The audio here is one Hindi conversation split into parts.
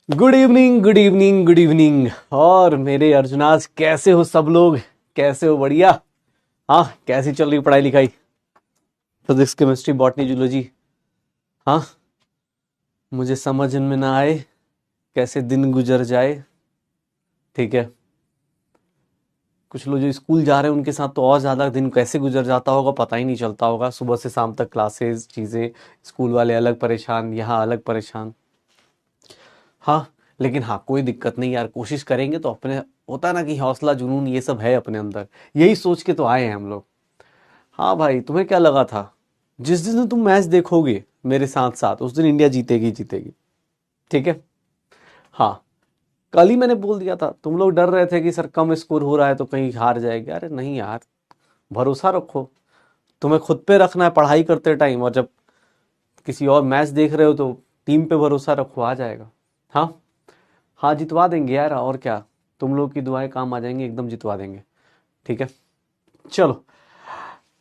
Good evening good evening good evening. और मेरे अर्जुनाज कैसे हो सब लोग? कैसे हो? बढ़िया। हाँ, कैसी चल रही पढ़ाई लिखाई? Physics chemistry botany zoology. हाँ, मुझे समझ में ना आए कैसे दिन गुजर जाए। ठीक है, कुछ लोग जो स्कूल जा रहे हैं उनके साथ तो और ज़्यादा दिन कैसे गुजर जाता होगा पता ही नहीं चलता होगा। सुबह से शाम तक क्लासेस चीज़ें, स्कूल वाले अलग परेशान, यहाँ अलग परेशान। हाँ, लेकिन हाँ कोई दिक्कत नहीं यार, कोशिश करेंगे तो अपने होता है ना कि हौसला जुनून ये सब है अपने अंदर। यही सोच के तो आए हैं हम लोग। हाँ भाई, तुम्हें क्या लगा था जिस दिन तुम मैच देखोगे मेरे साथ साथ उस दिन इंडिया जीतेगी ही जीतेगी। ठीक है। हाँ, कल ही मैंने बोल दिया था, तुम लोग डर रहे थे कि सर कम स्कोर हो रहा है तो कहीं हार जाएगी। अरे नहीं यार, भरोसा रखो। तुम्हें खुद पे रखना है पढ़ाई करते टाइम, और जब किसी और मैच देख रहे हो तो टीम पे भरोसा रखो, आ जाएगा। हाँ हाँ, जितवा देंगे यार, और क्या। तुम लोग की दुआएं काम आ जाएंगी, एकदम जितवा देंगे। ठीक है, चलो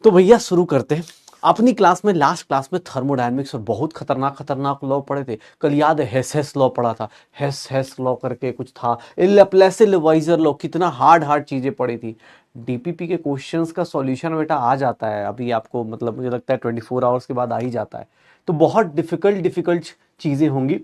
तो भैया शुरू करते हैं। अपनी क्लास में, लास्ट क्लास में थर्मोडायनेमिक्स और बहुत खतरनाक खतरनाक लॉ पढ़े थे। कल याद है हेस लॉ पढ़ा था। हेस लॉ करके कुछ था, लैप्लेस लेवाइजर लॉ, कितना हार्ड हार्ड चीजें पढ़ी थी। डीपीपी के क्वेश्चंस का सॉल्यूशन बेटा आ जाता है अभी आपको, मतलब मुझे लगता है 24 आवर्स के बाद आ ही जाता है। तो बहुत डिफिकल्ट डिफिकल्ट चीजें होंगी।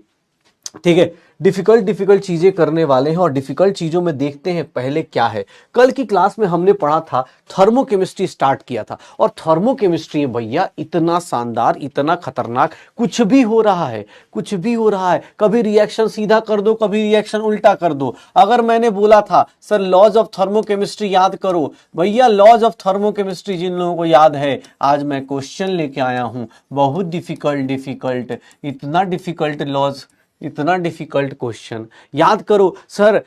ठीक है, डिफिकल्ट डिफिकल्ट चीजें करने वाले हैं, और डिफिकल्ट चीजों में देखते हैं पहले क्या है। कल की क्लास में हमने पढ़ा था, थर्मोकेमिस्ट्री स्टार्ट किया था। और थर्मोकेमिस्ट्री भैया इतना शानदार, इतना खतरनाक, कुछ भी हो रहा है, कुछ भी हो रहा है। कभी रिएक्शन सीधा कर दो, कभी रिएक्शन उल्टा कर दो। अगर मैंने बोला था सर लॉज ऑफ थर्मोकेमिस्ट्री याद करो, भैया लॉज ऑफ थर्मोकेमिस्ट्री जिन लोगों को याद है, आज मैं क्वेश्चन लेके आया हूं बहुत डिफिकल्ट डिफिकल्ट, इतना डिफिकल्ट लॉज, इतना डिफिकल्ट क्वेश्चन याद करो। सर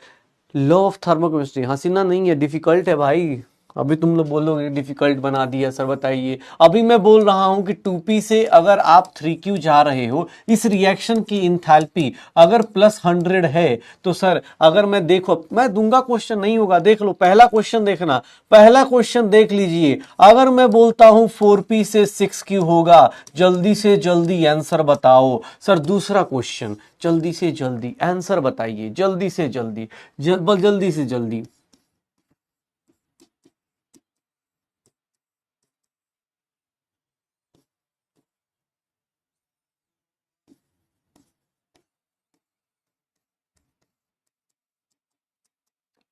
लॉ ऑफ थर्मोकेमिस्ट्री, हंसीना नहीं है, डिफिकल्ट है भाई। अभी तुम लोग बोलोगे डिफिकल्ट बना दिया सर, बताइए। अभी मैं बोल रहा हूं कि 2p से अगर आप 3q जा रहे हो, इस रिएक्शन की इंथैल्पी अगर +100 है तो सर, अगर मैं देखो, मैं दूंगा क्वेश्चन, नहीं होगा देख लो, पहला क्वेश्चन देखना, पहला क्वेश्चन देख लीजिए। अगर मैं बोलता हूं 4p से 6q होगा, जल्दी से जल्दी आंसर बताओ। सर दूसरा क्वेश्चन, जल्दी से जल्दी आंसर बताइए, जल्दी से जल्दी, जल्दी से जल्दी।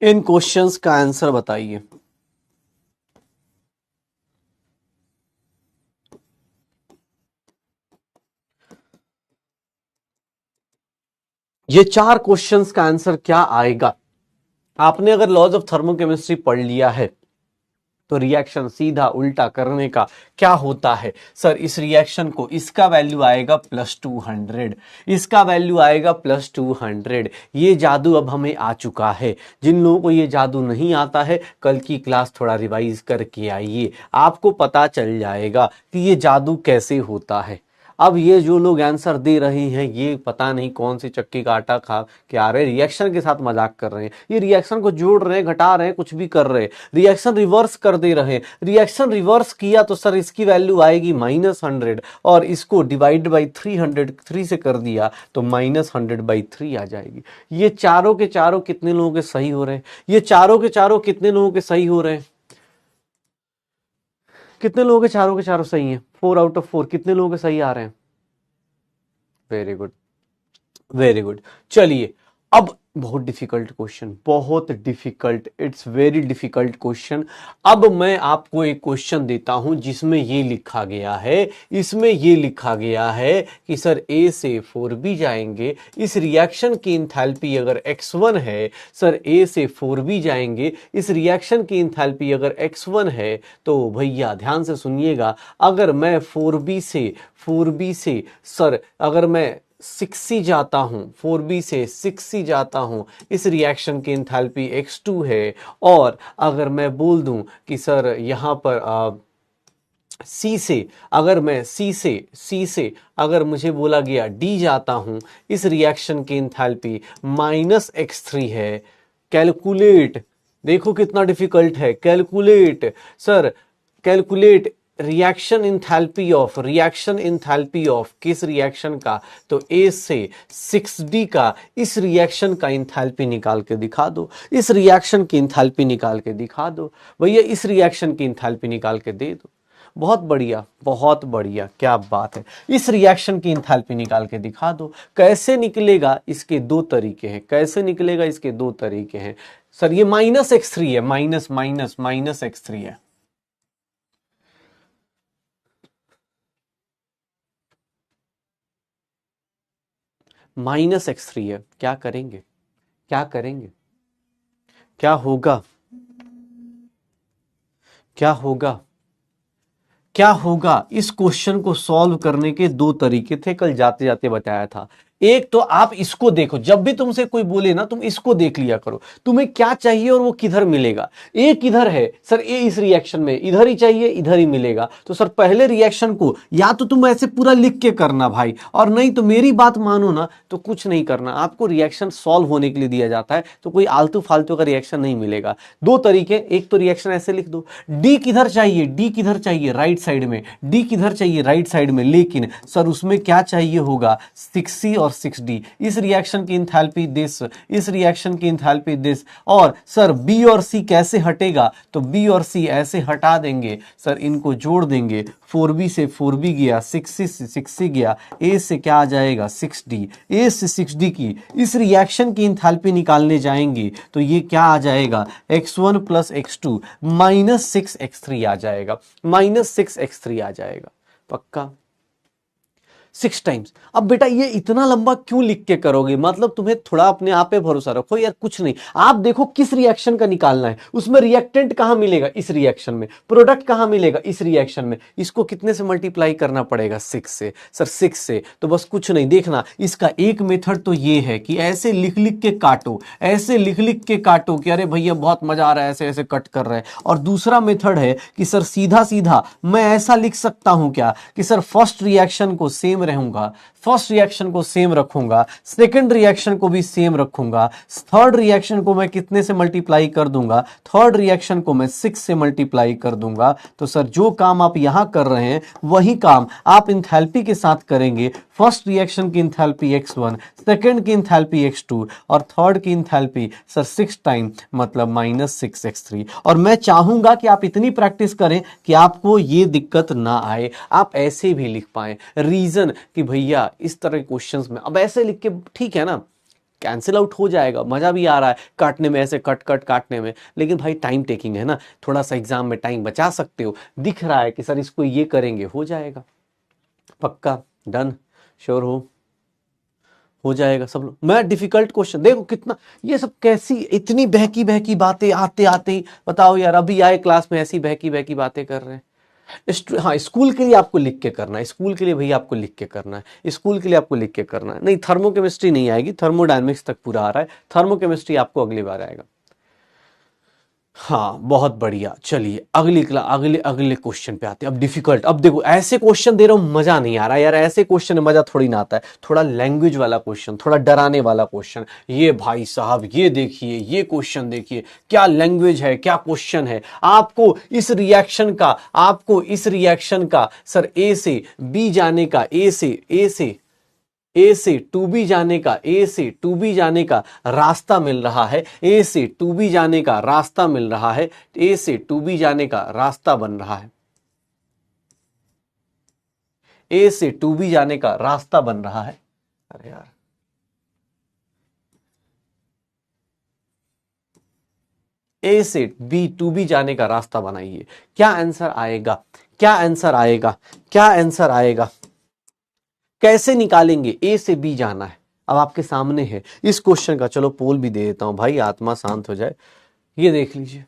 इन क्वेश्चंस का आंसर बताइए। ये 4 क्वेश्चंस का आंसर क्या आएगा? आपने अगर लॉज ऑफ थर्मोकेमिस्ट्री पढ़ लिया है तो रिएक्शन सीधा उल्टा करने का क्या होता है? सर इस रिएक्शन को, इसका वैल्यू आएगा +200, इसका वैल्यू आएगा +200। ये जादू अब हमें आ चुका है। जिन लोगों को ये जादू नहीं आता है, कल की क्लास थोड़ा रिवाइज करके आइए, आपको पता चल जाएगा कि ये जादू कैसे होता है। अब ये जो लोग आंसर दे रहे हैं, ये पता नहीं कौन से चक्की का आटा खा के आ रहे हैं, रिएक्शन के साथ मजाक कर रहे हैं। ये रिएक्शन को जोड़ रहे हैं, घटा रहे हैं, कुछ भी कर रहे हैं, रिएक्शन रिवर्स कर दे रहे हैं। रिएक्शन रिवर्स किया तो सर इसकी वैल्यू आएगी -100, और इसको डिवाइड बाई 300 से कर दिया तो -100/3 आ जाएगी। ये चारों के चारों कितने लोगों के सही हो रहे हैं? ये चारों के चारों कितने लोगों के सही हो रहे हैं? कितने लोगों के चारों सही हैं? 4 आउट ऑफ 4। कितने लोगों के सही आ रहे हैं? Very good, very good. चलिए, अब बहुत डिफिकल्ट क्वेश्चन, बहुत difficult, it's very difficult question. अब मैं आपको एक क्वेश्चन देता हूं जिसमें ये लिखा गया है, इसमें ये लिखा गया है कि सर ए से 4b जाएंगे, इस रिएक्शन की इंथैल्पी अगर x1 है, सर ए से 4b जाएंगे, इस रिएक्शन की इंथैल्पी अगर x1 है, तो भैया ध्यान से सुनिएगा, अगर मैं 4b से सर अगर मैं 6c जाता हूं, 4b से 6c जाता हूं, इस रिएक्शन की एंथैल्पी x2 है। और अगर मैं बोल दूं कि सर यहां पर C से, अगर मैं C से अगर मुझे बोला गया D जाता हूं, इस रिएक्शन की एंथैल्पी -x3 है। कैलकुलेट, देखो कितना डिफिकल्ट है, calculate sir, calculate reaction enthalpy of किस रिएक्शन का, तो ए से 6d का इस रिएक्शन का इंथैल्पी निकाल के दिखा दो, इस रिएक्शन की इंथैल्पी निकाल के दिखा दो भैया, इस रिएक्शन की इंथैल्पी निकाल के दे दो। बहुत बढ़िया, बहुत बढ़िया, क्या बात है। इस रिएक्शन की इंथैल्पी निकाल के दिखा दो। कैसे निकलेगा, इसके दो तरीके हैं। कैसे निकलेगा, इसके दो तरीके हैं। सर ये -x3 है, -x3 है। -x3 है। क्या करेंगे, क्या करेंगे, क्या होगा, क्या होगा, क्या होगा। इस क्वेश्चन को सॉल्व करने के दो तरीके थे, कल जाते जाते बताया था। एक तो आप इसको देखो, जब भी तुमसे कोई बोले ना, तुम इसको देख लिया करो, तुम्हें क्या चाहिए और वो किधर मिलेगा। ए किधर है सर, ए इस रिएक्शन में, इधर ही चाहिए, इधर ही मिलेगा। तो सर पहले रिएक्शन को या तो तुम ऐसे पूरा लिख के करना भाई, और नहीं तो मेरी बात मानो ना, तो कुछ नहीं करना। आपको रिएक्शन सॉल्व होने के लिए दिया जाता है, तो कोई आलतू फालतू का रिएक्शन नहीं मिलेगा। दो तरीके, एक तो रिएक्शन ऐसे लिख दो, डी किधर चाहिए, डी किधर चाहिए, राइट साइड में, डी किधर चाहिए, राइट साइड में। लेकिन सर उसमें क्या चाहिए होगा, 6c और 6d। इस रिएक्शन की इंथैल्पी दिस, इस रिएक्शन की इंथैल्पी दिस। और सर b और c कैसे हटेगा, तो b और c ऐसे हटा देंगे सर, इनको जोड़ देंगे। 4b से 4b गया, 6c से 6c गया, a से क्या आ जाएगा, 6d। a से 6d की इस रिएक्शन की इंथैल्पी निकालने जाएंगे तो ये क्या आ जाएगा, x1 प्लस x2 -6x3 आ जाएगा, -6x3 आ जाएगा। पक्का 6 टाइम्स। अब बेटा ये इतना लंबा क्यों लिख के करोगे, मतलब तुम्हें थोड़ा अपने आप पे भरोसा रखो यार। कुछ नहीं, आप देखो किस रिएक्शन का निकालना है, उसमें रिएक्टेंट कहां मिलेगा, इस रिएक्शन में। प्रोडक्ट कहां मिलेगा, इस रिएक्शन में। इसको कितने से मल्टीप्लाई करना पड़ेगा, 6 से। सर 6 से, तो बस कुछ नहीं देखना। इसका एक मेथड तो ये है कि ऐसे लिख लिख के काटो, ऐसे लिख लिख के काटो कि अरे भैया बहुत मजा आ रहा है, ऐसे ऐसे कट कर रहे हैं। और दूसरा मेथड है कि सर सीधा सीधा मैं ऐसा लिख सकता हूं क्या, कि सर फर्स्ट रिएक्शन को सेम रहूंगा, फर्स्ट रिएक्शन को सेम रखूंगा, सेकंड रिएक्शन को भी सेम रखूंगा, थर्ड रिएक्शन को मैं कितने से मल्टीप्लाई कर दूंगा, थर्ड रिएक्शन को मैं 6 से मल्टीप्लाई कर दूंगा। तो सर जो काम आप यहां कर रहे हैं वही काम आप इंथैल्पी के साथ करेंगे। फर्स्ट रिएक्शन की इंथैल्पी x1, सेकंड की इंथैल्पी x2 और थर्ड की इंथैल्पी सर 6 टाइम, मतलब -6x3। और मैं चाहूंगा कि आप इतनी प्रैक्टिस करें कि आपको ये दिक्कत ना आए, आप ऐसे भी लिख पाए। रीजन कि भैया इस तरह के क्वेश्चंस में अब ऐसे लिख के, ठीक है ना, कैंसिल आउट हो जाएगा, मजा भी आ रहा है काटने में, ऐसे कट कट काटने में। लेकिन भाई टाइम टेकिंग है ना, थोड़ा सा एग्जाम में टाइम बचा सकते हो। दिख रहा है कि सर इसको ये करेंगे, हो जाएगा। पक्का, डन, श्योर हो जाएगा सब लोग। मैं डिफिकल्ट क्वेश्चन देखो कितना, ये सब कैसी इतनी बहकी बहकी बातें आते आते ही, बताओ यार, अभी आए क्लास में ऐसी बहकी बहकी बातें कर रहे हैं। हाँ स्कूल के लिए आपको लिख के करना है, स्कूल के लिए भैया आपको लिख के करना है, स्कूल के लिए आपको लिख के करना है। नहीं थर्मोकेमिस्ट्री नहीं आएगी, थर्मोडायनेमिक्स तक पूरा आ रहा है, थर्मोकेमिस्ट्री आपको अगली बार आएगा। हाँ बहुत बढ़िया, चलिए अगले अगले क्वेश्चन पे आते हैं। अब डिफिकल्ट, अब देखो ऐसे क्वेश्चन दे रहा हूं, मजा नहीं आ रहा यार, ऐसे क्वेश्चन में मजा थोड़ी ना आता है। थोड़ा लैंग्वेज वाला क्वेश्चन, थोड़ा डराने वाला क्वेश्चन। ये भाई साहब ये देखिए, ये क्वेश्चन देखिए, क्या लैंग्वेज है, क्या क्वेश्चन है। आपको इस रिएक्शन का, आपको इस रिएक्शन का सर ए से बी जाने का, ए से टू बी जाने का, ए से टू बी जाने का रास्ता मिल रहा है, ए से टू बी जाने का रास्ता मिल रहा है, ए से टू बी जाने का रास्ता बन रहा है, ए से टू बी जाने का रास्ता बन रहा है। अरे यार ए से बी टू बी जाने का रास्ता बनाइए। क्या आंसर आएगा, क्या आंसर आएगा, क्या आंसर आएगा, कैसे निकालेंगे। ए से बी जाना है, अब आपके सामने है इस क्वेश्चन का। चलो पोल भी दे देता हूं भाई, आत्मा शांत हो जाए। ये देख लीजिए,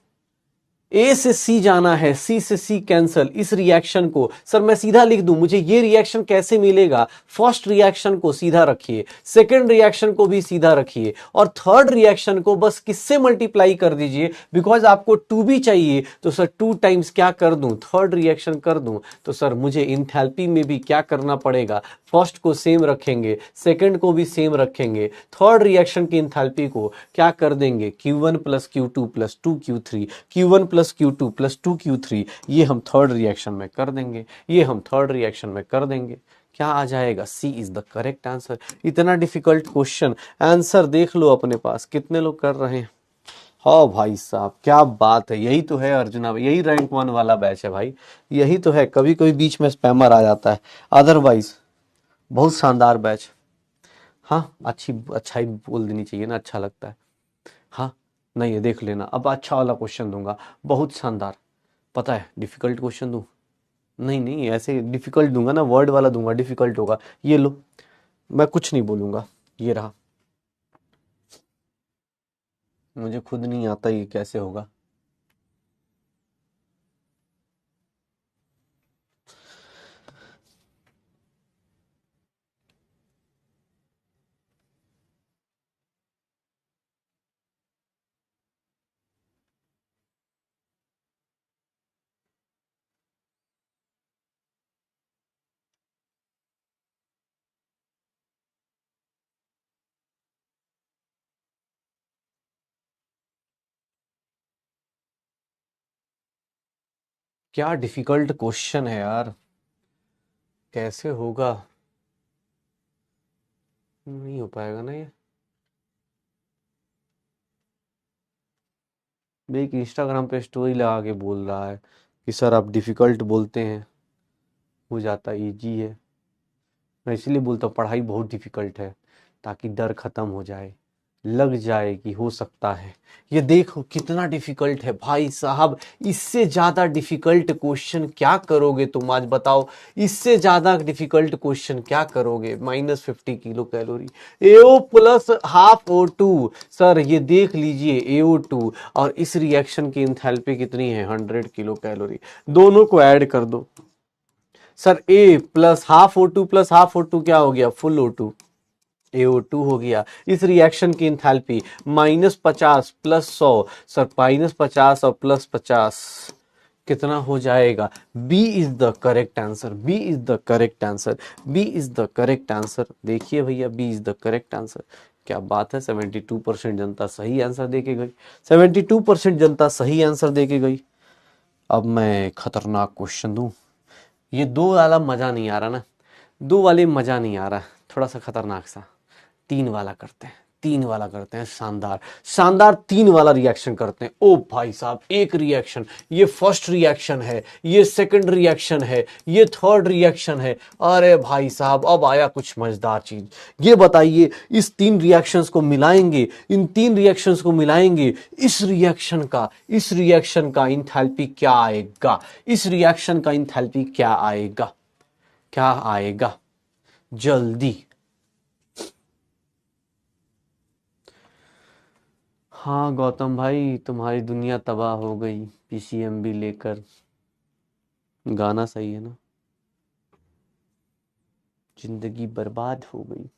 ए से सी जाना है, सी से सी कैंसल। इस रिएक्शन को सर मैं सीधा लिख दूं, मुझे ये रिएक्शन कैसे मिलेगा। फर्स्ट रिएक्शन को सीधा रखिए, सेकंड रिएक्शन को भी सीधा रखिए, और थर्ड रिएक्शन को बस किससे मल्टीप्लाई कर दीजिए, बिकॉज आपको टू भी चाहिए। तो सर 2 टाइम्स क्या कर दूं, थर्ड रिएक्शन कर दूं। तो सर मुझे इंथैल्पी में भी क्या करना पड़ेगा, फर्स्ट को सेम रखेंगे, सेकंड को भी सेम रखेंगे, थर्ड रिएक्शन की इंथैल्पी को क्या कर देंगे, Q1 plus Q2 plus 2Q3, Q1 plus Q2 plus 2Q3, ये हम थर्ड रिएक्शन में कर देंगे, ये हम थर्ड रिएक्शन में कर देंगे। क्या आ जाएगा, सी इज द करेक्ट आंसर। इतना डिफिकल्ट क्वेश्चन, आंसर देख लो अपने पास कितने लोग कर रहे हैं। हाँ भाई साहब क्या बात है, यही तो है अर्जुना, यही रैंक 1 वाला बैच है भाई, यही तो है। कभी कभी बीच में स्पैमर आ जाता है, अदरवाइज बहुत शानदार बैच। हाँ अच्छा ही बोल देनी चाहिए ना, अच्छा लगता है। हाँ नहीं है, देख लेना अब अच्छा वाला क्वेश्चन दूंगा, बहुत शानदार। पता है डिफिकल्ट क्वेश्चन दूं, नहीं नहीं ऐसे डिफिकल्ट दूंगा ना, वर्ड वाला दूंगा, डिफिकल्ट होगा। ये लो, मैं कुछ नहीं बोलूंगा, ये रहा। मुझे खुद नहीं आता ये कैसे होगा। क्या डिफिकल्ट क्वेश्चन है यार, कैसे होगा, नहीं हो पाएगा ना ये। मैं एक इंस्टाग्राम पे स्टोरी लगा के बोल रहा है कि सर आप डिफिकल्ट बोलते हैं, हो जाता इजी है। मैं इसलिए बोलता हूँ पढ़ाई बहुत डिफिकल्ट है, ताकि डर खत्म हो जाए, लग जाए कि हो सकता है। ये देखो कितना डिफिकल्ट है भाई साहब, इससे ज्यादा डिफिकल्ट क्वेश्चन क्या करोगे तुम, आज बताओ, इससे ज्यादा डिफिकल्ट क्वेश्चन क्या करोगे। -50 किलो कैलोरी, एओ प्लस हाफ O2, सर ये देख लीजिए AO2, और इस रिएक्शन की इंथैल्पी कितनी है, 100 किलो कैलोरी। दोनों को ऐड कर दो sir, A plus half O2 plus half O2 क्या हो गया, फुल O2, AO2 हो गया। इस रिएक्शन की इंथैल्पी -50 प्लस 100, सर -50 और +50 कितना हो जाएगा, B is the correct answer, B is the correct answer, B is the correct answer. देखिए भैया B is the correct answer, क्या बात है। 72% जनता सही आंसर देके गई, 72% जनता सही आंसर देके गई। अब मैं खतरनाक क्वेश्चन दूं, ये दो वाला मजा नहीं आ रहा ना, दो वाले मजा नहीं आ रहा, थोड़ा सा खतरनाक सा तीन वाला करते हैं, तीन वाला करते हैं, शानदार शानदार तीन वाला रिएक्शन करते हैं। ओ भाई साहब, एक रिएक्शन, ये फर्स्ट रिएक्शन है, ये सेकंड रिएक्शन है, ये थर्ड रिएक्शन है। अरे भाई साहब अब आया कुछ मजेदार चीज। ये बताइए, इस तीन रिएक्शंस को मिलाएंगे, इन तीन रिएक्शंस को मिलाएंगे, इस रिएक्शन का इंथैल्पी क्या आएगा, इस रिएक्शन का इंथैल्पी क्या आएगा, क्या आएगा जल्दी। हाँ गौतम भाई, तुम्हारी दुनिया तबाह हो गई PCMB लेकर, गाना सही है ना, जिंदगी बर्बाद हो गई।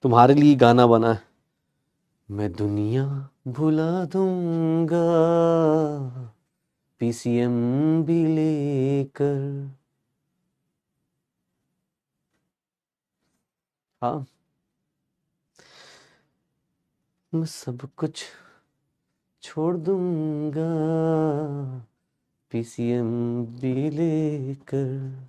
तुम्हारे लिए गाना बना है, मैं दुनिया भुला दूंगा PCMB लेकर। हाँ मैं सब कुछ छोड़ दूंगा PCMB लेकर।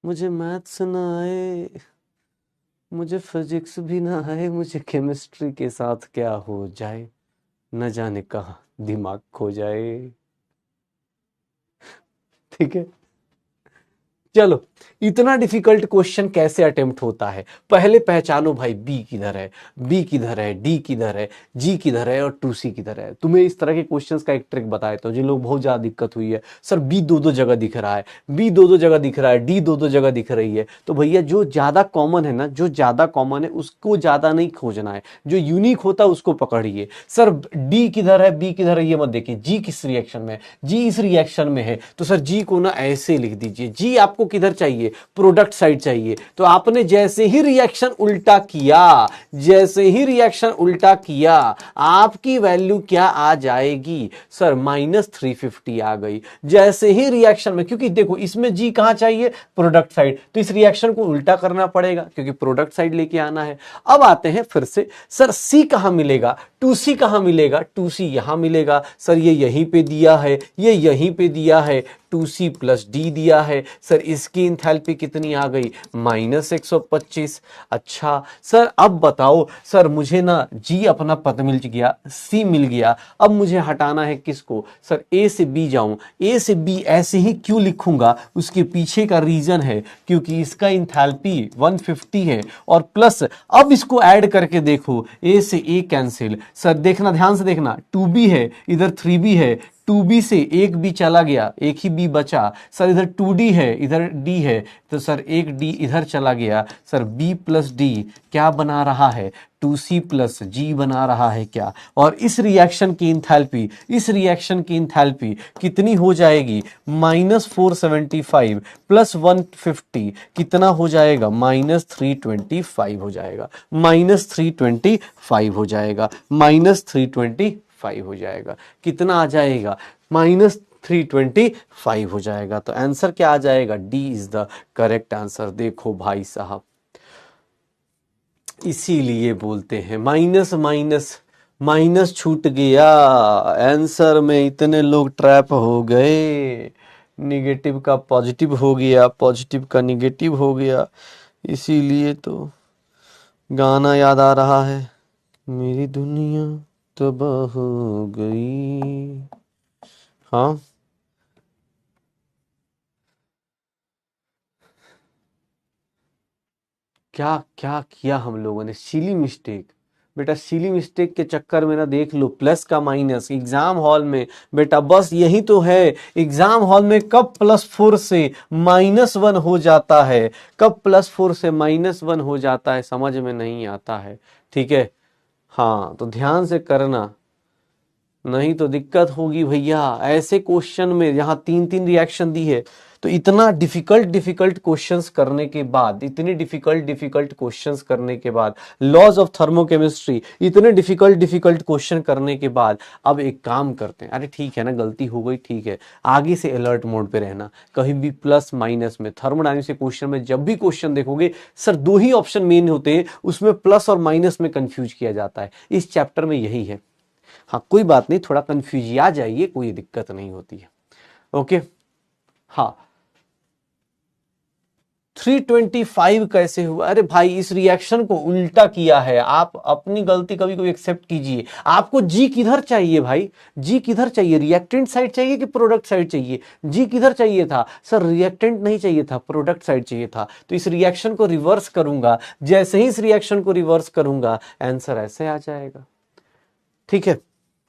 मुझे मैथ्स ना आए, मुझे फिजिक्स भी ना आए, मुझे केमिस्ट्री के साथ क्या हो जाए, न जाने कहाँ दिमाग खो जाए। ठीक है, चलो, इतना डिफिकल्ट क्वेश्चन कैसे अटेम्प्ट होता है, पहले पहचानो भाई बी किधर है, बी किधर है, डी किधर है, जी किधर है और 2C किधर है। तुम्हें इस तरह के क्वेश्चंस का एक ट्रिक बताया तो जिन लोग बहुत ज्यादा दिक्कत हुई है, सर बी दो दो जगह दिख रहा है, बी दो दो जगह दिख रहा है, डी दो दो जगह दिख रही है, तो भैया जो ज्यादा कॉमन है ना, जो ज्यादा कॉमन है उसको ज्यादा नहीं खोजना है, जो यूनिक होता है उसको पकड़िए। सर डी किधर है, बी किधर है, ये मत देखिए, जी किस रिएक्शन में है, जी इस रिएक्शन में है, तो सर जी को ना ऐसे लिख दीजिए, जी आपको आपको किधर चाहिए, प्रोडक्ट साइड चाहिए। तो आपने जैसे ही रिएक्शन उल्टा किया, जैसे ही रिएक्शन उल्टा किया, आपकी वैल्यू क्या आ जाएगी सर, -350 आ गई। जैसे ही रिएक्शन में, क्योंकि देखो इसमें जी कहां चाहिए, प्रोडक्ट साइड, तो इस रिएक्शन को उल्टा करना पड़ेगा क्योंकि प्रोडक्ट साइड लेके आना है। अब आते हैं फिर से, सर सी कहां मिलेगा, 2C कहां मिलेगा, 2C यहां मिलेगा। सर ये यहीं पे दिया है, ये यहीं पे दिया है, 2C + D दिया है। सर इसकी इंथैल्पी कितनी आ गई, -125। अच्छा सर अब बताओ, सर मुझे ना G अपना पता मिल गया, C मिल गया, अब मुझे हटाना है किसको, सर A से B जाऊं। A से B ऐसे ही क्यों लिखूंगा, उसके पीछे का रीजन है क्योंकि इसका इंथैल्पी 150 है और प्लस, अब इसको ऐड करके देखो, A से A कैंसिल। सर देखना, ध्यान से देखना, 2B है, इधर 3B है, 2B से एक B चला गया, एक ही B बचा। सर इधर 2D है, इधर D है, तो सर एक D इधर चला गया। सर B + D क्या बना रहा है, 2C + G बना रहा है क्या। और इस रिएक्शन की इंथैल्पी, इस रिएक्शन की इंथैल्पी कितनी हो जाएगी, -475 + 150 कितना हो जाएगा, -325 हो जाएगा, -325 हो जाएगा, -325 हो जाएगा। कितना आ जाएगा, -325 हो जाएगा। तो आंसर क्या आ जाएगा, D is the correct answer. देखो भाई साहब, इसीलिए बोलते हैं माइनस माइनस माइनस छूट गया, आंसर में इतने लोग ट्रैप हो गए, निगेटिव का पॉजिटिव हो गया, पॉजिटिव का निगेटिव हो गया। इसीलिए तो गाना याद आ रहा है, मेरी दुनिया तबाह हो गई। हाँ क्या क्या किया हम लोगों ने, सिली मिस्टेक। बेटा सिली मिस्टेक के चक्कर में ना देख लो, प्लस का माइनस एग्जाम हॉल में, बेटा बस यही तो है, एग्जाम हॉल में कब +4 से -1 हो जाता है, कब +4 से -1 हो जाता है, समझ में नहीं आता है। ठीक है, हाँ तो ध्यान से करना, नहीं तो दिक्कत होगी भैया। ऐसे क्वेश्चन में जहाँ 3-3 रिएक्शन दी है, तो इतना डिफिकल्ट क्वेश्चंस करने के बाद, इतने डिफिकल्ट क्वेश्चंस करने के बाद, लॉज ऑफ थर्मोकेमिस्ट्री, इतने डिफिकल्ट क्वेश्चन करने के बाद, अब एक काम करते हैं, अरे ठीक है ना, गलती हो गई, ठीक है, आगे से अलर्ट मोड पे रहना, कहीं भी प्लस माइनस में, थर्मोडायनामिक्स के क्वेश्चन में जब भी क्वेश्चन देखोगे, सर 2 ही ऑप्शन मेन होते हैं, उसमें प्लस और माइनस में कंफ्यूज किया जाता है, इस चैप्टर में यही है। हाँ कोई बात नहीं, थोड़ा कंफ्यूज आ जाइए, कोई दिक्कत नहीं होती है। ओके, हाँ 325 कैसे हुआ, अरे भाई इस रिएक्शन को उल्टा किया है, आप अपनी गलती कभी कभी एक्सेप्ट कीजिए। आपको जी किधर चाहिए भाई, जी किधर चाहिए, रिएक्टेंट साइड चाहिए कि प्रोडक्ट साइड चाहिए, जी किधर चाहिए था, सर रिएक्टेंट नहीं चाहिए था, प्रोडक्ट साइड चाहिए था। तो इस रिएक्शन को रिवर्स करूंगा, जैसे ही इस रिएक्शन को रिवर्स करूंगा, आंसर ऐसे आ जाएगा। ठीक है,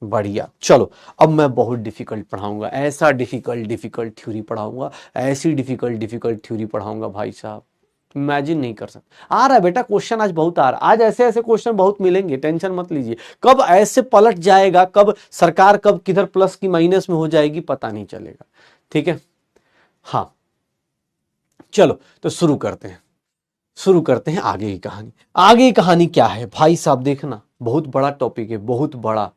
बढ़िया। चलो अब मैं बहुत डिफिकल्ट पढ़ाऊंगा, ऐसा डिफिकल्ट थ्योरी पढ़ाऊंगा, ऐसी डिफिकल्ट थ्योरी पढ़ाऊंगा भाई साहब, इमेजिन नहीं कर सकते। आ रहा है बेटा क्वेश्चन, आज बहुत आ रहा है, आज ऐसे ऐसे क्वेश्चन बहुत मिलेंगे, टेंशन मत लीजिए। कब ऐसे पलट जाएगा, कब सरकार कब किधर प्लस की माइनस में हो जाएगी पता नहीं चलेगा। ठीक है, हाँ चलो तो शुरू करते हैं आगे की कहानी। आगे की कहानी क्या है भाई साहब, देखना बहुत बड़ा टॉपिक है, बहुत बड़ा,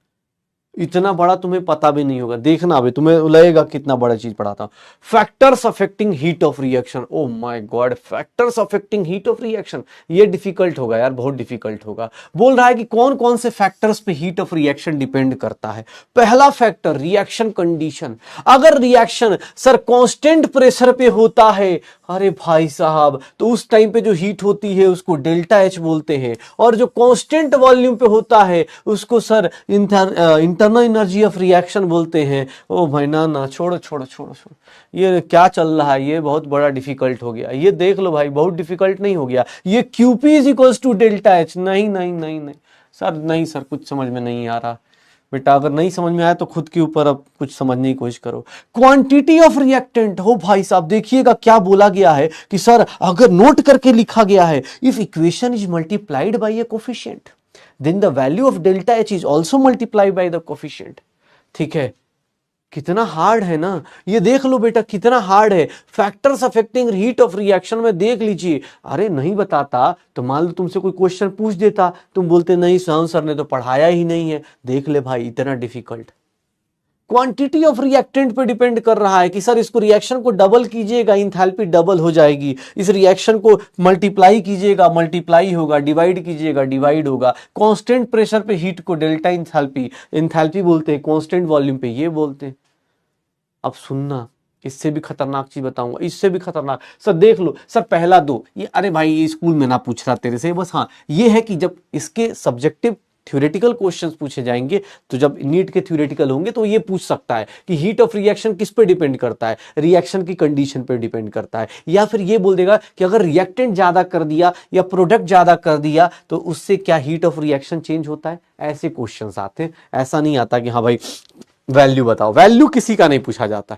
इतना बड़ा तुम्हें पता भी नहीं होगा, देखना अभी तुम्हें लगेगा कितना बड़ा चीज पढ़ाता हूं। Factors affecting heat of reaction, oh my God, factors affecting heat of reaction, ये डिफिकल्ट होगा यार, बहुत डिफिकल्ट होगा। बोल रहा है कि कौन कौन से फैक्टर्स पे हीट ऑफ रिएक्शन डिपेंड करता है। पहला फैक्टर रिएक्शन कंडीशन, अगर रिएक्शन सर कांस्टेंट प्रेशर पे होता है, अरे भाई साहब, तो उस टाइम पे जो हीट होती है उसको डेल्टा एच बोलते हैं, और जो कांस्टेंट वॉल्यूम पे होता है उसको sir internal energy of reaction बोलते हैं। ओ भाई ना ना, छोड़ो छोड़ो छोड़ो छोड़ो, ये क्या चल रहा है, ये बहुत बड़ा डिफिकल्ट हो गया, ये देख लो भाई, बहुत डिफिकल्ट नहीं हो गया ये, QP = डेल्टा एच, नहीं नहीं नहीं नहीं सर, नहीं सर, कुछ समझ में नहीं आ रहा बेटा, अगर नहीं समझ में आया तो खुद के ऊपर अब कुछ समझने की कोशिश करो। क्वांटिटी ऑफ रिएक्टेंट, हो भाई साहब देखिएगा क्या बोला गया है कि सर अगर नोट करके लिखा गया है, if equation is multiplied by a coefficient then the value of delta H is also multiplied by the coefficient. ठीक है, कितना हार्ड है ना, ये देख लो बेटा कितना हार्ड है। Factors affecting heat of reaction में देख लीजिए। अरे नहीं बताता तो मान लो तुमसे कोई क्वेश्चन पूछ देता, तुम बोलते नहीं श्याम सर ने तो पढ़ाया ही नहीं है। देख ले भाई इतना डिफिकल्ट। क्वांटिटी ऑफ रिएक्टेंट पे डिपेंड कर रहा है कि सर इसको रिएक्शन को डबल कीजिएगा इंथैल्पी डबल हो जाएगी, इस रिएक्शन को मल्टीप्लाई कीजिएगा मल्टीप्लाई होगा, डिवाइड कीजिएगा डिवाइड होगा। कांस्टेंट प्रेशर पे हीट को डेल्टा इंथैल्पी, इंथैल्पी बोलते हैं, कांस्टेंट वॉल्यूम पे ये बोलते हैं। अब सुनना, इससे भी खतरनाक चीज बताऊंगा, इससे भी खतरनाक। सर देख लो सर पहला दो ये, अरे भाई ये स्कूल में ना पूछ रहा तेरे से, बस हाँ ये है कि जब इसके सब्जेक्टिव थ्योरेटिकल क्वेश्चंस पूछे जाएंगे तो जब नीट के थ्योरेटिकल होंगे तो ये पूछ सकता है कि हीट ऑफ रिएक्शन किस पे डिपेंड करता है, रिएक्शन की कंडीशन पे डिपेंड करता है। या फिर ये बोल देगा कि अगर रिएक्टेंट ज्यादा कर दिया या प्रोडक्ट ज्यादा कर दिया तो उससे क्या हीट ऑफ रिएक्शन चेंज होता है। ऐसे क्वेश्चंस आते हैं, ऐसा नहीं आता कि हाँ भाई वैल्यू बताओ। वैल्यू किसी का नहीं पूछा जाता,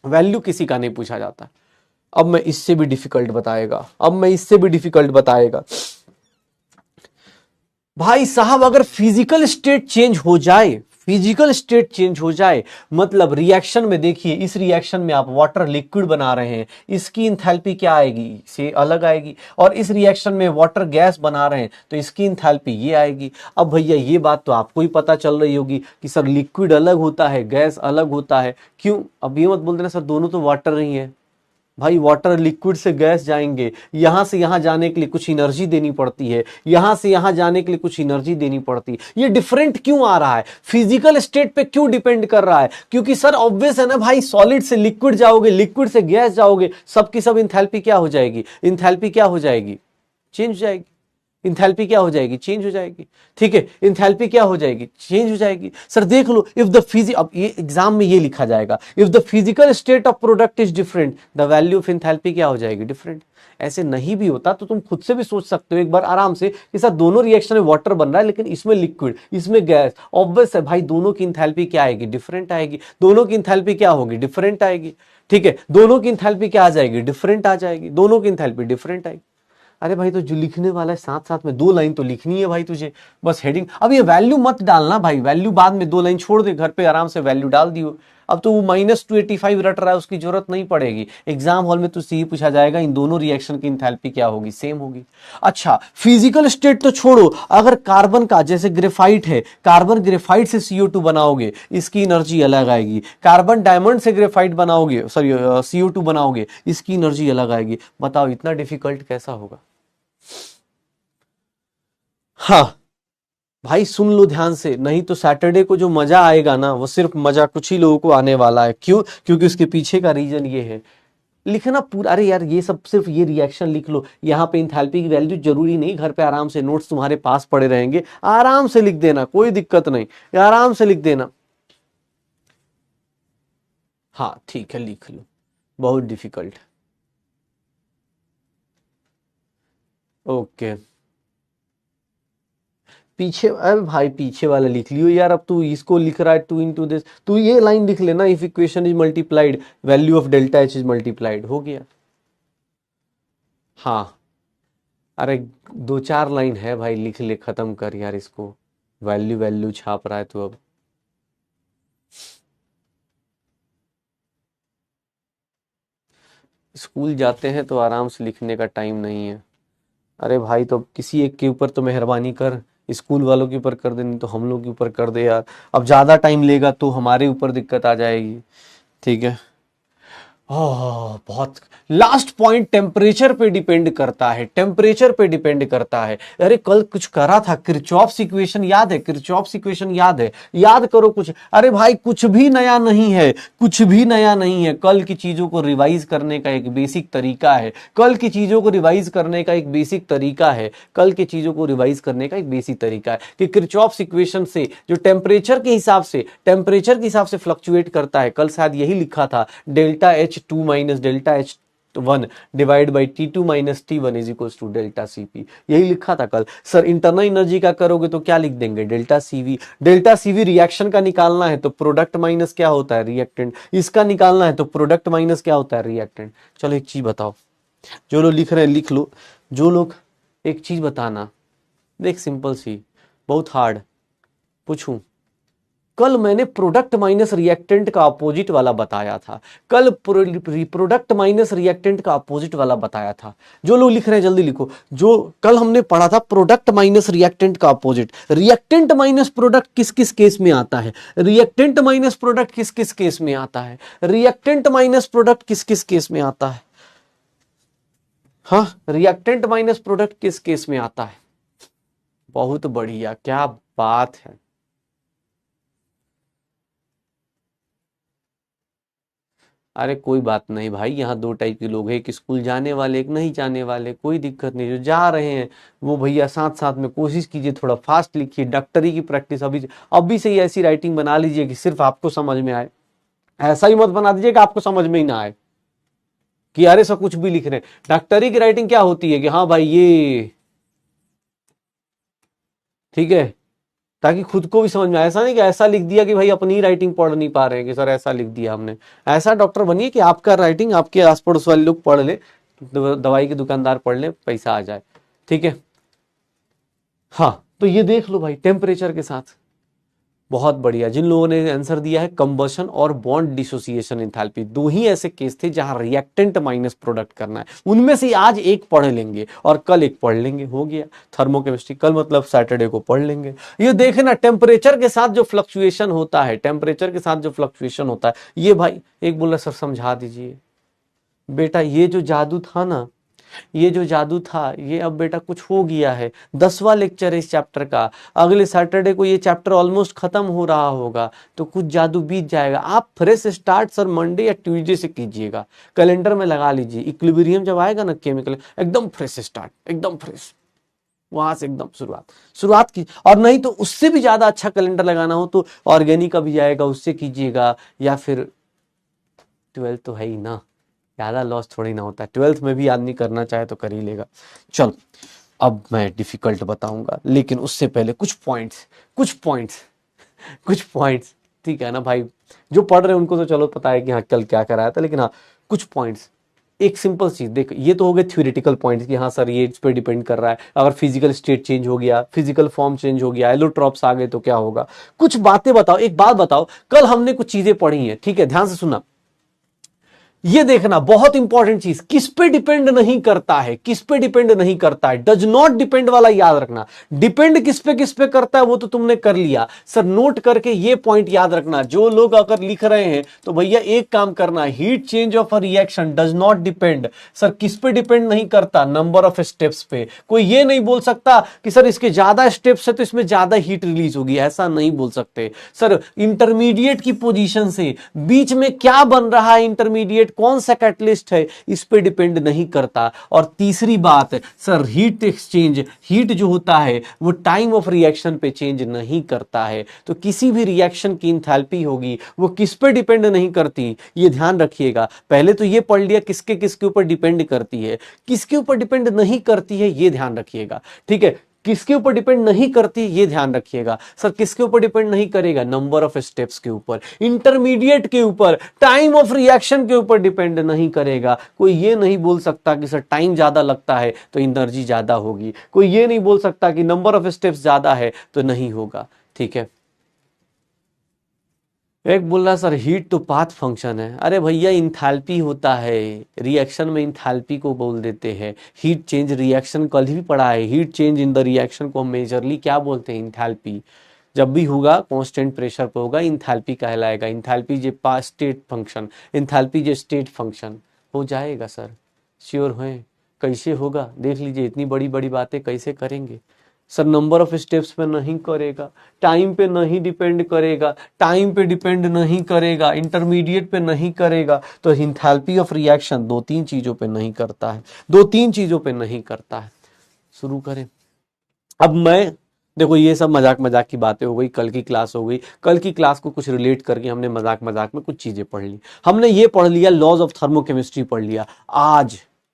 वैल्यू किसी का नहीं पूछा जाता। अब मैं इससे भी डिफिकल्ट बताएगा, अब मैं इससे भी डिफिकल्ट बताएगा भाई साहब। अगर फिजिकल स्टेट चेंज हो जाए, फिजिकल स्टेट चेंज हो जाए मतलब रिएक्शन में देखिए, इस रिएक्शन में आप वाटर लिक्विड बना रहे हैं, इसकी इंथैल्पी क्या आएगी, से अलग आएगी। और इस रिएक्शन में वाटर गैस बना रहे हैं तो इसकी इंथैल्पी ये आएगी। अब भैया ये बात तो आपको ही पता चल रही होगी कि सर लिक्विड अलग होता है गैस अलग होता है, क्यों। अब ये मत बोल देना सर दोनों तो वाटर ही है। भाई वाटर लिक्विड से गैस जाएंगे, यहां से यहां जाने के लिए कुछ एनर्जी देनी पड़ती है, यहां से यहां जाने के लिए कुछ एनर्जी देनी पड़ती है। ये डिफरेंट क्यों आ रहा है, फिजिकल स्टेट पे क्यों डिपेंड कर रहा है, क्योंकि सर ऑब्वियस है ना भाई, सॉलिड से लिक्विड जाओगे, लिक्विड से गैस जाओगे, सबकी सब इंथैल्पी क्या हो जाएगी, इंथैल्पी क्या हो जाएगी, चेंज हो जाएगी। इंथैल्पी क्या हो जाएगी, चेंज हो जाएगी। ठीक है, इंथैल्पी क्या हो जाएगी, चेंज हो जाएगी। सर देख लो, इफ द अब ये एग्जाम में ये लिखा जाएगा, if the physical state of product is different the value of enthalpy क्या हो जाएगी, डिफरेंट। ऐसे नहीं भी होता तो तुम खुद से भी सोच सकते हो एक बार आराम से कि सर दोनों रिएक्शन में वाटर बन रहा है लेकिन इसमें लिक्विड इसमें गैस, ऑब्वियस है भाई दोनों की इंथैल्पी क्या आएगी, डिफरेंट आएगी। दोनों की इंथैल्पी क्या होगी, डिफरेंट आएगी। ठीक है, दोनों की इंथैल्पी क्या आ जाएगी, डिफरेंट आ जाएगी, दोनों की इंथैल्पी डिफरेंट आएगी। अरे भाई तो जो लिखने वाला है साथ साथ में 2 लाइन तो लिखनी है भाई तुझे, बस हेडिंग। अब ये वैल्यू मत डालना भाई, वैल्यू बाद में 2 लाइन छोड़ दे, घर पे आराम से वैल्यू डाल दियो। अब तो वो -285 रट रहा है, उसकी जरूरत नहीं पड़ेगी। एग्जाम हॉल में तुझसे ये पूछा जाएगा इन दोनों रिएक्शन की इंथैल्पी क्या होगी, सेम होगी। अच्छा फिजिकल स्टेट तो छोड़ो, अगर कार्बन का जैसे ग्रेफाइट है, कार्बन ग्रेफाइट से CO2 बनाओगे, इसकी एनर्जी अलग आएगी। कार्बन डायमंड से ग्रेफाइट बनाओगे, सॉरी CO2 बनाओगे, इसकी एनर्जी अलग आएगी। बताओ इतना डिफिकल्ट कैसा होगा। हाँ भाई सुन लो ध्यान से, नहीं तो सैटरडे को जो मजा आएगा ना वो सिर्फ मजा कुछ ही लोगों को आने वाला है। क्यों, क्योंकि उसके पीछे का रीजन ये है। लिखना पूरा, अरे यार ये सब सिर्फ ये रिएक्शन लिख लो, यहाँ पे इंथैल्पी की वैल्यू जरूरी नहीं, घर पे आराम से नोट्स तुम्हारे पास पड़े रहेंगे, आराम से लिख देना, कोई दिक्कत नहीं, आराम से लिख देना। हाँ ठीक है लिख लो, बहुत डिफिकल्ट। ओके पीछे, अरे भाई पीछे वाला लिख लियो यार। अब तू इसको लिख रहा है 2 × दिस, तू ये लाइन लिख लेना, if equation is multiplied value of delta H is multiplied, हो गया। हाँ अरे 2 4 लाइन है भाई, लिख ले, खत्म कर यार इसको। वैल्यू वैल्यू छाप रहा है तू अब। स्कूल जाते हैं तो आराम से लिखने का टाइम नहीं है। अरे भाई तो किसी एक के ऊपर तो मेहरबानी कर, स्कूल वालों के ऊपर कर दे, नहीं तो हम लोग के ऊपर कर दे यार। अब ज्यादा टाइम लेगा तो हमारे ऊपर दिक्कत आ जाएगी। ठीक है, बहुत। लास्ट पॉइंट टेम्परेचर पे डिपेंड करता है, टेम्परेचर पे डिपेंड करता है। अरे कल कुछ करा था, किरचॉफ्स इक्वेशन याद है, किरचॉफ्स इक्वेशन याद है, याद करो कुछ। अरे भाई कुछ भी नया नहीं है, कुछ भी नया नहीं है। कल की चीजों को रिवाइज करने का एक बेसिक तरीका है, कल की चीजों को रिवाइज करने का एक बेसिक तरीका है, कल की चीजों को रिवाइज करने का एक बेसिक तरीका है कि किरचॉफ्स इक्वेशन से जो टेम्परेचर के हिसाब से, टेम्परेचर के हिसाब से फ्लक्चुएट करता है। कल शायद यही लिखा था, delta H2 minus delta H1 divide by T2 minus T1 is equals to delta Cp, यही लिखा था कल। सर इंटरनल एनर्जी का करोगे तो क्या लिख देंगे, delta Cv। Delta Cv reaction का निकालना है तो प्रोडक्ट माइनस क्या होता है, रिएक्टेंट। इसका निकालना है तो प्रोडक्ट माइनस क्या होता है, रिएक्टेंट। चलो एक चीज बताओ, जो लोग लिख रहे हैं लिख लो, जो लोग, एक चीज बताना, देख सिंपल सी, बहुत हार्ड पूछूं, कल मैंने प्रोडक्ट माइनस रिएक्टेंट का अपोजिट वाला बताया था, कल प्रोडक्ट माइनस रिएक्टेंट का अपोजिट वाला बताया था। जो लोग लिख रहे हैं जल्दी लिखो, जो कल हमने पढ़ा था प्रोडक्ट माइनस रिएक्टेंट का अपोजिट। रिएक्टेंट माइनस प्रोडक्ट किस किस केस में आता है, रिएक्टेंट माइनस प्रोडक्ट किस किस केस में आता है, रिएक्टेंट माइनस प्रोडक्ट किस किस केस में आता है, हाँ रिएक्टेंट माइनस प्रोडक्ट किस केस में आता है। बहुत बढ़िया, क्या बात है। अरे कोई बात नहीं भाई, यहाँ दो टाइप के लोग हैं, एक स्कूल जाने वाले, एक नहीं जाने वाले, कोई दिक्कत नहीं। जो जा रहे हैं वो भैया साथ साथ में कोशिश कीजिए, थोड़ा फास्ट लिखिए। डॉक्टरी की प्रैक्टिस अभी से ही ऐसी राइटिंग बना लीजिए कि सिर्फ आपको समझ में आए। ऐसा ही मत बना दीजिए कि आपको समझ में ही ना आए कि अरे सब कुछ भी लिख रहे हैं। डॉक्टरी की राइटिंग क्या होती है कि हाँ भाई ये ठीक है, ताकि खुद को भी समझ में आए। ऐसा नहीं कि ऐसा लिख दिया कि भाई अपनी राइटिंग पढ़ नहीं पा रहे हैं कि सर ऐसा लिख दिया हमने। ऐसा डॉक्टर बनिए कि आपका राइटिंग आपके आस पड़ोस वाले लोग पढ़ ले, दवाई के दुकानदार पढ़ ले, पैसा आ जाए। ठीक है, हाँ तो ये देख लो भाई टेम्परेचर के साथ। बहुत बढ़िया, जिन लोगों ने आंसर दिया है कंबशन और बॉन्ड डिसोसिएशन एंथैल्पी, दो ही ऐसे केस थे जहां रिएक्टेंट माइनस प्रोडक्ट करना है। उनमें से आज एक पढ़ लेंगे और कल एक पढ़ लेंगे, हो गया थर्मोकेमिस्ट्री। कल मतलब सैटरडे को पढ़ लेंगे। ये देखे ना, टेम्परेचर के साथ जो फ्लक्चुएशन होता है, टेम्परेचर के साथ जो फ्लक्चुएशन होता है, ये भाई एक बोला सर समझा दीजिए। बेटा ये जो जादू था ना, ये जो जादू था ये अब बेटा कुछ हो गया है। 10वां लेक्चर है इस चैप्टर का, अगले सैटरडे को ये चैप्टर ऑलमोस्ट खत्म हो रहा होगा, तो कुछ जादू बीत जाएगा। आप फ्रेश स्टार्ट सर मंडे या ट्यूसडे से कीजिएगा, कैलेंडर में लगा लीजिए। इक्विलिब्रियम जब आएगा ना केमिकल, एकदम फ्रेश स्टार्ट, एकदम फ्रेश, वहां से एकदम शुरुआत की। और नहीं तो उससे भी ज्यादा अच्छा कैलेंडर लगाना हो तो ऑर्गेनिक का भी आएगा, उससे कीजिएगा। या फिर 12 तो है ही ना, ज्यादा लॉस थोड़ी ना होता है। 12th में भी आदमी करना चाहे तो कर ही लेगा। चल अब मैं डिफिकल्ट बताऊंगा, लेकिन उससे पहले कुछ पॉइंट्स ठीक है ना भाई। जो पढ़ रहे हैं उनको तो चलो पता है कि हाँ कल क्या कराया था, लेकिन हाँ कुछ पॉइंट्स। एक सिंपल चीज देख, ये तो हो गए थ्योरेटिकल पॉइंट्स कि हाँ सर ये इस पे डिपेंड कर रहा है। अगर फिजिकल स्टेट चेंज हो गया, फिजिकल फॉर्म चेंज हो गया, एलोट्रॉप्स आ गए तो क्या होगा। कुछ बातें बताओ, एक बात बताओ, कल हमने कुछ चीजें पढ़ी हैं, ठीक है ध्यान से सुनना। ये देखना बहुत इंपॉर्टेंट चीज, किस पे डिपेंड नहीं करता है, किस पे डिपेंड नहीं करता है। डज नॉट डिपेंड वाला याद रखना। डिपेंड किस पे करता है वो तो तुमने कर लिया सर, नोट करके ये पॉइंट याद रखना। जो लोग अगर लिख रहे हैं तो भैया एक काम करना, heat change of a reaction does not depend. Sir किस पे डिपेंड नहीं करता, नंबर ऑफ स्टेप्स पे। कोई ये नहीं बोल सकता कि सर इसके ज्यादा स्टेप्स है तो इसमें ज्यादा हीट रिलीज होगी, ऐसा नहीं बोल सकते। सर इंटरमीडिएट की पोजीशन से बीच में क्या बन रहा है, इंटरमीडिएट कौन सा कैटलिस्ट है, इस पे डिपेंड नहीं करता। और तीसरी बात सर, हीट एक्सचेंज, हीट जो होता है वो टाइम ऑफ रिएक्शन पे चेंज नहीं करता है। तो किसी भी रिएक्शन की इंथैल्पी होगी वो किस पे डिपेंड नहीं करती, ये ध्यान रखिएगा। पहले तो ये पढ़ लिया किसके किसके ऊपर डिपेंड करती है, किसके ऊपर डिपेंड नहीं करती है ये ध्यान रखिएगा। ठीक है, किसके ऊपर डिपेंड नहीं करती ये ध्यान रखिएगा। सर किसके ऊपर डिपेंड नहीं करेगा, नंबर ऑफ स्टेप्स के ऊपर, इंटरमीडिएट के ऊपर, टाइम ऑफ रिएक्शन के ऊपर डिपेंड नहीं करेगा। कोई ये नहीं बोल सकता कि सर टाइम ज्यादा लगता है तो एनर्जी ज्यादा होगी। कोई ये नहीं बोल सकता कि नंबर ऑफ स्टेप्स ज्यादा है तो नहीं होगा। ठीक है, एक बोल रहा सर हीट तो पाथ फंक्शन है। अरे भैया इंथैल्पी होता है, रिएक्शन में इंथैल्पी को बोल देते हैं। हीट चेंज रिएक्शन कल ही पढ़ा है, heat change in the reaction को मेजरली क्या बोलते हैं, इंथैल्पी। जब भी होगा कांस्टेंट प्रेशर पे होगा, इंथैल्पी कहलाएगा। इंथैल्पी जे पास स्टेट फंक्शन, इंथैल्पी जे स्टेट फंक्शन हो जाएगा सर, श्योर हैं। कैसे होगा देख लीजिए, इतनी बड़ी बड़ी बातें कैसे करेंगे सर। नंबर ऑफ स्टेप्स पे नहीं करेगा, टाइम पे नहीं डिपेंड करेगा, टाइम पे डिपेंड नहीं करेगा, इंटरमीडिएट पे नहीं करेगा। तो इंथैल्पी ऑफ रिएक्शन दो तीन चीजों पे नहीं करता है, दो तीन चीजों पे नहीं करता है। शुरू करें। अब मैं देखो ये सब मजाक मजाक की बातें हो गई, कल की क्लास हो गई। कल की क्लास को कुछ रिलेट करके हमने मजाक मजाक में कुछ चीजें पढ़ ली। हमने ये पढ़ लिया, लॉज ऑफ थर्मोकेमिस्ट्री पढ़ लिया।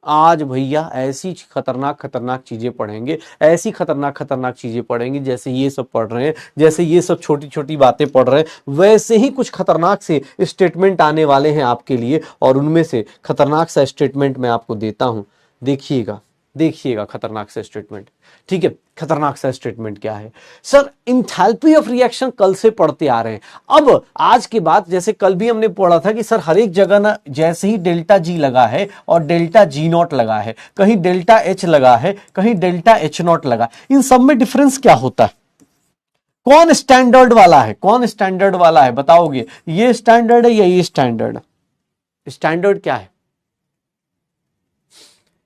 आज भैया ऐसी खतरनाक खतरनाक चीजें पढ़ेंगे, ऐसी खतरनाक खतरनाक चीजें पढ़ेंगे, जैसे ये सब पढ़ रहे हैं, जैसे ये सब छोटी छोटी बातें पढ़ रहे हैं, वैसे ही कुछ खतरनाक से स्टेटमेंट आने वाले हैं आपके लिए। और उनमें से खतरनाक सा स्टेटमेंट मैं आपको देता हूं, देखिएगा देखिएगा खतरनाक सा स्टेटमेंट। ठीक है, खतरनाक सा स्टेटमेंट क्या है सर? इंथैल्पी ऑफ रिएक्शन कल से पढ़ते आ रहे हैं। अब आज के बाद जैसे कल भी हमने पढ़ा था कि सर हर एक जगह ना जैसे ही डेल्टा जी लगा है और डेल्टा जी नॉट लगा है, कहीं डेल्टा एच लगा है, कहीं डेल्टा एच नॉट लगा, इन सब में डिफरेंस क्या होता है? कौन स्टैंडर्ड वाला है, कौन स्टैंडर्ड वाला है बताओगे? ये स्टैंडर्ड है या ये स्टैंडर्ड? स्टैंडर्ड क्या है?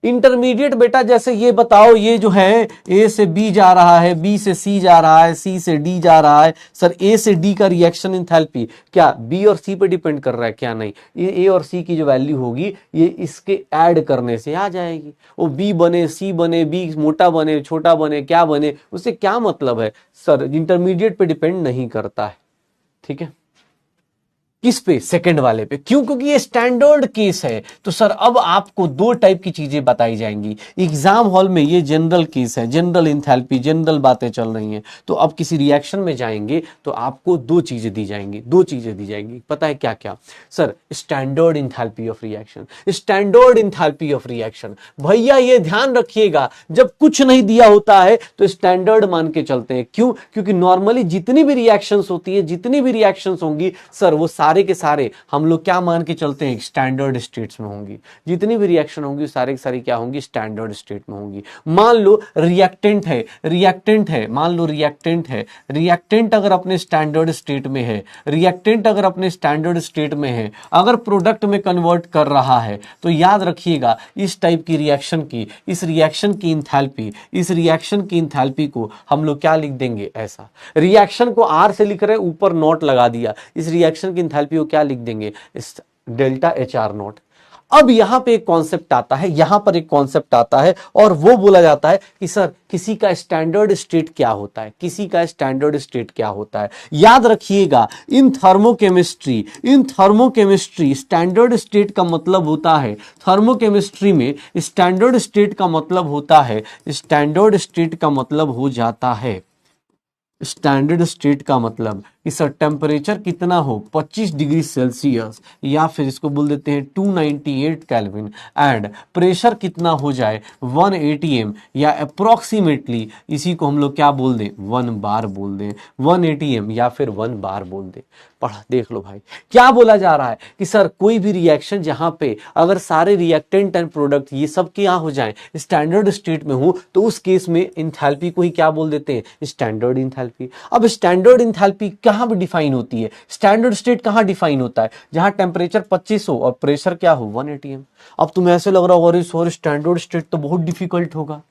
इंटरमीडिएट बेटा जैसे ये बताओ, ये जो है ए से बी जा रहा है, बी से सी जा रहा है, सी से डी जा रहा है, सर ए से डी का रिएक्शन एंथैल्पी क्या बी और सी पे डिपेंड कर रहा है? क्या नहीं, ये ए और सी की जो वैल्यू होगी ये इसके ऐड करने से आ जाएगी। वो बी बने, सी बने, बी मोटा बने, छोटा बने, क्या बने, उससे क्या मतलब है सर? इंटरमीडिएट पे डिपेंड नहीं करता है। ठीक है, किस पे? सेकंड वाले पे। क्यों? क्योंकि ये स्टैंडर्ड केस है। तो सर अब आपको दो टाइप की चीजें बताई जाएंगी एग्जाम हॉल में। ये जनरल केस है, जनरल इंथैल्पी, जनरल बातें चल रही हैं। तो अब किसी रिएक्शन में जाएंगे तो आपको दो चीजें दी जाएंगी, दो चीजें दी जाएंगी। पता है क्या क्या sir? Standard enthalpy of reaction, standard enthalpy of reaction. भैया ये ध्यान रखिएगा, जब कुछ नहीं दिया होता है तो स्टैंडर्ड मान के चलते हैं। क्यों? क्योंकि नॉर्मली जितनी भी रिएक्शंस होती है, जितनी भी रिएक्शंस होंगी सर, वो सारे के सारे हम लोग क्या मान के चलते हैं? स्टैंडर्ड स्टेट्स में होंगी। जितनी भी रिएक्शन होंगी सारे के सारे क्या होंगी? स्टैंडर्ड स्टेट में होंगी। मान लो रिएक्टेंट है, रिएक्टेंट है, मान लो रिएक्टेंट है, रिएक्टेंट अगर अपने स्टैंडर्ड स्टेट में है, रिएक्टेंट अगर अपने स्टैंडर्ड स्टेट में है, अगर प्रोडक्ट में कन्वर्ट कर रहा है, तो याद रखिएगा इस टाइप की रिएक्शन की, इस रिएक्शन की इंथैल्पी, इस रिएक्शन की इंथैल्पी को हम लोग क्या लिख देंगे? ऐसा। रिएक्शन को आर से लिख रहे हैं, ऊपर नॉट लगा दिया, इस रिएक्शन की इंथैल्पी को क्या लिख देंगे? इस डेल्टा एच आर नॉट। अब यहां पे एक कॉन्सेप्ट आता है, यहां पर एक कॉन्सेप्ट आता है और वो बोला जाता है कि सर किसी का स्टैंडर्ड स्टेट क्या होता है, किसी का स्टैंडर्ड स्टेट क्या होता है। याद रखिएगा इन थर्मोकेमिस्ट्री, इन थर्मोकेमिस्ट्री स्टैंडर्ड स्टेट का मतलब होता है, थर्मोकेमिस्ट्री में स्टैंडर्ड स्टेट का मतलब होता है, स्टैंडर्ड स्टेट का मतलब हो जाता है, स्टैंडर्ड स्टेट का मतलब कि सर टेम्परेचर कितना हो 25 डिग्री सेल्सियस या फिर इसको बोल देते हैं 298 केल्विन, एंड प्रेशर कितना हो जाए 1 atm या अप्रोक्सीमेटली इसी को हम लोग क्या बोल दें? 1 बार बोल दें, 1 atm या फिर 1 बार बोल दें। पढ़ा देख लो भाई, क्या बोला जा रहा है कि सर कोई भी रिएक्शन जहां पे अगर सारे रिएक्टेंट एंड प्रोडक्ट ये सब क्या हो जाए? स्टैंडर्ड स्टेट में हो, तो उस केस में इंथैल्पी को ही क्या बोल देते हैं? Standard enthalpy. अब स्टैंडर्ड इंथैल्पी कहां पे डिफाइन होती है? स्टैंडर्ड स्टेट कहां डिफाइन होता है? जहां टेम्परेचर 25 हो और प्रेशर क्या हो 1 atm। अब तुम्हें ऐसे लग रहा होगा सॉरी स्टैंडर्ड स्टेट तो बहुत डिफिकल्ट होगा।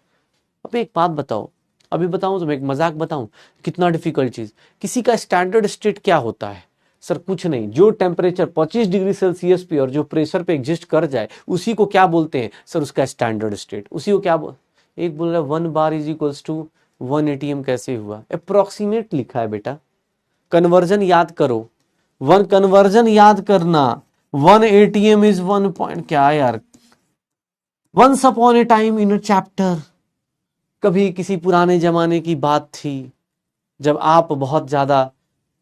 अब एक बात बताओ, अभी बताऊं तुम्हें, एक मजाक बताऊं, कितना डिफिकल्ट चीज। किसी का स्टैंडर्ड स्टेट क्या होता है? सर कुछ नहीं, जो टेम्परेचर 25 डिग्री सेल्सियस पे और जो प्रेशर पे एग्जिस्ट कर जाए उसी को क्या बोलते हैं? सर उसका स्टैंडर्ड स्टेट। उसी को क्या एक बोल रहा है 1 बार इज इक्वल्स टू 1 atm कैसे हुआ? अप्रोक्सीमेट लिखा है बेटा, कन्वर्जन याद करो, वन कन्वर्जन याद करना, 1 atm इज 1 पॉइंट क्या यार, once upon a time in a chapter. कभी किसी पुराने जमाने की बात थी जब आप बहुत ज्यादा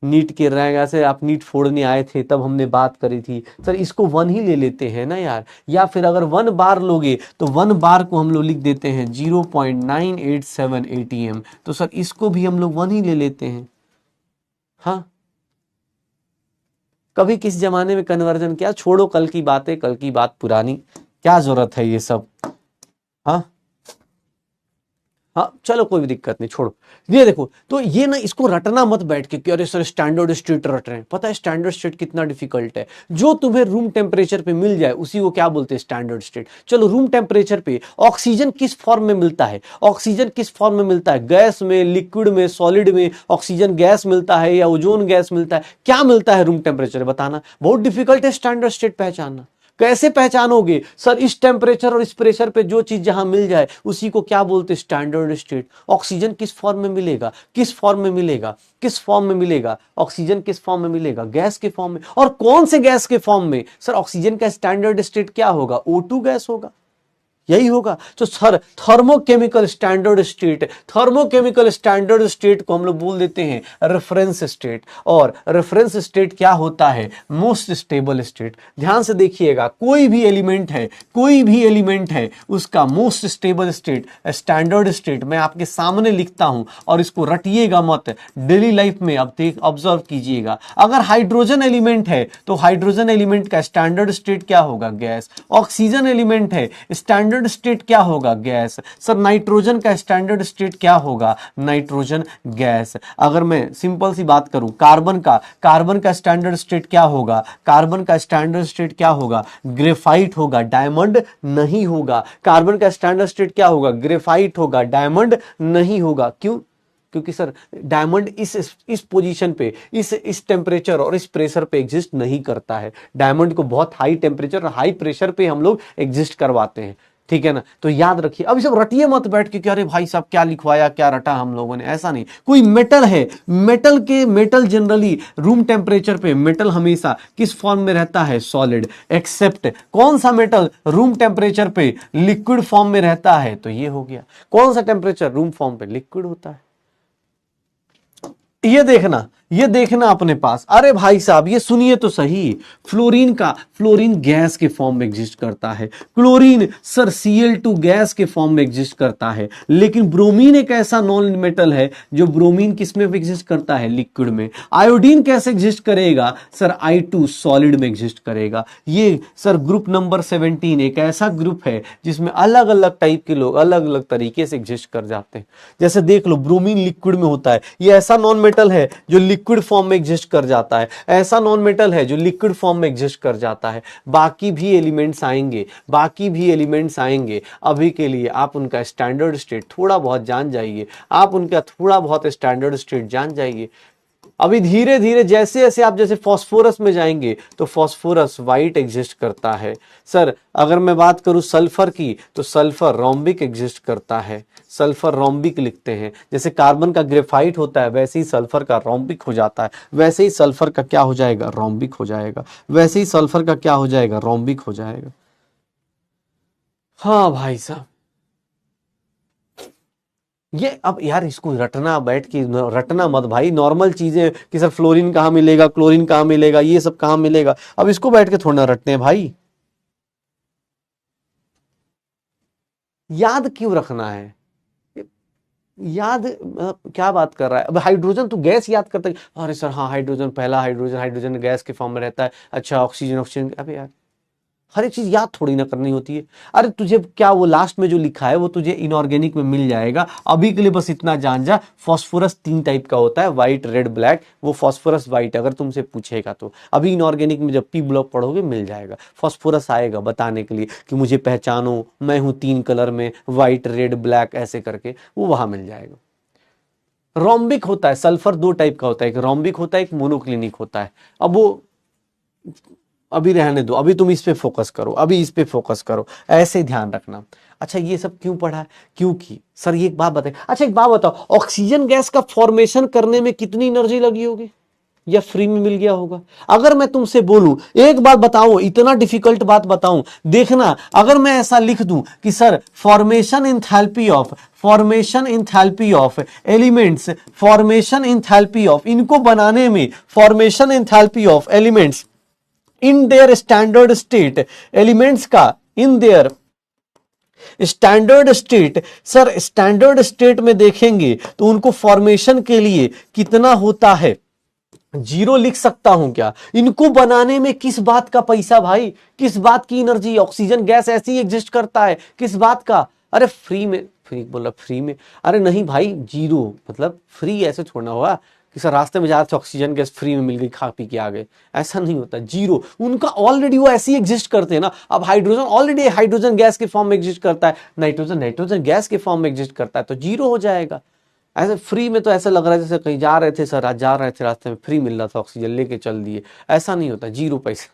नीट के रैंक, ऐसे आप नीट फोड़ने आए थे, तब हमने बात करी थी सर इसको 1 ही ले लेते हैं ना यार। या फिर अगर 1 बार लोगे तो 1 बार को हम लोग लिख देते हैं 0.987 atm, तो सर इसको भी हम लोग 1 ही ले लेते हैं। हाँ, कभी किस जमाने में कन्वर्जन किया? छोड़ो कल की बातें, कल की बात पुरानी, क्या जरूरत है ये सब। हाँ हाँ चलो कोई भी दिक्कत नहीं, छोड़ो। ये देखो, तो ये ना इसको रटना मत बैठ के कि अरे सर स्टैंडर्ड स्टेट रट रहे हैं। पता है स्टैंडर्ड स्टेट कितना डिफिकल्ट है? जो तुम्हें रूम टेम्परेचर पे मिल जाए उसी को क्या बोलते हैं? Standard state. चलो रूम टेम्परेचर पे ऑक्सीजन किस फॉर्म में मिलता है? ऑक्सीजन किस फॉर्म में मिलता है? गैस में, लिक्विड में, सॉलिड में ऑक्सीजन गैस मिलता है या ओजोन गैस मिलता है? क्या मिलता है रूम टेम्परेचर? बताना। बहुत डिफिकल्ट है स्टैंडर्ड स्टेट पहचानना। कैसे पहचानोगे? सर इस टेम्परेचर और इस प्रेशर पे जो चीज जहां मिल जाए उसी को क्या बोलते? Standard state. ऑक्सीजन किस फॉर्म में मिलेगा? किस फॉर्म में मिलेगा? किस फॉर्म में मिलेगा? ऑक्सीजन किस फॉर्म में मिलेगा? गैस के फॉर्म में। और कौन से गैस के फॉर्म में? सर ऑक्सीजन का स्टैंडर्ड स्टेट क्या होगा? O2 गैस होगा। यही होगा। तो sir thermochemical standard state, thermochemical standard state को हम लोग बोल देते हैं रेफरेंस स्टेट, और रेफरेंस स्टेट क्या होता है? Most stable state. ध्यान से देखिएगा, कोई भी एलिमेंट है, कोई भी एलिमेंट है, उसका most stable state, standard state मैं आपके सामने लिखता हूं और इसको रटिएगा मत, डेली लाइफ में अब देख ऑब्जर्व कीजिएगा। अगर हाइड्रोजन एलिमेंट है तो हाइड्रोजन एलिमेंट का स्टैंडर्ड स्टेट क्या होगा? गैस। ऑक्सीजन एलिमेंट है, स्टैंडर्ड स्टेट क्या होगा? गैस। सर नाइट्रोजन का स्टैंडर्ड स्टेट क्या होगा? Nitrogen gas. अगर मैं सिंपल सी बात करूं, कार्बन का स्टैंडर्ड स्टेट क्या होगा? कार्बन का स्टैंडर्ड स्टेट क्या होगा? ग्रेफाइट होगा, डायमंड नहीं होगा। कार्बन का स्टैंडर्ड स्टेट क्या होगा? ग्रेफाइट होगा, डायमंड नहीं होगा। क्यों? क्योंकि सर डायमंड इस पोजीशन पे, इस टेम्परेचर और इस प्रेशर पे एग्जिस्ट नहीं करता है। डायमंड को बहुत हाई टेम्परेचर और हाई प्रेशर पे हम लोग एग्जिस्ट करवाते हैं, ठीक है ना। तो याद रखिए, अब सब रटिए मत बैठ के कि अरे भाई साहब क्या लिखवाया, क्या रटा हम लोगों ने, ऐसा नहीं। कोई मेटल है, मेटल जनरली रूम टेम्परेचर पे मेटल हमेशा किस फॉर्म में रहता है? सॉलिड। एक्सेप्ट कौन सा मेटल रूम टेम्परेचर पे लिक्विड फॉर्म में रहता है? तो ये हो गया। कौन सा टेम्परेचर रूम फॉर्म पे लिक्विड होता है? ये देखना अपने पास। अरे भाई साहब ये सुनिए तो सही, फ्लोरीन गैस के फॉर्म में एग्जिस्ट करता है। क्लोरीन सर Cl2 गैस के फॉर्म में एग्जिस्ट करता है। लेकिन ब्रोमीन एक ऐसा नॉन मेटल है जो ब्रोमीन किस में एग्जिस्ट करता है? लिक्विड में। आयोडीन कैसे एग्जिस्ट करेगा? सर I2 सॉलिड में एग्जिस्ट करेगा। ये सर ग्रुप नंबर 17 एक ऐसा ग्रुप है जिसमें अलग अलग टाइप के लोग अलग अलग तरीके से एग्जिस्ट कर जाते हैं। जैसे देख लो, ब्रोमीन लिक्विड में होता है, ये ऐसा नॉन मेटल है जो लिक्विड फॉर्म में एग्जिस्ट कर जाता है, ऐसा नॉन मेटल है जो लिक्विड फॉर्म में एग्जिस्ट कर जाता है। बाकी भी एलिमेंट्स आएंगे। अभी के लिए आप उनका स्टैंडर्ड स्टेट थोड़ा बहुत जान जाइए, स्टैंडर्ड स्टेट जान जाइए। अभी धीरे धीरे जैसे जैसे आप जैसे फास्फोरस में जाएंगे तो फास्फोरस वाइट एग्जिस्ट करता है। सर अगर मैं बात करूं सल्फर की तो सल्फर रोम्बिक एग्जिस्ट करता है, सल्फर रोम्बिक लिखते हैं। जैसे कार्बन का ग्रेफाइट होता है वैसे ही सल्फर का रोम्बिक हो जाता है, वैसे ही सल्फर का क्या हो जाएगा? रोम्बिक हो जाएगा। वैसे ही सल्फर का क्या हो जाएगा? रोम्बिक हो जाएगा। हाँ भाई साहब, ये अब यार इसको रटना, बैठ के रटना मत भाई। नॉर्मल चीजें कि सर फ्लोरीन कहाँ मिलेगा, क्लोरीन कहाँ मिलेगा, ये सब कहाँ मिलेगा, अब इसको बैठ के थोड़ा रटते हैं भाई। याद क्यों रखना है? याद क्या बात कर रहा है? अब हाइड्रोजन तो गैस याद करता है, अरे सर हाँ हाइड्रोजन, पहला हाइड्रोजन गैस के फॉर्म में रहता है। अच्छा ऑक्सीजन, अबे यार हर एक चीज याद थोड़ी ना करनी होती है। अरे तुझे क्या वो लास्ट में जो लिखा है वो तुझे इनऑर्गेनिक में मिल जाएगा। अभी के लिए बस इतना जान जा, फास्फोरस 3 टाइप का होता है, व्हाइट, रेड, ब्लैक। वो फास्फोरस व्हाइट अगर तुमसे पूछेगा तो अभी इनऑर्गेनिक में जब पी ब्लॉक पढ़ोगे मिल जाएगा, फास्फोरस आएगा बताने के लिए कि मुझे पहचानो, मैं हूं 3 कलर में, व्हाइट, रेड, ब्लैक, ऐसे करके वो वहां मिल जाएगा। रोम्बिक होता है, सल्फर 2 टाइप का होता है, एक रोम्बिक होता है, एक मोनोक्लिनिक होता है। अब वो अभी रहने दो, अभी तुम इस पे फोकस करो, अभी इस पे फोकस करो, ऐसे ध्यान रखना। अच्छा ये सब क्यों पढ़ा है? क्योंकि सर ये एक बात बताए, अच्छा एक बात बताओ, ऑक्सीजन गैस का फॉर्मेशन करने में कितनी एनर्जी लगी होगी या फ्री में मिल गया होगा? अगर मैं तुमसे बोलूं, एक बात बताओ, इतना डिफिकल्ट बात बताऊं, देखना, अगर मैं ऐसा लिख दूं कि sir formation enthalpy of elements, formation enthalpy of, इनको बनाने में formation enthalpy of elements in their standard state, elements का in their standard state, sir standard state में देखेंगे तो उनको फॉर्मेशन के लिए कितना होता है? 0 लिख सकता हूं क्या? इनको बनाने में किस बात का पैसा भाई, किस बात की एनर्जी? ऑक्सीजन गैस ऐसे ही एग्जिस्ट करता है, किस बात का? अरे फ्री में, फ्री बोला फ्री में, अरे नहीं भाई 0 मतलब फ्री ऐसे छोड़ना हुआ कि सर रास्ते में जा रहे थे ऑक्सीजन गैस फ्री में मिल गई, खा पी के आ गए, ऐसा नहीं होता। 0 उनका ऑलरेडी वो ऐसे ही एग्जिस्ट करते हैं ना। अब हाइड्रोजन ऑलरेडी हाइड्रोजन गैस के फॉर्म में एग्जिस्ट करता है, नाइट्रोजन गैस के फॉर्म में एग्जिस्ट करता है, तो 0 हो जाएगा। ऐसे फ्री में तो ऐसा लग रहा है जैसे कहीं जा रहे थे सर, आज जा रहे थे रास्ते में फ्री मिल रहा था ऑक्सीजन, लेके चल दिए, ऐसा नहीं होता। 0 पैसा।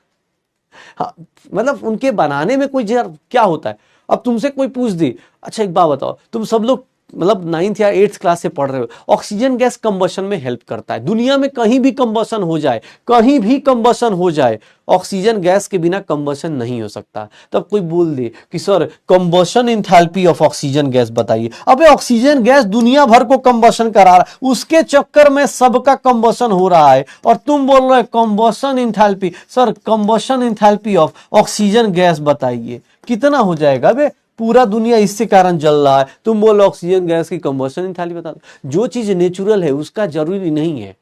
हाँ मतलब उनके बनाने में कोई क्या होता है? अब तुमसे कोई पूछ दे, अच्छा एक बात बताओ, तुम सब लोग मतलब 9th या 8th क्लास से पढ़ रहे हो, ऑक्सीजन गैस कंबशन में हेल्प करता है। दुनिया में कहीं भी कंबशन हो जाए, कहीं भी कंबशन हो जाए, ऑक्सीजन गैस के बिना कंबशन नहीं हो सकता। तब कोई बोल दे कि sir combustion enthalpy of oxygen gas बताइए। अबे ऑक्सीजन गैस दुनिया भर को कंबशन करा रहा है, उसके चक्कर में सबका कंबशन हो रहा है, और तुम बोल रहे combustion enthalpy. Sir combustion enthalpy of oxygen gas बताइए, कितना हो जाएगा बे? पूरा दुनिया इससे कारण जल रहा है, तुम बोलो ऑक्सीजन गैस की कंबशन एंथैल्पी बता दो। जो चीज नेचुरल है उसका जरूरी नहीं है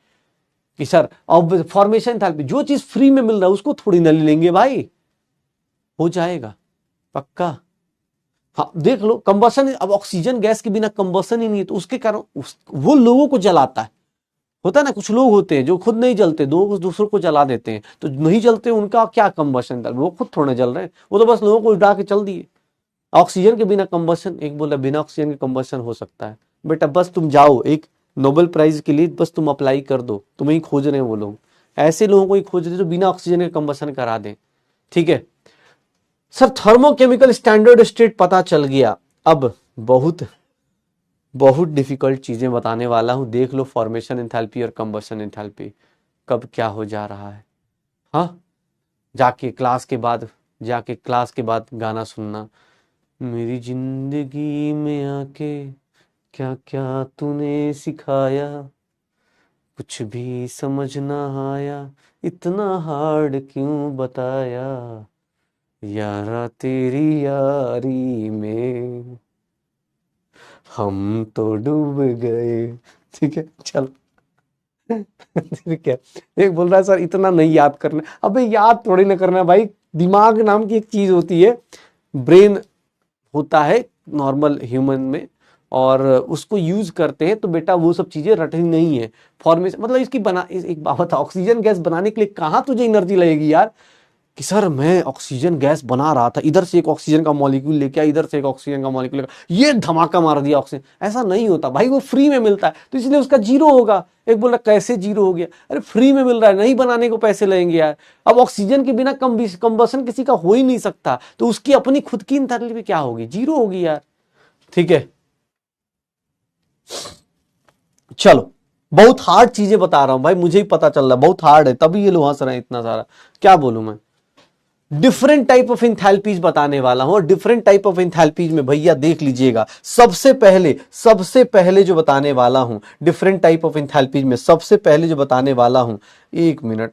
कि सर अब फॉर्मेशन एंथैल्पी, जो चीज फ्री में मिल रहा है उसको थोड़ी ना ले लेंगे भाई, हो जाएगा पक्का। हाँ देख लो कंबशन, अब ऑक्सीजन गैस के बिना कंबशन ही नहीं है, तो उसके कारण वो लोगों को जलाता है। होता है ना, कुछ लोग होते हैं जो खुद नहीं जलते, दो दूसरों को जला देते हैं, तो नहीं जलते उनका क्या कंबशन, वो खुद थोड़ा जल रहे हैं, वो तो बस लोगों को उड़ा के चल दिए। ऑक्सीजन के बिना कंबशन, एक बोला बिना ऑक्सीजन के कंबशन हो सकता है। बेटा बस तुम जाओ एक नोबेल प्राइज के लिए बस तुम अप्लाई कर दो, तुम्हें ही खोज रहे हैं वो लोग, ऐसे लोगों को ही खोज रहे हैं जो बिना ऑक्सीजन के कंबशन करा दें। ठीक है सर, थर्मोकेमिकल स्टैंडर्ड स्टेट पता चल गया। अब बहुत बहुत डिफिकल्ट चीजें बताने वाला हूं, देख लो फॉर्मेशन एंथैल्पी और कंबशन एंथैल्पी कब क्या हो जा रहा है। हाँ जाके क्लास के बाद गाना सुनना, मेरी जिंदगी में आके क्या क्या तूने सिखाया, कुछ भी समझ ना आया, इतना हार्ड क्यों बताया, यारा तेरी यारी में हम तो डूब गए। ठीक है चल ठीक है। एक बोल रहा है सर इतना नहीं याद करना, अबे याद थोड़ी ना करना भाई, दिमाग नाम की एक चीज होती है, ब्रेन होता है नॉर्मल ह्यूमन में, और उसको यूज करते हैं, तो बेटा वो सब चीजें रटनी नहीं है। फॉर्मेशन मतलब इसकी एक बात बता, ऑक्सीजन गैस बनाने के लिए कहाँ तुझे एनर्जी लगेगी यार, कि सर मैं ऑक्सीजन गैस बना रहा था, इधर से एक ऑक्सीजन का मॉलिक्यूल लेके आया, इधर से एक ऑक्सीजन का मॉलिक्यूल लेकर ये धमाका मार दिया ऑक्सीजन, ऐसा नहीं होता भाई, वो फ्री में मिलता है तो इसलिए उसका जीरो होगा। एक बोल रहा कैसे जीरो हो गया, अरे फ्री में मिल रहा है, नहीं बनाने को पैसे लगेंगे यार। अब ऑक्सीजन के बिना कंबशन किसी का हो ही नहीं सकता, तो उसकी अपनी खुद की एंथैल्पी क्या होगी, जीरो होगी यार। ठीक है चलो, बहुत हार्ड चीजें बता रहा हूं भाई, मुझे ही पता चल रहा है बहुत हार्ड है, तभी ये लोग हंस रहे हैं इतना सारा, क्या बोलूं मैं। डिफरेंट टाइप ऑफ इंथैल्पीज बताने वाला हूं, और डिफरेंट टाइप ऑफ इंथैल्पीज में भैया देख लीजिएगा, सबसे पहले जो बताने वाला हूं डिफरेंट टाइप ऑफ इंथैल्पीज में, सबसे पहले जो बताने वाला हूं, एक मिनट,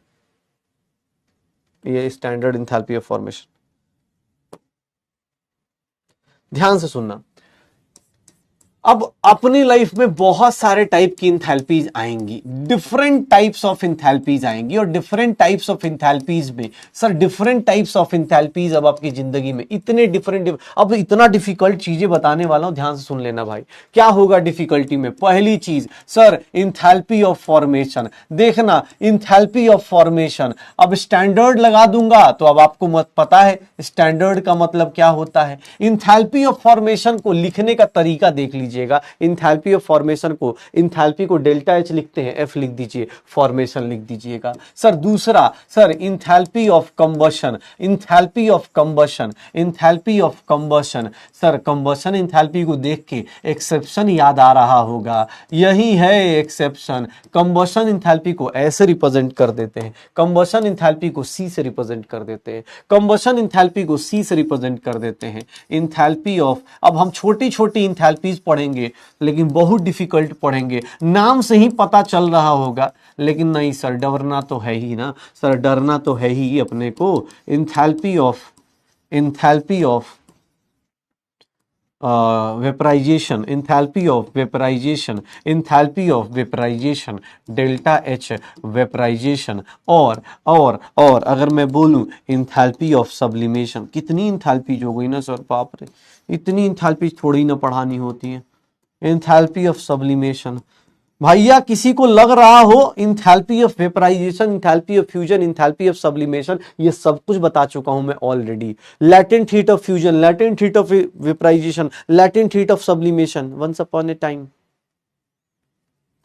ये स्टैंडर्ड इंथैल्पी ऑफ फॉर्मेशन, ध्यान से सुनना। अब अपनी लाइफ में बहुत सारे टाइप की इंथैल्पीज आएंगी, डिफरेंट टाइप्स ऑफ इंथैल्पीज आएंगी, और डिफरेंट टाइप्स ऑफ इंथैल्पीज में sir different types of enthalpies अब आपकी जिंदगी में इतने डिफरेंट, अब इतना डिफिकल्ट चीजें बताने वाला हूं, ध्यान से सुन लेना भाई। क्या होगा डिफिकल्टी में, पहली चीज सर इंथैल्पी ऑफ फॉर्मेशन, देखना इंथैल्पी ऑफ फॉर्मेशन, अब स्टैंडर्ड लगा दूंगा तो अब आपको मत पता है स्टैंडर्ड का मतलब क्या होता है। इंथैल्पी ऑफ फॉर्मेशन को लिखने का तरीका देख लीजिए, इंथैल्पी ऑफ फॉर्मेशन को, इंथैल्पी को डेल्टा एच लिखते हैं, एफ लिख दीजिए, फॉर्मेशन लिख दीजिएगा। सर दूसरा sir enthalpy of combustion, enthalpy of combustion, enthalpy of combustion, sir combustion enthalpy को देख के एक्सेप्शन याद आ रहा होगा, यही है एक्सेप्शन। कंबशन इंथैल्पी को ऐसे रिप्रेजेंट कर देते हैं, कंबशन इंथैल्पी को सी से रिप्रेजेंट कर देते हैं, कंबशन इंथैल्पी को सी से रिप्रेजेंट कर देते हैं। इंथैल्पी ऑफ, अब हम छोटी छोटी इंथैल्पीज पढ़ेंगे लेकिन बहुत डिफिकल्ट पढ़ेंगे, नाम से ही पता चल रहा होगा, लेकिन नहीं सर डरना तो है ही ना, सर डरना तो है ही अपने को। Enthalpy of vaporization, enthalpy of vaporization, delta H vaporization, और अगर मैं बोलूं इंथैल्पी ऑफ सब्लिमेशन, कितनी इंथैल्पीज हो गई ना सर, बाप रे, इतनी इंथैल्पीज थोड़ी ना पढ़ानी होती है। इंथैल्पी ऑफ सब्लिमेशन, भैया किसी को लग रहा हो enthalpy of vaporization, enthalpy of fusion, enthalpy of sublimation, ये सब कुछ बता चुका हूं मैं already. Latent heat of fusion, latent heat of vaporization, latent heat of sublimation, once upon a time,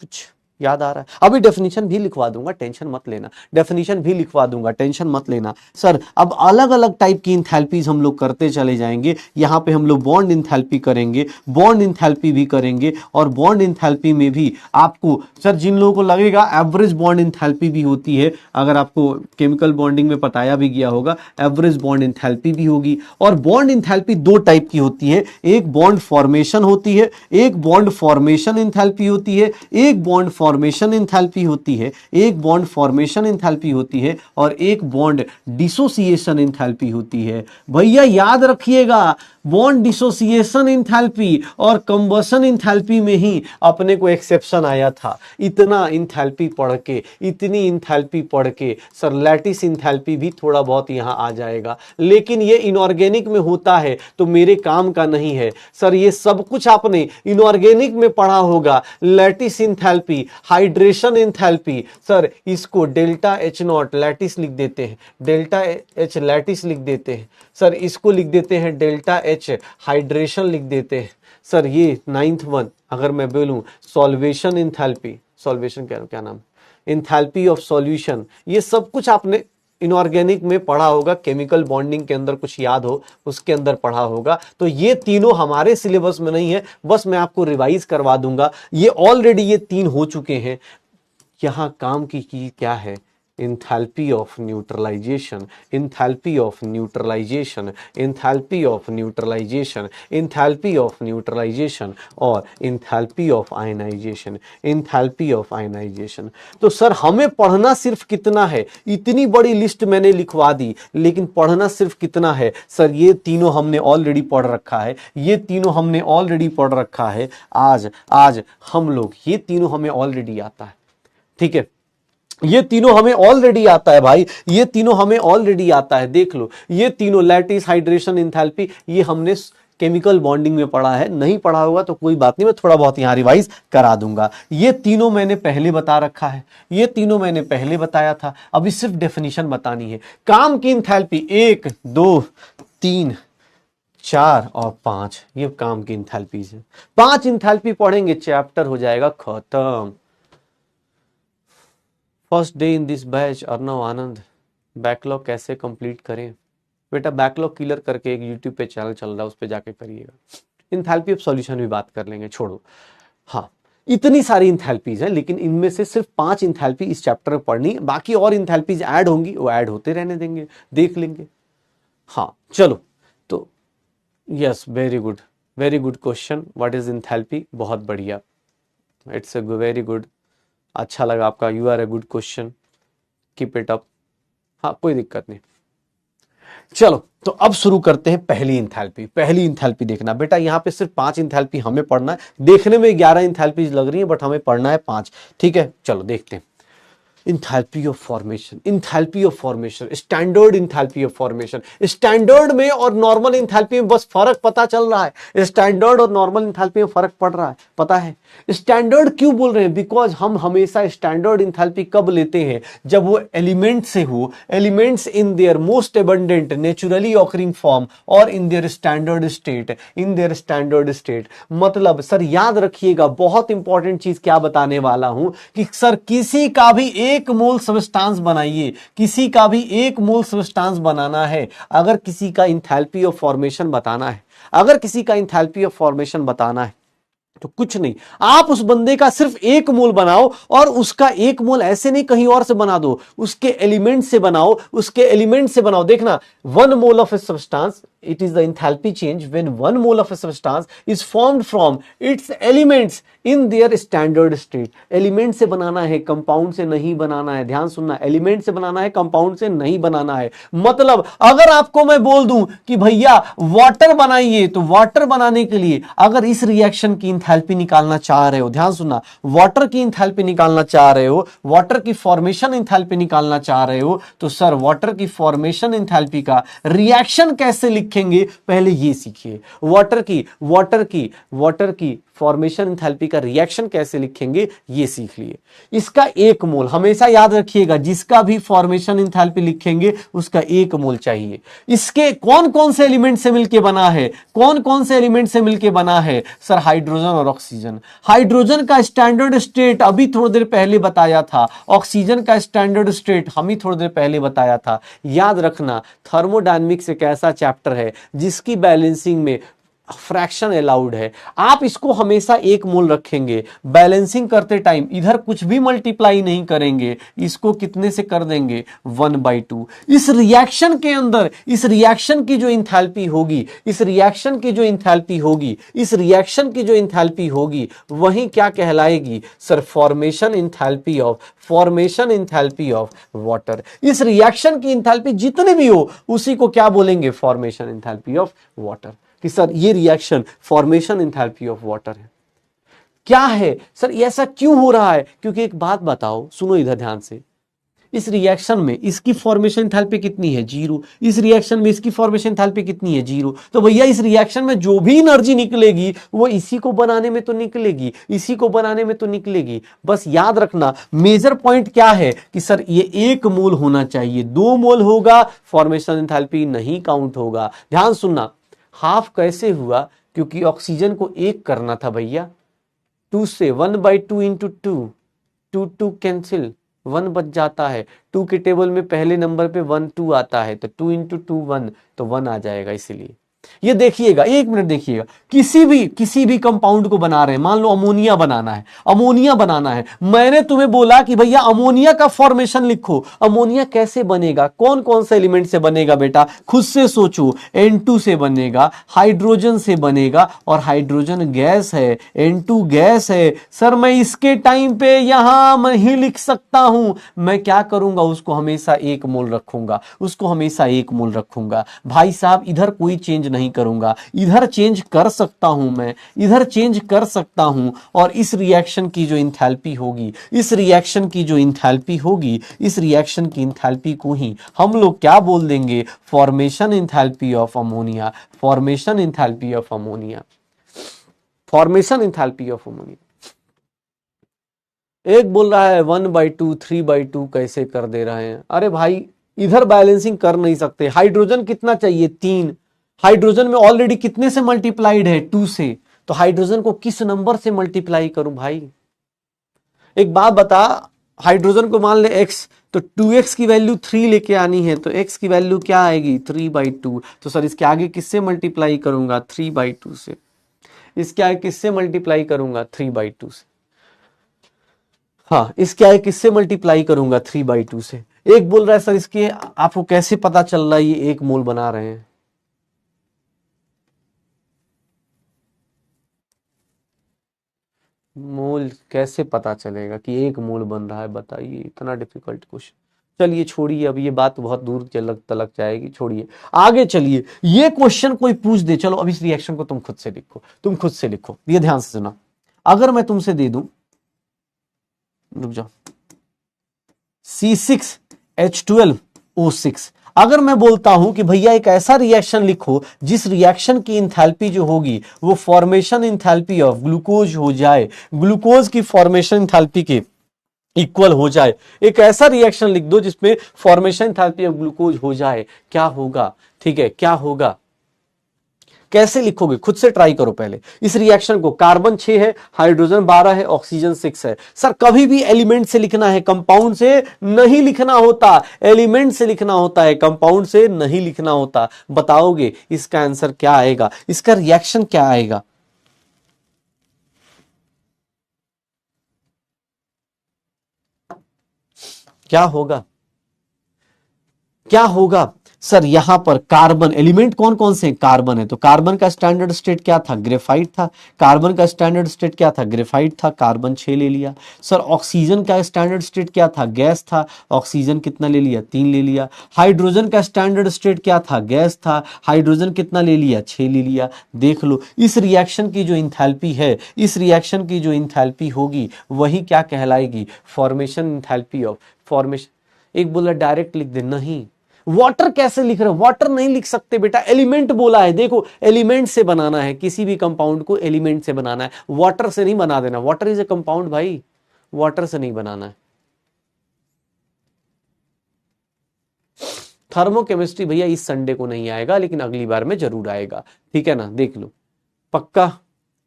कुछ याद आ रहा है? अभी डेफिनेशन भी लिखवा दूंगा, टेंशन मत लेना, डेफिनेशन भी लिखवा दूंगा, टेंशन मत लेना। सर अब अलग अलग टाइप की इंथैल्पीज हम लोग करते चले जाएंगे। यहां पे हम लोग बॉन्ड इंथैल्पी करेंगे, बॉन्ड इंथैल्पी भी करेंगे, और बॉन्ड इंथैल्पी में भी आपको सर जिन लोगों को लगेगा एवरेज बॉन्ड इंथैल्पी भी होती है, अगर आपको केमिकल बॉन्डिंग में बताया भी गया होगा, एवरेज बॉन्ड इंथैल्पी भी होगी। और बॉन्ड इंथैल्पी दो टाइप की होती है, एक बॉन्ड फॉर्मेशन होती है, एक बॉन्ड फॉर्मेशन इंथैल्पी होती है, एक बॉन्ड फॉर्मेशन इंथैल्पी होती है, एक बॉन्ड फॉर्मेशन इंथैल्पी होती है, और एक बॉन्ड डिसोसिएशन इंथैल्पी होती है। भैया याद रखिएगा, बॉन्ड डिसोसिएशन इंथैल्पी और कंबशन इंथैल्पी में ही अपने को एक्सेप्शन आया था। इतना इंथैल्पी पढ़ के, इतनी इंथैल्पी पढ़ के सर लैटिस इंथैल्पी भी थोड़ा बहुत यहां आ जाएगा, लेकिन ये इनऑर्गेनिक में होता है तो मेरे काम का नहीं है। सर ये सब कुछ आपने इनऑर्गेनिक में पढ़ा होगा, lattice enthalpy, hydration enthalpy. Sir इसको डेल्टा एच नॉट लैटिस लिख देते हैं, डेल्टा एच लैटिस लिख देते हैं। सर इसको लिख देते हैं डेल्टा एच हाइड्रेशन लिख देते हैं। सर ये 9th वन अगर मैं बोलूं सॉल्वेशन इंथैल्पी, सॉल्वेशन क्या नाम, इंथैल्पी ऑफ सॉल्यूशन, ये सब कुछ आपने इनऑर्गेनिक में पढ़ा होगा, केमिकल बॉन्डिंग के अंदर कुछ याद हो उसके अंदर पढ़ा होगा। तो ये तीनों हमारे सिलेबस में नहीं है, बस मैं आपको रिवाइज करवा दूंगा। ये ऑलरेडी ये 3 हो चुके हैं। यहां काम की क्या है, enthalpy of neutralization, enthalpy of neutralization, enthalpy of neutralization, enthalpy of neutralization और enthalpy of ionization, enthalpy of ionization। तो सर हमें पढ़ना सिर्फ कितना है, इतनी बड़ी लिस्ट मैंने लिखवा दी, लेकिन पढ़ना सिर्फ कितना है सर, ये तीनों हमने ऑलरेडी पढ़ रखा है, ये तीनों हमने ऑलरेडी पढ़ रखा है। आज हम लोग ये तीनों हमें ऑलरेडी आता है, ठीक है, ये तीनों हमें ऑलरेडी आता है भाई, ये तीनों हमें ऑलरेडी आता है। देख लो ये तीनों लैटिस, हाइड्रेशन, इंथैल्पी, ये हमने केमिकल बॉन्डिंग में पढ़ा है। नहीं पढ़ा होगा तो कोई बात नहीं, मैं थोड़ा बहुत यहां रिवाइज करा दूंगा। ये तीनों मैंने पहले बता रखा है, ये तीनों मैंने पहले बताया था, अभी सिर्फ डेफिनेशन बतानी है। काम की इंथैल्पी 1, 2, 3, 4 और 5, ये काम की इंथैल्पीज है। 5 इंथैल्पी पढ़ेंगे, चैप्टर हो जाएगा खत्म। First day in this batch, Arnav Anand. Backlog कैसे कंप्लीट करें बेटा? बैकलॉग क्लियर करके एक यूट्यूब पे चैनल चल रहा है, उस पे जाके करिएगा। इंथैल्पी ऑफ सॉल्यूशन भी बात कर लेंगे, छोड़ो। हाँ, इतनी सारी इंथैल्पीज हैं, लेकिन इनमें से सिर्फ 5 इंथैल्पी इस चैप्टर में पढ़नी, बाकी और इंथैल्पीज ऐड होंगी, वो ऐड होते रहने देंगे, देख लेंगे। हाँ चलो, तो yes, very good question, what is enthalpy? बहुत बढ़िया, इट्स अ वेरी गुड, अच्छा लगा आपका, you are a good question, keep it up. हाँ कोई दिक्कत नहीं। चलो तो अब शुरू करते हैं पहली इंथैल्पी। पहली इंथैल्पी देखना बेटा, यहां पे सिर्फ 5 इंथैल्पी हमें पढ़ना है। देखने में 11 इंथैल्पीज लग रही है, बट हमें पढ़ना है 5, ठीक है। चलो देखते हैं। Enthalpy of formation, enthalpy of formation, standard enthalpy of formation. Standard में और नॉर्मल इंथैल्पी में बस फर्क पता चल रहा है, स्टैंडर्ड और नॉर्मल इंथैल्पी में फर्क पड़ रहा है, पता है। स्टैंडर्ड क्यों बोल रहे हैं? बिकॉज हम हमेशा स्टैंडर्ड इंथैल्पी कब लेते हैं? जब वो एलिमेंट से हो, elements in their most abundant naturally occurring form और in their standard state, in their standard state. मतलब सर याद रखिएगा, बहुत इंपॉर्टेंट चीज क्या बताने वाला हूं कि सर किसी का भी 1 मोल सब्सटेंस बनाइए, किसी का भी 1 मोल सब्सटेंस बनाना है, अगर किसी का इंथैल्पी ऑफ फॉर्मेशन बताना है, अगर किसी का इंथैल्पी ऑफ फॉर्मेशन बताना है, तो कुछ नहीं, आप उस बंदे का सिर्फ 1 मोल बनाओ, और उसका 1 मोल ऐसे नहीं कहीं और से बना दो, उसके एलिमेंट से बनाओ, उसके एलिमेंट से बनाओ। देखना, 1 mole of a substance, it is the enthalpy change when 1 mole of a substance is formed from its elements in their standard state। Element से बनाना है, कंपाउंड से नहीं बनाना है, ध्यान सुनना, एलिमेंट से बनाना है, कंपाउंड से नहीं बनाना है। मतलब अगर आपको मैं बोल दूं कि भैया वाटर बनाइए, तो वाटर बनाने के लिए अगर इस रिएक्शन की इंथैल्पी निकालना चाह रहे हो, ध्यान सुनना, वाटर की इंथैल्पी निकालना चाह रहे हो, वाटर की फॉर्मेशन इंथैल्पी निकालना चाह रहे हो, तो सर वाटर की फॉर्मेशन इंथैल्पी का रिएक्शन कैसे लिखेंगे, पहले ये सीखिए। वाटर की फॉर्मेशन एंथैल्पी का रिएक्शन कैसे लिखेंगे ये सीख लिए। इसका 1 मोल, हमेशा याद रखिएगा जिसका भी फॉर्मेशन एंथैल्पी लिखेंगे उसका 1 मोल चाहिए। इसके कौन कौन से एलिमेंट से मिलकर बना है, कौन कौन से एलिमेंट से मिलकर बना है सर, हाइड्रोजन और ऑक्सीजन। हाइड्रोजन का स्टैंडर्ड स्टेट अभी थोड़ी देर पहले बताया था, ऑक्सीजन का स्टैंडर्ड स्टेट हम ही थोड़ी देर पहले बताया था। याद रखना थर्मोडायनेमिक्स एक ऐसा चैप्टर है जिसकी बैलेंसिंग में फ्रैक्शन अलाउड है। आप इसको हमेशा 1 मोल रखेंगे, बैलेंसिंग करते टाइम इधर कुछ भी मल्टीप्लाई नहीं करेंगे, इसको कितने से कर देंगे 1/2। इस रिएक्शन के अंदर इस रिएक्शन की जो इंथैल्पी होगी, इस रिएक्शन की जो इंथैल्पी होगी, इस रिएक्शन की जो इंथैल्पी होगी वही क्या कहलाएगी sir, formation enthalpy of water. इस रिएक्शन की इंथैल्पी जितनी भी हो उसी को क्या बोलेंगे, फॉर्मेशन इंथैल्पी ऑफ वाटर। कि सर ये reaction formation enthalpy of water है। क्या है सर, ऐसा क्यों हो रहा है? क्योंकि एक बात बताओ, सुनो इधर ध्यान से, इस रिएक्शन में इसकी फॉर्मेशन एंथैल्पी कितनी है 0, इस रिएक्शन में इसकी फॉर्मेशन एंथैल्पी कितनी है 0। तो भैया इस रिएक्शन में जो भी एनर्जी निकलेगी वो इसी को बनाने में तो निकलेगी, इसी को बनाने में तो निकलेगी। बस याद रखना मेजर पॉइंट क्या है कि सर ये 1 मोल होना चाहिए, 2 मोल होगा फॉर्मेशन एंथैल्पी नहीं काउंट होगा। ध्यान सुनना, हाफ कैसे हुआ, क्योंकि ऑक्सीजन को 1 करना था भैया, 2 से 1/2 इंटू 2 2 कैंसिल, 1 बच जाता है। 2 के टेबल में पहले नंबर पे 1 2 आता है, तो 2 इंटू 2 1, तो 1 आ जाएगा। इसीलिए ये देखिएगा, 1 मिनट देखिएगा, किसी भी कंपाउंड को बना रहे हैं, मान लो अमोनिया बनाना है, मैंने तुम्हें बोला कि भैया अमोनिया का फॉर्मेशन लिखो। अमोनिया कैसे बनेगा, कौन कौन से एलिमेंट से बनेगा बेटा, खुद से सोचो। N2 से बनेगा, हाइड्रोजन से बनेगा, और हाइड्रोजन गैस है, N2 गैस है। सर मैं इसके टाइम पे यहां मैं ही लिख सकता हूं, मैं क्या करूंगा, उसको हमेशा 1 मोल रखूंगा, भाई साहब इधर कोई चेंज नहीं करूंगा, इधर चेंज कर सकता हूं, मैं इधर चेंज कर सकता हूं। और इस रिएक्शन की जो इंथैल्पी होगी, इस रिएक्शन की इंथैल्पी को ही हम लोग क्या बोल देंगे, फॉर्मेशन इंथैल्पी ऑफ अमोनिया। एक बोल रहा है 1/2 3/2 कैसे कर दे रहे हैं। अरे भाई इधर बैलेंसिंग कर नहीं सकते। हाइड्रोजन कितना चाहिए 3, हाइड्रोजन में ऑलरेडी कितने से मल्टीप्लाइड है 2 से, तो हाइड्रोजन को किस नंबर से मल्टीप्लाई करूं भाई। एक बात बता, हाइड्रोजन को मान ले x, तो 2x की वैल्यू 3 लेके आनी है, तो x की वैल्यू क्या आएगी 3/2। तो सर इसके आगे किससे मल्टीप्लाई करूंगा 3/2 से, इसके आगे किससे मल्टीप्लाई करूंगा 3/2 से, हाँ इसके आगे किससे मल्टीप्लाई करूंगा 3/2 से। एक बोल रहा है सर इसके आपको कैसे पता चल रहा है ये 1 मोल बना रहे हैं। मोल कैसे पता चलेगा कि 1 मोल बन रहा है, बताइए, इतना डिफिकल्ट क्वेश्चन। चलिए छोड़िए, अब ये बात बहुत दूर तलक जाएगी, छोड़िए आगे चलिए। ये क्वेश्चन कोई पूछ दे, चलो अब इस रिएक्शन को तुम खुद से लिखो, ये ध्यान से सुना। अगर मैं तुमसे दे दूं, रुक जाओ, C6H12O6, अगर मैं बोलता हूं कि भैया एक ऐसा रिएक्शन लिखो जिस रिएक्शन की इंथैल्पी जो होगी वो फॉर्मेशन इंथैल्पी ऑफ ग्लूकोज हो जाए, ग्लूकोज की फॉर्मेशन इंथैल्पी के इक्वल हो जाए, एक ऐसा रिएक्शन लिख दो जिसमें फॉर्मेशन इंथैल्पी ऑफ ग्लूकोज हो जाए, क्या होगा, ठीक है, क्या होगा, कैसे लिखोगे खुद से ट्राई करो पहले इस रिएक्शन को। कार्बन 6 है, हाइड्रोजन 12 है, ऑक्सीजन 6 है। सर कभी भी एलिमेंट से लिखना है, कंपाउंड से नहीं लिखना होता, एलिमेंट से लिखना होता है, कंपाउंड से नहीं लिखना होता। बताओगे इसका आंसर क्या आएगा, इसका रिएक्शन क्या आएगा। क्या होगा, क्या होगा सर, यहां पर कार्बन, एलिमेंट कौन कौन से, कार्बन है, तो कार्बन का स्टैंडर्ड स्टेट क्या था, ग्रेफाइट था। कार्बन का स्टैंडर्ड स्टेट क्या था, ग्रेफाइट था, कार्बन 6 ले लिया। सर ऑक्सीजन का स्टैंडर्ड स्टेट क्या था, गैस था, ऑक्सीजन कितना ले लिया, 3 ले लिया। हाइड्रोजन का स्टैंडर्ड स्टेट क्या था, गैस था, हाइड्रोजन कितना ले लिया, 6 ले लिया। देख लो इस रिएक्शन की जो इंथैल्पी है, इस रिएक्शन की जो इंथैल्पी होगी वही क्या कहलाएगी, फॉर्मेशन इंथैल्पी ऑफ फॉर्मेशन। एक बोला डायरेक्ट लिख दे, नहीं वाटर कैसे लिख रहे हो? वाटर नहीं लिख सकते बेटा, एलिमेंट बोला है। देखो एलिमेंट से बनाना है, किसी भी कंपाउंड को एलिमेंट से बनाना है, वाटर से नहीं बना देना। वाटर इज ए कंपाउंड भाई, वाटर से नहीं बनाना है। थर्मोकेमिस्ट्री भैया इस संडे को नहीं आएगा, लेकिन अगली बार में जरूर आएगा, ठीक है ना, देख लो पक्का।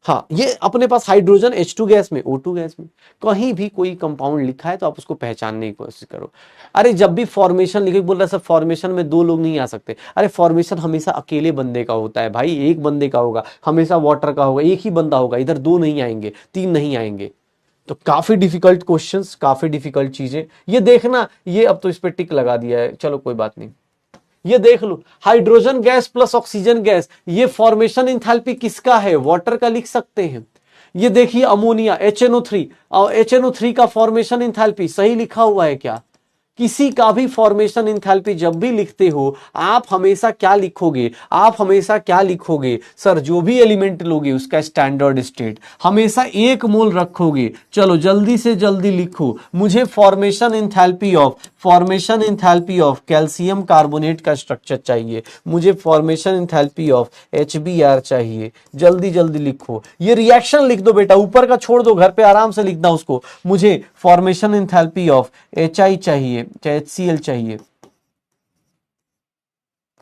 हाँ, ये अपने पास हाइड्रोजन H2 गैस में, O2 गैस में, कहीं भी कोई कंपाउंड लिखा है तो आप उसको पहचानने की कोशिश करो। अरे जब भी फॉर्मेशन लिखे, बोल रहा सर फॉर्मेशन में दो लोग नहीं आ सकते। अरे फॉर्मेशन हमेशा अकेले बंदे का होता है भाई, एक बंदे का होगा, हमेशा वाटर का होगा, एक ही बंदा होगा, इधर दो नहीं आएंगे, तीन नहीं आएंगे। तो काफी डिफिकल्ट क्वेश्चंस, काफी डिफिकल्ट चीजें, ये देखना। ये अब तो इस पे टिक लगा दिया है, चलो कोई बात नहीं। ये देख लो, hydrogen gas plus oxygen gas, ये फॉर्मेशन इंथैल्पी किसका है? वाटर का लिख सकते हैं। ये देखिए अमोनिया HNO3, और HNO3 का फॉर्मेशन इंथैल्पी सही लिखा हुआ है क्या? किसी का भी फॉर्मेशन इंथैल्पी जब भी लिखते हो आप हमेशा क्या लिखोगे? आप हमेशा क्या लिखोगे सर? जो भी एलिमेंट लोगे उसका स्टैंडर्ड स्टेट हमेशा 1 मोल रखोगे। चलो जल्दी से जल्दी लिखो, मुझे formation enthalpy of calcium carbonate का स्ट्रक्चर चाहिए, मुझे फॉर्मेशन इंथैल्पी ऑफ HBr चाहिए। जल्दी जल्दी लिखो, ये रिएक्शन लिख दो बेटा, ऊपर का छोड़ दो, घर पे आराम से लिखना उसको। मुझे फॉर्मेशन इंथैल्पी ऑफ HI चाहिए, चाहे HCl चाहिए।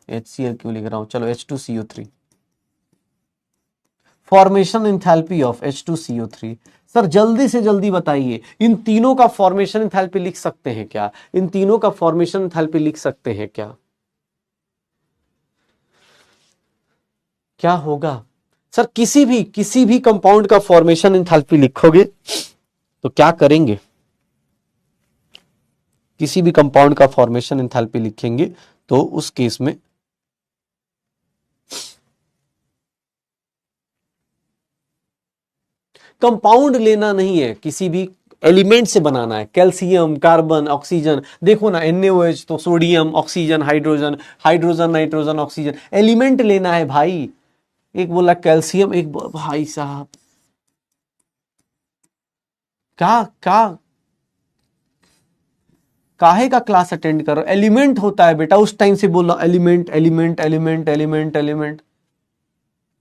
HCl क्यों लिख रहा हूं, चलो H2CO3। Formation enthalpy of H2CO3। Sir जल्दी से जल्दी बताइए, इन तीनों का फॉर्मेशन इंथैल्पी लिख सकते हैं क्या? इन तीनों का फॉर्मेशन इंथैल्पी लिख सकते हैं क्या? क्या होगा सर? किसी भी कंपाउंड का फॉर्मेशन इंथैल्पी लिखोगे तो क्या करेंगे? किसी भी कंपाउंड का फॉर्मेशन इंथैल्पी लिखेंगे तो उस केस में कंपाउंड लेना नहीं है, किसी भी एलिमेंट से बनाना है। कैल्शियम, कार्बन, ऑक्सीजन, देखो ना NaOH तो sodium, oxygen, hydrogen, hydrogen, nitrogen, oxygen, element लेना है भाई। एक बोला कैल्शियम, एक भाई साहब का काहे का क्लास अटेंड करो? एलिमेंट होता है बेटा, उस टाइम से बोल रहा element element element element element.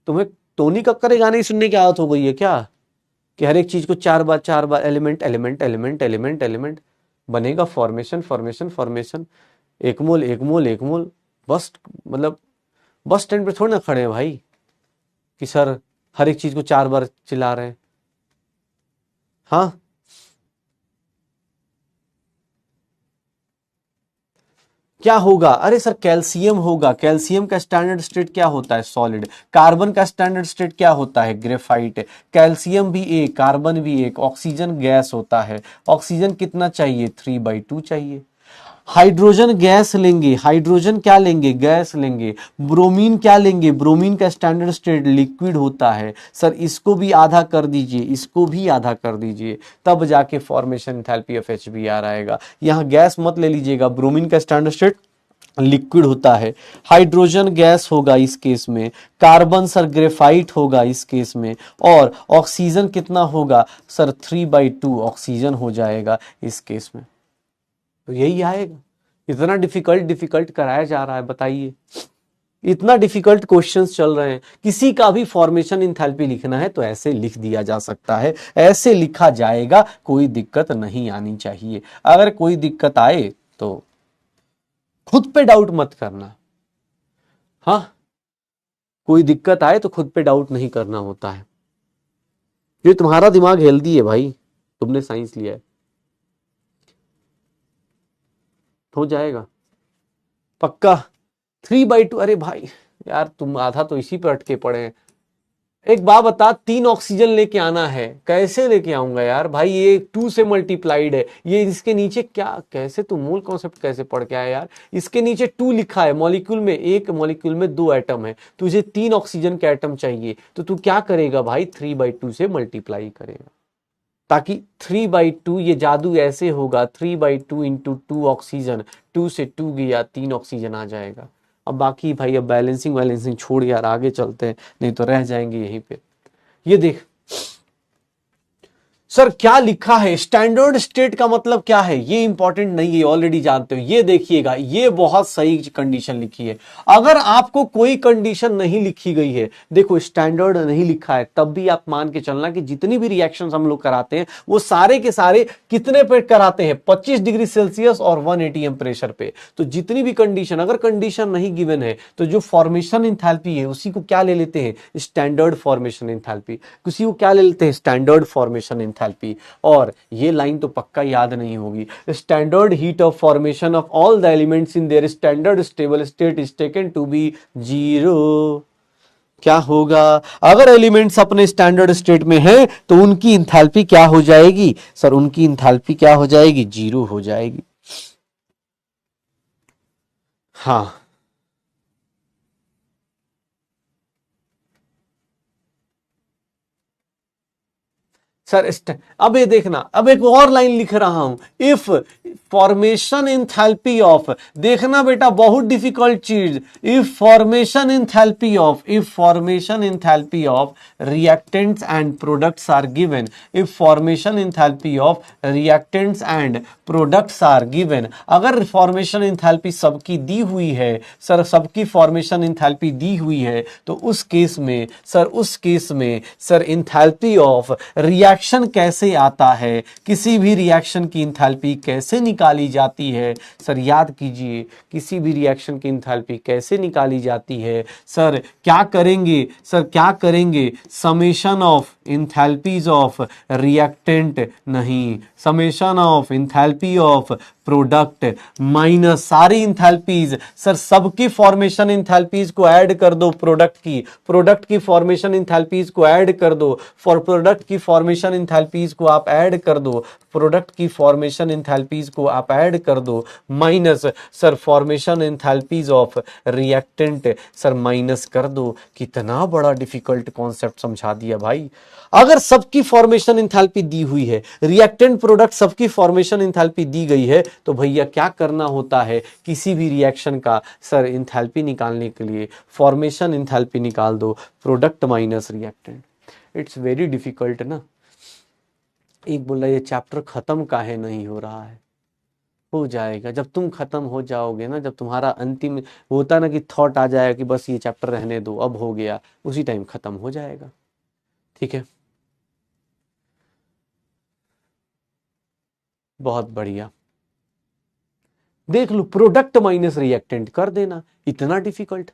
तुम्हें टोनी कक्कर के गाने सुनने की आदत हो गई है क्या, कि हर एक चीज को चार बार element element element element element बनेगा? Formation formation formation, 1 mole 1 mole 1 mole. बस मतलब बस स्टैंड पे थोड़ी ना खड़े हैं भाई कि सर हर एक चीज को 4 बार चिल्ला रहे हैं। हाँ, क्या होगा? अरे सर कैल्शियम होगा। कैल्शियम का स्टैंडर्ड स्टेट क्या होता है? सॉलिड। कार्बन का स्टैंडर्ड स्टेट क्या होता है? ग्रेफाइट। कैल्शियम भी एक, कार्बन भी एक, ऑक्सीजन गैस होता है। ऑक्सीजन कितना चाहिए? 3/2 चाहिए। हाइड्रोजन गैस लेंगे, हाइड्रोजन क्या लेंगे? गैस लेंगे। ब्रोमीन क्या लेंगे? ब्रोमीन का स्टैंडर्ड स्टेट लिक्विड होता है। सर इसको भी आधा कर दीजिए, इसको भी आधा कर दीजिए, तब जाके फॉर्मेशन एंथैल्पी ऑफ HBr आएगा। यहाँ गैस मत ले लीजिएगा, ब्रोमीन का स्टैंडर्ड स्टेट लिक्विड होता है। हाइड्रोजन गैस होगा इस केस में, कार्बन सर ग्रेफाइट होगा इस केस में, और ऑक्सीजन कितना होगा सर? 3/2 ऑक्सीजन हो जाएगा इस केस में। तो यही आएगा। इतना डिफिकल्ट कराया जा रहा है, बताइए, इतना डिफिकल्ट क्वेश्चंस चल रहे हैं। किसी का भी फॉर्मेशन इंथैल्पी लिखना है तो ऐसे लिख दिया जा सकता है, ऐसे लिखा जाएगा, कोई दिक्कत नहीं आनी चाहिए। अगर कोई दिक्कत आए तो खुद पे डाउट मत करना। हाँ, कोई दिक्कत आए तो खुद पे डाउट नहीं करना होता है। ये तुम्हारा दिमाग हेल्दी है भाई, तुमने साइंस लिया है, हो जाएगा पक्का। 3/2, अरे भाई यार तुम आधा तो इसी पर अटके पड़े हैं। एक बात बता, 3 ऑक्सीजन लेके आना है, कैसे लेके आऊंगा यार भाई? ये 2 से मल्टीप्लाइड है, ये इसके नीचे क्या, कैसे तू मूल कॉन्सेप्ट कैसे पढ़ के आया यार? इसके नीचे 2 लिखा है, मॉलिक्यूल में, एक मॉलिक्यूल में 2 एटम है, तुझे 3 ऑक्सीजन के एटम चाहिए, तो तू क्या करेगा भाई? 3/2 से मल्टीप्लाई करेगा, ताकि 3/2, ये जादू ऐसे होगा, 3/2 इंटू 2 ऑक्सीजन, 2 से 2 गया, 3 ऑक्सीजन आ जाएगा। अब बाकी भाई अब बैलेंसिंग छोड़ यार, आगे चलते हैं, नहीं तो रह जाएंगे यहीं पे। ये देख सर क्या लिखा है, स्टैंडर्ड स्टेट का मतलब क्या है, ये इंपॉर्टेंट नहीं है, ऑलरेडी जानते हो। ये देखिएगा, ये बहुत सही कंडीशन लिखी है। अगर आपको कोई कंडीशन नहीं लिखी गई है, देखो स्टैंडर्ड नहीं लिखा है, तब भी आप मान के चलना कि जितनी भी रिएक्शंस हम लोग कराते हैं वो सारे के सारे कितने पे कराते हैं, 25 डिग्री सेल्सियस और 180 प्रेशर पे। तो जितनी भी कंडीशन, अगर कंडीशन नहीं गिवन है तो जो फॉर्मेशन इंथैल्पी है उसी को क्या ले लेते हैं, स्टैंडर्ड फॉर्मेशन इंथैल्पी। किसी को क्या ले लेते हैं, स्टैंडर्ड फॉर्मेशन इंथैल्पी। और ये लाइन तो पक्का याद नहीं होगी, standard heat of formation of all the elements in their standard stable state is taken to be zero. क्या होगा, अगर एलिमेंट्स अपने स्टैंडर्ड स्टेट में हैं तो उनकी इंथैल्पी क्या हो जाएगी सर, उनकी इंथैल्पी क्या हो जाएगी, जीरो हो जाएगी। हाँ सर, अब ये देखना, अब एक और लाइन लिख रहा हूं, इफ फॉर्मेशन इंथैल्पी ऑफ, देखना बेटा बहुत डिफिकल्ट चीज, if formation enthalpy of reactants and products are given, if formation enthalpy of reactants and products are given, अगर फॉर्मेशन इंथैल्पी सबकी दी हुई है सर, सबकी फॉर्मेशन इंथैल्पी दी हुई है, तो उस केस में सर इंथैल्पी ऑफ रिएक्शन कैसे आता है, किसी भी रिएक्शन की इंथैल्पी कैसे निकाली जाती है सर, याद कीजिए, किसी भी रिएक्शन की इंथैल्पी कैसे निकाली जाती है सर, क्या करेंगे summation of enthalpies of reactant, नहीं, summation of enthalpy of product minus सारी इंथैल्पीज, सर सबकी फॉर्मेशन इंथैल्पीज को ऐड कर दो, प्रोडक्ट की फॉर्मेशन इंथैल्पीज को ऐड कर दो, फॉर प्रोडक्ट की फॉर्मेशन इंथैल्पीज को आप ऐड कर दो, प्रोडक्ट की फॉर्मेशन इंथैल्पीज को आप ऐड कर दो, minus sir formation enthalpies of reactant, sir minus कर दो। कितना बड़ा डिफिकल्ट कॉन्सेप्ट समझा दिया भाई। अगर सबकी फॉर्मेशन इंथैल्पी दी हुई है, रिएक्टेंट प्रोडक्ट सबकी फॉर्मेशन इंथैल्पी दी गई है, तो भैया क्या करना होता है, किसी भी रिएक्शन का सर इंथैल्पी निकालने के लिए फॉर्मेशन इंथैल्पी निकाल दो, product minus reactant. It's very difficult ना। एक बोला ये चैप्टर खत्म काहे नहीं हो रहा है, हो जाएगा जब तुम खत्म हो जाओगे ना, जब तुम्हारा अंतिम होता ना कि थॉट आ जाएगा कि बस ये चैप्टर रहने दो अब हो गया, उसी टाइम खत्म हो जाएगा। ठीक है, बहुत बढ़िया। देख लो, प्रोडक्ट माइनस रिएक्टेंट कर देना, इतना डिफिकल्ट।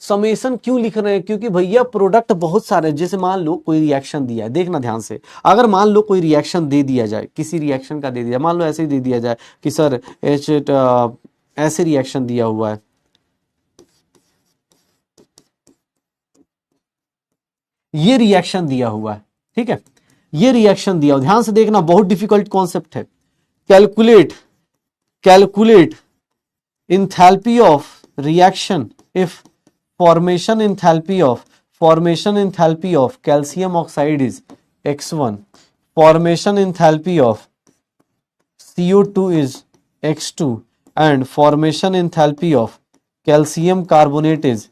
समेशन क्यों लिख रहे हैं, क्योंकि भैया प्रोडक्ट बहुत सारे, जैसे मान लो कोई रिएक्शन दिया है, देखना ध्यान से, अगर मान लो कोई रिएक्शन दे दिया जाए, किसी रिएक्शन का दे दिया, मान लो ऐसे ही दे दिया जाए कि सर ऐसे रिएक्शन दिया हुआ है, ये रिएक्शन दिया हुआ है, ठीक है, ये रिएक्शन दिया हुआ, ध्यान से देखना, बहुत डिफिकल्ट कॉन्सेप्ट है। Calculate enthalpy of reaction if formation enthalpy of calcium oxide is x1, formation enthalpy of CO2 is x2 and formation enthalpy of calcium carbonate is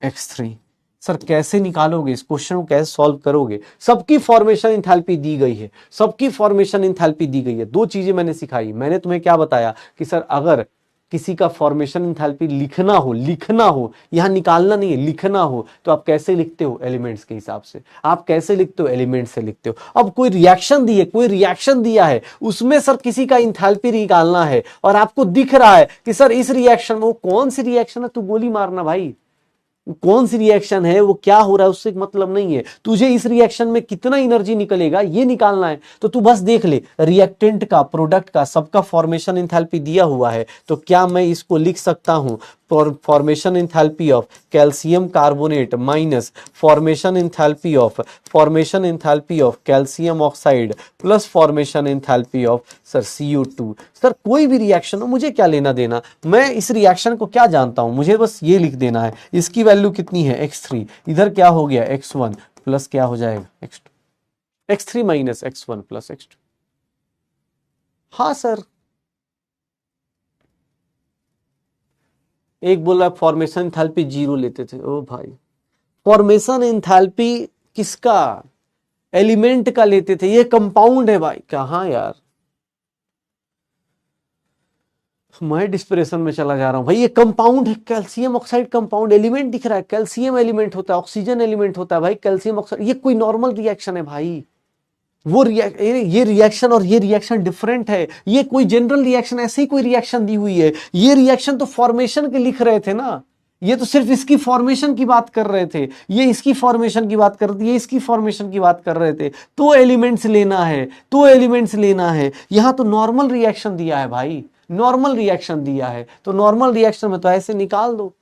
x3। Sir कैसे निकालोगे इस क्वेश्चन को, कैसे सॉल्व करोगे, सबकी फॉर्मेशन इंथैल्पी दी गई है, सबकी फॉर्मेशन इंथैल्पी दी गई है। दो चीजें मैंने सिखाई, मैंने तुम्हें क्या बताया कि सर अगर किसी का फॉर्मेशन इंथैल्पी लिखना हो, यहां निकालना नहीं है, लिखना हो, तो आप कैसे लिखते हो, एलिमेंट्स के हिसाब से। आप कैसे लिखते हो, एलिमेंट्स से लिखते हो। अब कोई रिएक्शन दिया है, उसमें सर किसी का इंथैल्पी निकालना है और आपको दिख रहा है कि सर इस रिएक्शन में, वो कौन सी रिएक्शन है, तू गोली मारना भाई, कौन सी रिएक्शन है, वो क्या हो रहा है, उससे मतलब नहीं है, तुझे इस रिएक्शन में कितना एनर्जी निकलेगा ये निकालना है। तो तू बस देख ले, रिएक्टेंट का, प्रोडक्ट का, सबका फॉर्मेशन एंथैल्पी दिया हुआ है, तो क्या मैं इसको लिख सकता हूं, formation enthalpy of calcium carbonate minus formation enthalpy of calcium oxide plus formation enthalpy of sir CO2। Sir कोई भी रिएक्शन हो, मुझे क्या लेना देना, मैं इस रिएक्शन को क्या जानता हूं, मुझे बस ये लिख देना है, इसकी वैल्यू कितनी है x3, इधर क्या हो गया x1 प्लस क्या हो जाएगा x2, x3 minus x1 plus x2। हाँ सर, एक बोला फॉर्मेशन एंथैल्पी जीरो लेते थे, ओ भाई फॉर्मेशन एंथैल्पी किसका, एलिमेंट का लेते थे, ये कंपाउंड है भाई। कहाँ यार, मैं डिस्प्रेशन में चला जा रहा हूं भाई। ये कंपाउंड है, कैल्शियम ऑक्साइड कंपाउंड, एलिमेंट दिख रहा है, कैल्शियम एलिमेंट होता है, ऑक्सीजन एलिमेंट होता है भाई, कैल्शियम ऑक्साइड। ये कोई नॉर्मल रिएक्शन है भाई। वो ये रिएक्शन और ये रिएक्शन डिफरेंट है। ये कोई जनरल रिएक्शन, ऐसे ही कोई रिएक्शन दी हुई है। ये रिएक्शन तो फॉर्मेशन के लिख रहे थे ना, ये तो सिर्फ इसकी फॉर्मेशन की बात कर रहे थे, ये इसकी फॉर्मेशन की बात कर रहे थे, ये इसकी फॉर्मेशन की बात कर रहे थे। तो एलिमेंट्स लेना है, तो एलिमेंट्स लेना है। यहां तो नॉर्मल रिएक्शन दिया है भाई, नॉर्मल रिएक्शन दिया है, तो नॉर्मल रिएक्शन में तो ऐसे निकाल दो।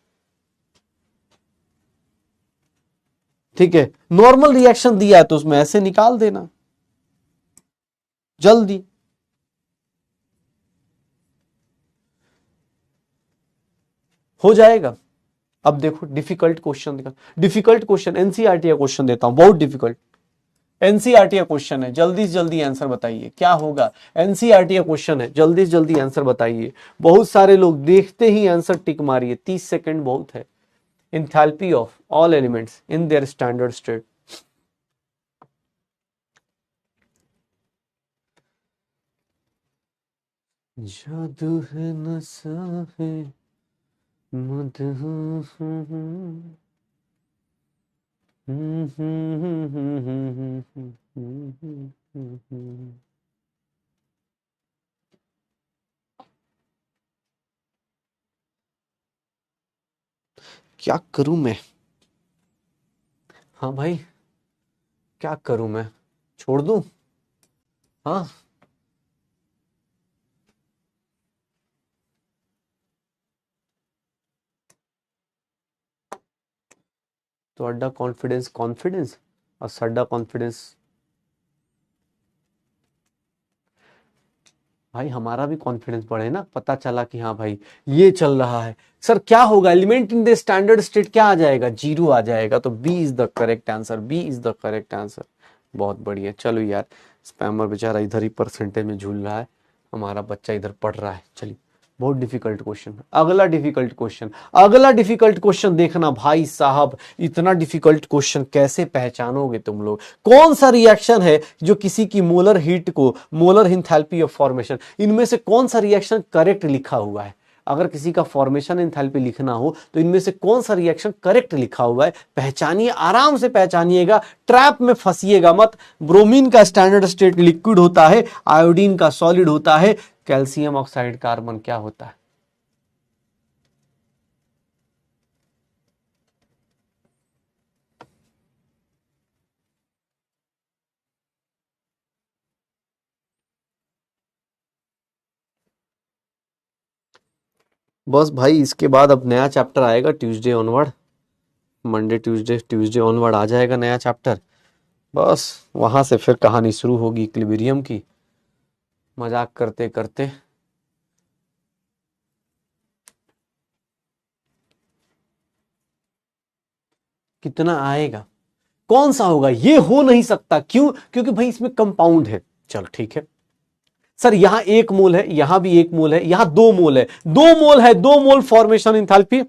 ठीक है, नॉर्मल रिएक्शन दिया है तो उसमें ऐसे निकाल देना जल्दी। हो जाएगा। अब देखो डिफिकल्ट क्वेश्चन देखा, डिफिकल्ट क्वेश्चन एनसीईआरटी का क्वेश्चन देता हूं, बहुत डिफिकल्ट एनसीईआरटी का क्वेश्चन है। जल्दी से जल्दी आंसर बताइए क्या होगा। एनसीईआरटी का क्वेश्चन है, जल्दी से जल्दी आंसर बताइए। बहुत सारे लोग देखते ही आंसर टिक मारिए, 30 सेकंड बहुत है। Enthalpy of all elements in their standard state. जादू है नशा है मदहोश है। क्या करूं मैं? हाँ भाई, क्या करूं मैं? छोड़ दूं? हाँ, ਤੁਹਾਡਾ कॉन्फिडेंस और साडा कॉन्फिडेंस। भाई हमारा भी कॉन्फिडेंस बढ़े ना, पता चला कि हाँ भाई ये चल रहा है। सर क्या होगा, element in the standard state क्या आ जाएगा, 0 आ जाएगा। तो B is the correct answer, B is the correct answer. बहुत बढ़िया। चलो यार, स्पैमर बेचारा इधर ही परसेंटेज में झूल रहा है, हमारा बच्चा इधर पढ़ रहा है। चलिए, बहुत डिफिकल्ट क्वेश्चन, अगला डिफिकल्ट क्वेश्चन, अगला डिफिकल्ट क्वेश्चन देखना भाई साहब। इतना डिफिकल्ट क्वेश्चन कैसे पहचानोगे तुम लोग? कौन सा रिएक्शन है जो किसी की मोलर हीट को, मोलर एंथैल्पी ऑफ फॉर्मेशन, इनमें से कौन सा रिएक्शन करेक्ट लिखा हुआ है? अगर किसी का फॉर्मेशन एंथैल्पी लिखना हो तो इनमें से कौन सा रिएक्शन करेक्ट लिखा हुआ है, पहचानिए, आराम से पहचानिएगा, ट्रैप में फंसिएगा मत। ब्रोमीन का स्टैंडर्ड स्टेट लिक्विड होता है, आयोडीन का सॉलिड होता है, कैल्शियम ऑक्साइड कार्बन क्या होता है? बस भाई, इसके बाद अब नया चैप्टर आएगा Tuesday onward, Monday Tuesday, Tuesday onward आ जाएगा नया चैप्टर। बस वहां से फिर कहानी शुरू होगी इक्विलिब्रियम की, मजाक करते करते। कितना आएगा, कौन सा होगा, ये हो नहीं सकता। क्यों? क्योंकि भाई इसमें कंपाउंड है। चलो ठीक है सर, यहां 1 मोल है, यहां भी 1 मोल है, यहां 2 मोल है, 2 मोल है, 2 मोल फॉर्मेशन इंथैल्पी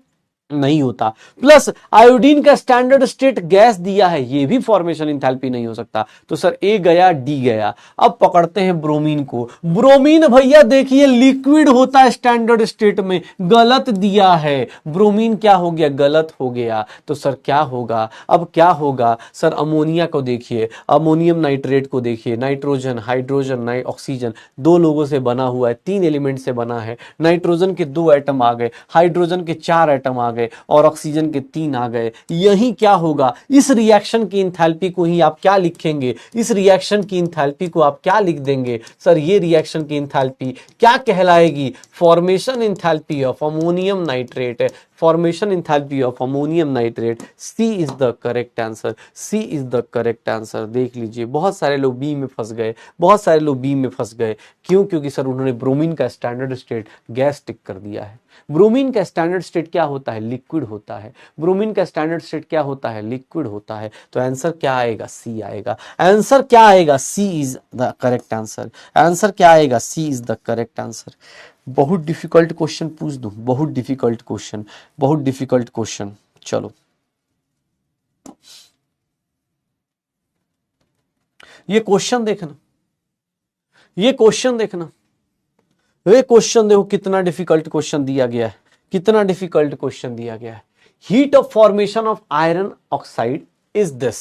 नहीं होता। प्लस आयोडीन का स्टैंडर्ड स्टेट गैस दिया है, ये भी फॉर्मेशन इंथैल्पी नहीं हो सकता। तो सर ए गया, डी गया। अब पकड़ते हैं ब्रोमीन को। ब्रोमीन भैया देखिए लिक्विड होता है स्टैंडर्ड स्टेट में, गलत दिया है। ब्रोमीन क्या हो गया, गलत हो गया। तो सर क्या होगा, अब क्या होगा सर? अमोनिया को देखिए, अमोनियम नाइट्रेट को देखिए, नाइट्रोजन, हाइड्रोजन, ऑक्सीजन, 2 लोगों से बना हुआ है, 3 एलिमेंट से बना है। नाइट्रोजन के 2 एटम आ गए, हाइड्रोजन के 4 एटम आ गए, और ऑक्सीजन के 3 आ गए। यही क्या होगा, इस रिएक्शन की इंथैल्पी को ही आप क्या लिखेंगे, इस रिएक्शन की इंथैल्पी को आप क्या लिख देंगे? सर ये रिएक्शन की इंथैल्पी क्या कहलाएगी? Formation enthalpy of ammonium nitrate, formation enthalpy of ammonium nitrate. C is the correct answer, C is the correct answer. देख लीजिए, बहुत सारे लोग बी में फंस गए, बहुत सारे लोग बी में फंस गए। क्यों? क्योंकि सर उन्होंने ब्रोमीन का स्टैंडर्ड स्टेट गैस टिक कर दिया है। ब्रोमीन का स्टैंडर्ड स्टेट क्या होता है, लिक्विड होता है। ब्रोमीन का स्टैंडर्ड स्टेट क्या होता है, लिक्विड होता है। तो आंसर क्या आएगा, सी आएगा। आंसर क्या आएगा, C is the correct answer. Answer क्या आएगा, C is the correct answer. बहुत डिफिकल्ट क्वेश्चन पूछ दूं, बहुत डिफिकल्ट क्वेश्चन, बहुत डिफिकल्ट क्वेश्चन। चलो ये क्वेश्चन देखना, ये क्वेश्चन देखना, ये क्वेश्चन देखो कितना डिफिकल्ट क्वेश्चन दिया गया है, कितना डिफिकल्ट क्वेश्चन दिया गया है। Heat of formation of iron oxide is this,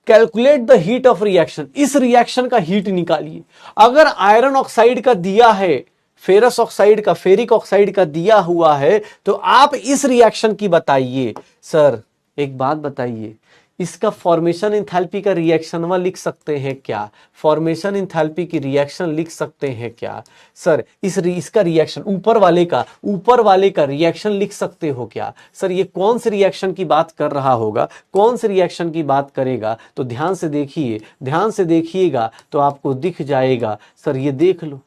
calculate the heat of reaction. इस रिएक्शन का हीट निकालिए। अगर आयरन ऑक्साइड का दिया है, फेरस ऑक्साइड का, फेरिक ऑक्साइड का दिया हुआ है, तो आप इस रिएक्शन की बताइए। सर एक बात बताइए, इसका फॉर्मेशन इंथैल्पी का रिएक्शन वा लिख सकते हैं क्या? फॉर्मेशन इंथैल्पी की रिएक्शन लिख सकते हैं क्या? सर इसका रिएक्शन ऊपर वाले का रिएक्शन लिख सकते हो क्या? सर ये कौन से रिएक्शन की बात कर रहा होगा, कौन से रिएक्शन की बात करेगा? तो ध्यान से देखिए, ध्यान से देखिएगा तो आपको दिख जाएगा। सर ये देख लो,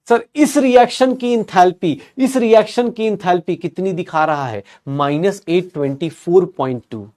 सर इस रिएक्शन की इंथैल्पी, इस रिएक्शन की इंथैल्पी कितनी दिखा रहा है? -824.2।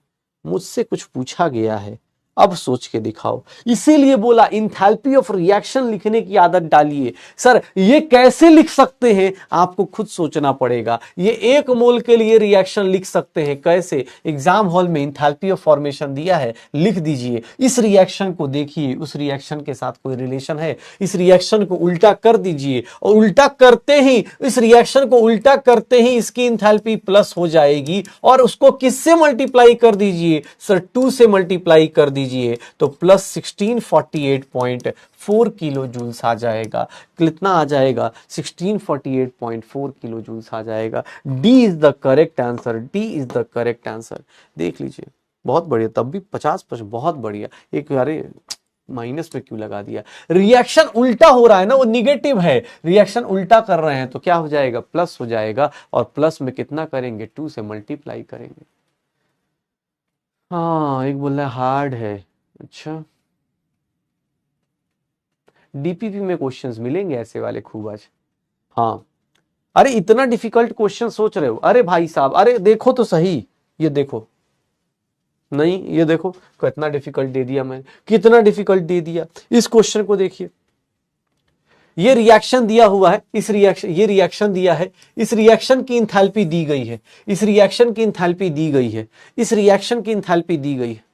मुझसे कुछ पूछा गया है, अब सोच के दिखाओ। इसीलिए बोला इंथैल्पी ऑफ रिएक्शन लिखने की आदत डालिए। सर ये कैसे लिख सकते हैं, आपको खुद सोचना पड़ेगा। ये 1 मोल के लिए रिएक्शन लिख सकते हैं कैसे? एग्जाम हॉल में इंथैल्पी ऑफ फॉर्मेशन दिया है, लिख दीजिए। इस रिएक्शन को देखिए, उस रिएक्शन के साथ कोई रिलेशन है? इस रिएक्शन को उल्टा कर दीजिए, और उल्टा करते ही, इस रिएक्शन को उल्टा करते ही इसकी इंथैल्पी प्लस हो जाएगी। और उसको किससे मल्टीप्लाई कर दीजिए? सर 2 से मल्टीप्लाई कर दीजिए तो प्लस 1648.4 किलो जूल्स आ जाएगा। कितना आ जाएगा? 1648.4 किलो जूल्स आ जाएगा। D is the correct answer, D is the correct answer. देख लीजिए, बहुत बढ़िया, तब भी 50%, बहुत बढ़िया। एक अरे माइनस पे क्यों लगा दिया? रिएक्शन उल्टा हो रहा है ना, वो निगेटिव है, रिएक्शन उल्टा कर रहे हैं तो क्या हो जाएगा? प्लस हो जाएगा। और प्लस में कितना करेंगे? 2 से मल्टीप्लाई करेंगे। हाँ, एक बोल रहा है हार्ड है। अच्छा, डीपीपी में क्वेश्चंस मिलेंगे ऐसे वाले खूब आज। हाँ, अरे इतना डिफिकल्ट क्वेश्चन सोच रहे हो? अरे भाई साहब, अरे देखो तो सही, ये देखो, नहीं ये देखो कितना डिफिकल्ट दे दिया मैंने, कितना डिफिकल्ट दे दिया। इस क्वेश्चन को देखिए, ये रिएक्शन दिया हुआ है, इस रिएक्शन, ये रिएक्शन दिया है, इस रिएक्शन की इंथैल्पी दी गई है, इस रिएक्शन की इंथैल्पी दी गई है, इस रिएक्शन की इंथैल्पी दी गई है।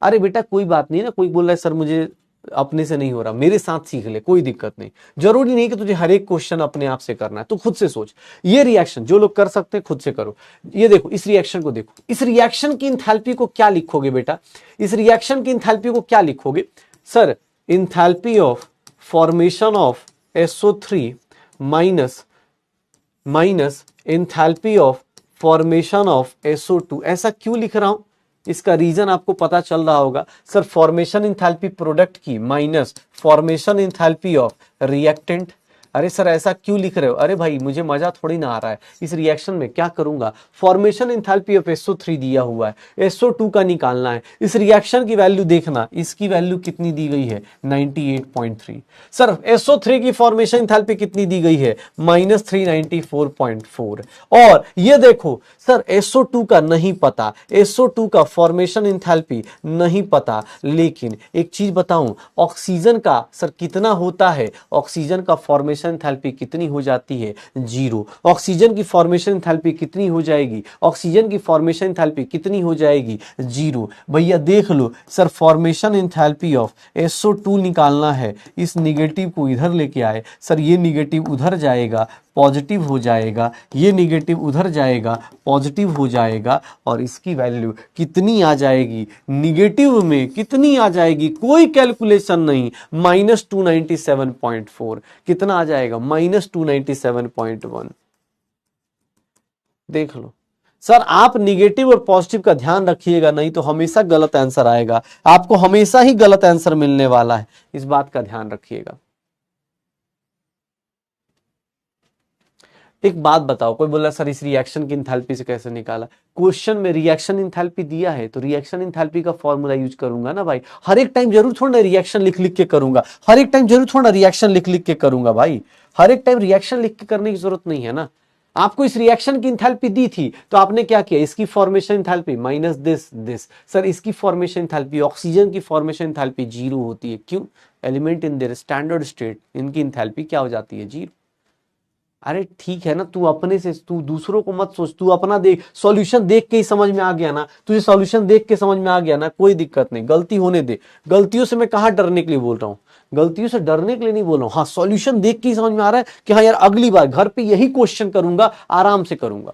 अरे बेटा कोई बात नहीं ना, कोई बोल रहा है सर मुझे अपने से नहीं हो रहा, मेरे साथ सीख ले, कोई दिक्कत नहीं। जरूरी नहीं कि तुझे हर एक क्वेश्चन अपने आप से करना है, तो खुद से सोच। ये रिएक्शन जो लोग कर सकते हैं खुद से करो। ये देखो, इस रिएक्शन को देखो, इस रिएक्शन की इंथैल्पी को क्या लिखोगे बेटा? इस रिएक्शन की इंथैल्पी को क्या लिखोगे? Sir enthalpy of formation of SO3 minus enthalpy of formation of SO2। ऐसा क्यों लिख रहा हूं? इसका रीजन आपको पता चल रहा होगा। सर फॉर्मेशन इंथैल्पी प्रोडक्ट की minus formation enthalpy of reactant. अरे सर ऐसा क्यों लिख रहे हो? अरे भाई मुझे मजा थोड़ी ना आ रहा है, इस रिएक्शन में क्या करूंगा? फॉर्मेशन इंथैल्पी ऑफ SO3 दिया हुआ है, SO2 का निकालना है। इस रिएक्शन की वैल्यू देखना, इसकी वैल्यू कितनी दी गई है? 98.3। सर SO3 की फॉर्मेशन इंथैल्पी कितनी दी गई है? -394.4। और ये देखो सर SO2 का नहीं पता, SO2 का फॉर्मेशन इंथैल्पी नहीं पता, लेकिन एक चीज बताऊं, ऑक्सीजन का सर कितना होता है? ऑक्सीजन का फॉर्मेशन एंथैल्पी कितनी हो जाती है? 0। ऑक्सीजन की फॉर्मेशन एंथैल्पी कितनी हो जाएगी? ऑक्सीजन की फॉर्मेशन एंथैल्पी कितनी हो जाएगी? 0। भैया देख लो, sir formation enthalpy of SO2 निकालना है, इस निगेटिव को इधर लेके आए। सर ये निगेटिव उधर जाएगा, पॉजिटिव हो जाएगा, ये निगेटिव उधर जाएगा, पॉजिटिव हो जाएगा, और इसकी वैल्यू कितनी आ जाएगी? निगेटिव में कितनी आ जाएगी? कोई कैलकुलेशन नहीं, -297.4। कितना आ जाएगा? -297.1। देख लो सर, आप निगेटिव और पॉजिटिव का ध्यान रखिएगा, नहीं तो हमेशा गलत आंसर आएगा, आपको हमेशा ही गलत आंसर मिलने वाला है, इस बात का ध्यान रखिएगा। एक बात बताओ, कोई बोला सर इस रिएक्शन की इंथैल्पी से कैसे निकाला? क्वेश्चन में रिएक्शन इंथैल्पी दिया है तो रिएक्शन इंथैल्पी का फॉर्मूला यूज करूंगा ना भाई। हर एक टाइम जरूर थोड़ा रिएक्शन लिख लिख के करूंगा, हर एक टाइम जरूर थोड़ा रिएक्शन लिख लिख के करूंगा भाई, हर एक टाइम रिएक्शन लिख के करने की जरूरत नहीं है ना। आपको इस रिएक्शन की इंथैल्पी दी थी तो आपने क्या किया? इसकी formation enthalpy minus this. Sir इसकी फॉर्मेशन इंथैल्पी, ऑक्सीजन की फॉर्मेशन इंथैल्पी 0 होती है। क्यों? Element in their standard state, इनकी इंथैल्पी क्या हो जाती है? 0। अरे ठीक है ना, तू अपने से, तू दूसरों को मत सोच, तू अपना देख, सॉल्यूशन देख के ही समझ में आ गया ना, तुझे सॉल्यूशन देख के समझ में आ गया ना, कोई दिक्कत नहीं, गलती होने दे। गलतियों से मैं कहाँ डरने के लिए बोल रहा हूँ, गलतियों से डरने के लिए नहीं बोल रहा हूँ। हाँ, सॉल्यूशन देख के ही समझ में आ रहा है कि हाँ यार अगली बार घर पे यही क्वेश्चन करूंगा, आराम से करूंगा।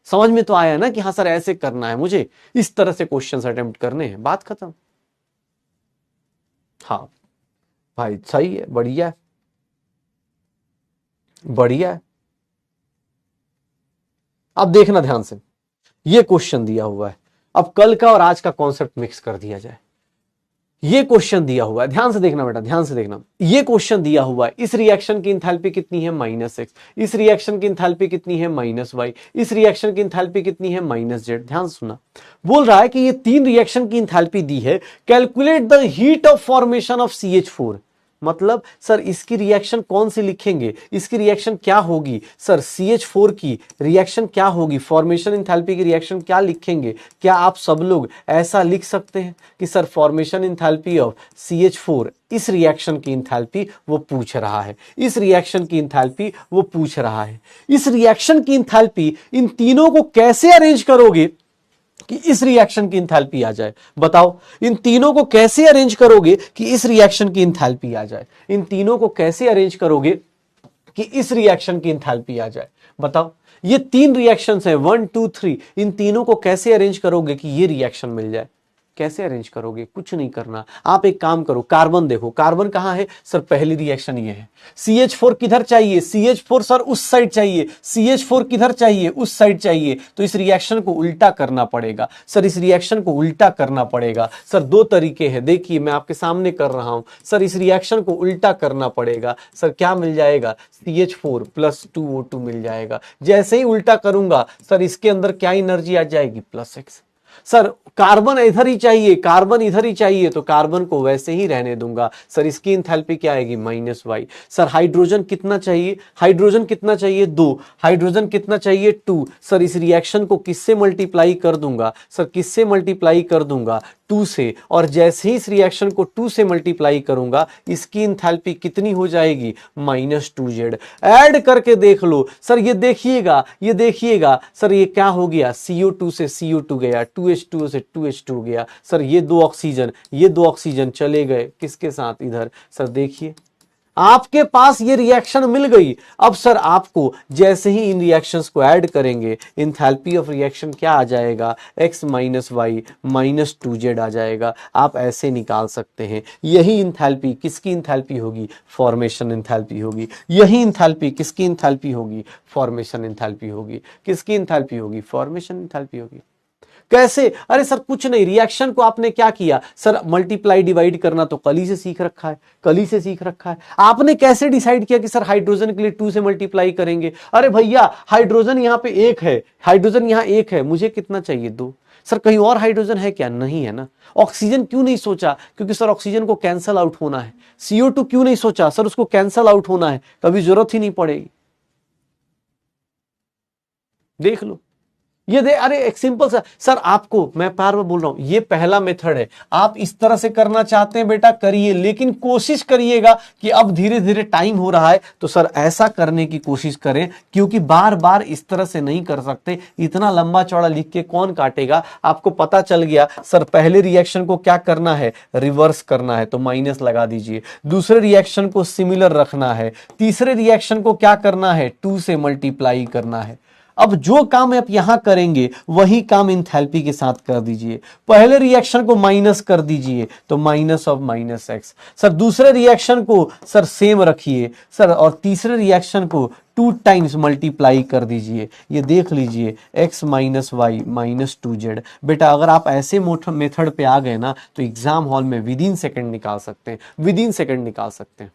समझ में तो आया ना कि हाँ सर ऐसे करना है, मुझे इस तरह से क्वेश्चन अटेम्प्ट करने हैं, बात खत्म। हाँ भाई सही है, बढ़िया है, बढ़िया है। अब देखना ध्यान से, ये क्वेश्चन दिया हुआ है, अब कल का और आज का कॉन्सेप्ट मिक्स कर दिया जाए। ये क्वेश्चन दिया हुआ है, ध्यान से देखना बेटा, ध्यान से देखना। ये क्वेश्चन दिया हुआ है, इस रिएक्शन की इंथैल्पी कितनी है -x, इस रिएक्शन की इंथैल्पी कितनी है -y, इस रिएक्शन की इंथैल्पी कितनी है -z। ध्यान से सुना, बोल रहा है कि ये तीन रिएक्शन की इंथैल्पी दी है, calculate the heat of formation of CH4। मतलब सर इसकी रिएक्शन कौन सी लिखेंगे, इसकी रिएक्शन क्या होगी सर, CH4 की रिएक्शन क्या होगी, फॉर्मेशन इंथैल्पी की रिएक्शन क्या लिखेंगे। क्या आप सब लोग ऐसा लिख सकते हैं कि sir formation enthalpy of CH4, इस रिएक्शन की इंथैल्पी वो पूछ रहा है, इस रिएक्शन की इंथैल्पी वो पूछ रहा है। इस रिएक्शन की इंथैल्पी इन तीनों को कैसे अरेंज करोगे कि इस रिएक्शन की इंथैल्पी आ जाए, बताओ। इन तीनों को कैसे अरेंज करोगे कि इस रिएक्शन की इंथैल्पी आ जाए, इन तीनों को कैसे अरेंज करोगे कि इस रिएक्शन की इंथैल्पी आ जाए, बताओ। ये तीन रिएक्शंस हैं 1 2 3, इन तीनों को कैसे अरेंज करोगे कि ये रिएक्शन मिल जाए। कैसे अरेंज करोगे, कुछ नहीं करना। आप एक काम करो, कार्बन देखो, कार्बन कहां है सर, पहली रिएक्शन ये है। CH4 किधर चाहिए, CH4 सर उस साइड चाहिए, CH4 किधर चाहिए, उस साइड चाहिए, तो इस रिएक्शन को उल्टा करना पड़ेगा सर, इस रिएक्शन को उल्टा करना पड़ेगा सर। दो तरीके हैं, देखिए मैं आपके सामने कर रहा हूं सर, इस रिएक्शन को उल्टा करना पड़ेगा सर। क्या मिल जाएगा, CH4 + 2O2 मिल जाएगा। जैसे ही उल्टा करूंगा सर, इसके अंदर क्या एनर्जी आ जाएगी, +x। सर कार्बन इधर ही चाहिए, कार्बन इधर ही चाहिए, तो कार्बन को वैसे ही रहने दूंगा सर, इसकी इंथैल्पी क्या आएगी, -y। सर हाइड्रोजन कितना चाहिए, हाइड्रोजन कितना चाहिए, 2, हाइड्रोजन कितना चाहिए, 2। सर इस रिएक्शन को किससे मल्टीप्लाई कर दूंगा सर, किससे मल्टीप्लाई कर दूंगा, 2 से। और जैसे ही इस रिएक्शन को 2 से मल्टीप्लाई करूंगा, इसकी इंथैल्पी कितनी हो जाएगी, -2z। ऐड करके देख लो सर, ये देखिएगा, ये देखिएगा सर, ये क्या हो गया, CO2 से CO2 गया, 2H2O से 2H2 गया सर। ये दो ऑक्सीजन चले गए किसके साथ, इधर। सर देखिए आपके पास ये रिएक्शन मिल गई। अब सर आपको जैसे ही इन रिएक्शंस को ऐड करेंगे, इंथैल्पी ऑफ रिएक्शन क्या आ जाएगा, x - y -2z आ जाएगा। आप ऐसे निकाल सकते हैं। यही इंथैल्पी किसकी इंथैल्पी होगी, फॉर्मेशन इंथैल्पी होगी। यही इंथैल्पी किसकी इंथैल्पी होगी, फॉर्मेशन इंथैल्पी होगी। किसकी इंथैल्पी होगी, फॉर्मेशन इंथैल्पी होगी। कैसे, अरे सर कुछ नहीं, रिएक्शन को आपने क्या किया सर, मल्टीप्लाई डिवाइड करना तो कल ही से सीख रखा है, कल ही से सीख रखा है। आपने कैसे डिसाइड किया कि सर हाइड्रोजन के लिए 2 से मल्टीप्लाई करेंगे। अरे भैया हाइड्रोजन यहां पे 1 है, हाइड्रोजन यहां 1 है, मुझे कितना चाहिए, 2। सर कहीं और हाइड्रोजन है क्या, नहीं है ना। ऑक्सीजन क्यों नहीं सोचा, क्योंकि सर ऑक्सीजन को कैंसल आउट होना है। CO2 क्यों नहीं सोचा सर, उसको कैंसल आउट होना है, कभी जरूरत ही नहीं पड़ेगी। देख लो ये दे, अरे एक सिंपल सा सर, आपको मैं बार बार बोल रहा हूं, ये पहला मेथड है। आप इस तरह से करना चाहते हैं बेटा करिए, लेकिन कोशिश करिएगा कि अब धीरे धीरे टाइम हो रहा है तो सर ऐसा करने की कोशिश करें, क्योंकि बार बार इस तरह से नहीं कर सकते। इतना लंबा चौड़ा लिख के कौन काटेगा। आपको पता चल गया सर, पहले रिएक्शन को क्या करना है, रिवर्स करना है, तो माइनस लगा दीजिए। दूसरे रिएक्शन को सिमिलर रखना है। तीसरे रिएक्शन को क्या करना है, 2 से मल्टीप्लाई करना है। अब जो काम आप यहां करेंगे वही काम इंथैल्पी के साथ कर दीजिए। पहले रिएक्शन को माइनस कर दीजिए तो -x। सर दूसरे रिएक्शन को सर सेम रखिए सर, और तीसरे रिएक्शन को 2 टाइम्स मल्टीप्लाई कर दीजिए। ये देख लीजिए x - y -2z। बेटा अगर आप ऐसे मेथड पे आ गए ना, तो एग्जाम हॉल में विदिन सेकंड निकाल सकते हैं, विदिन सेकंड निकाल सकते हैं।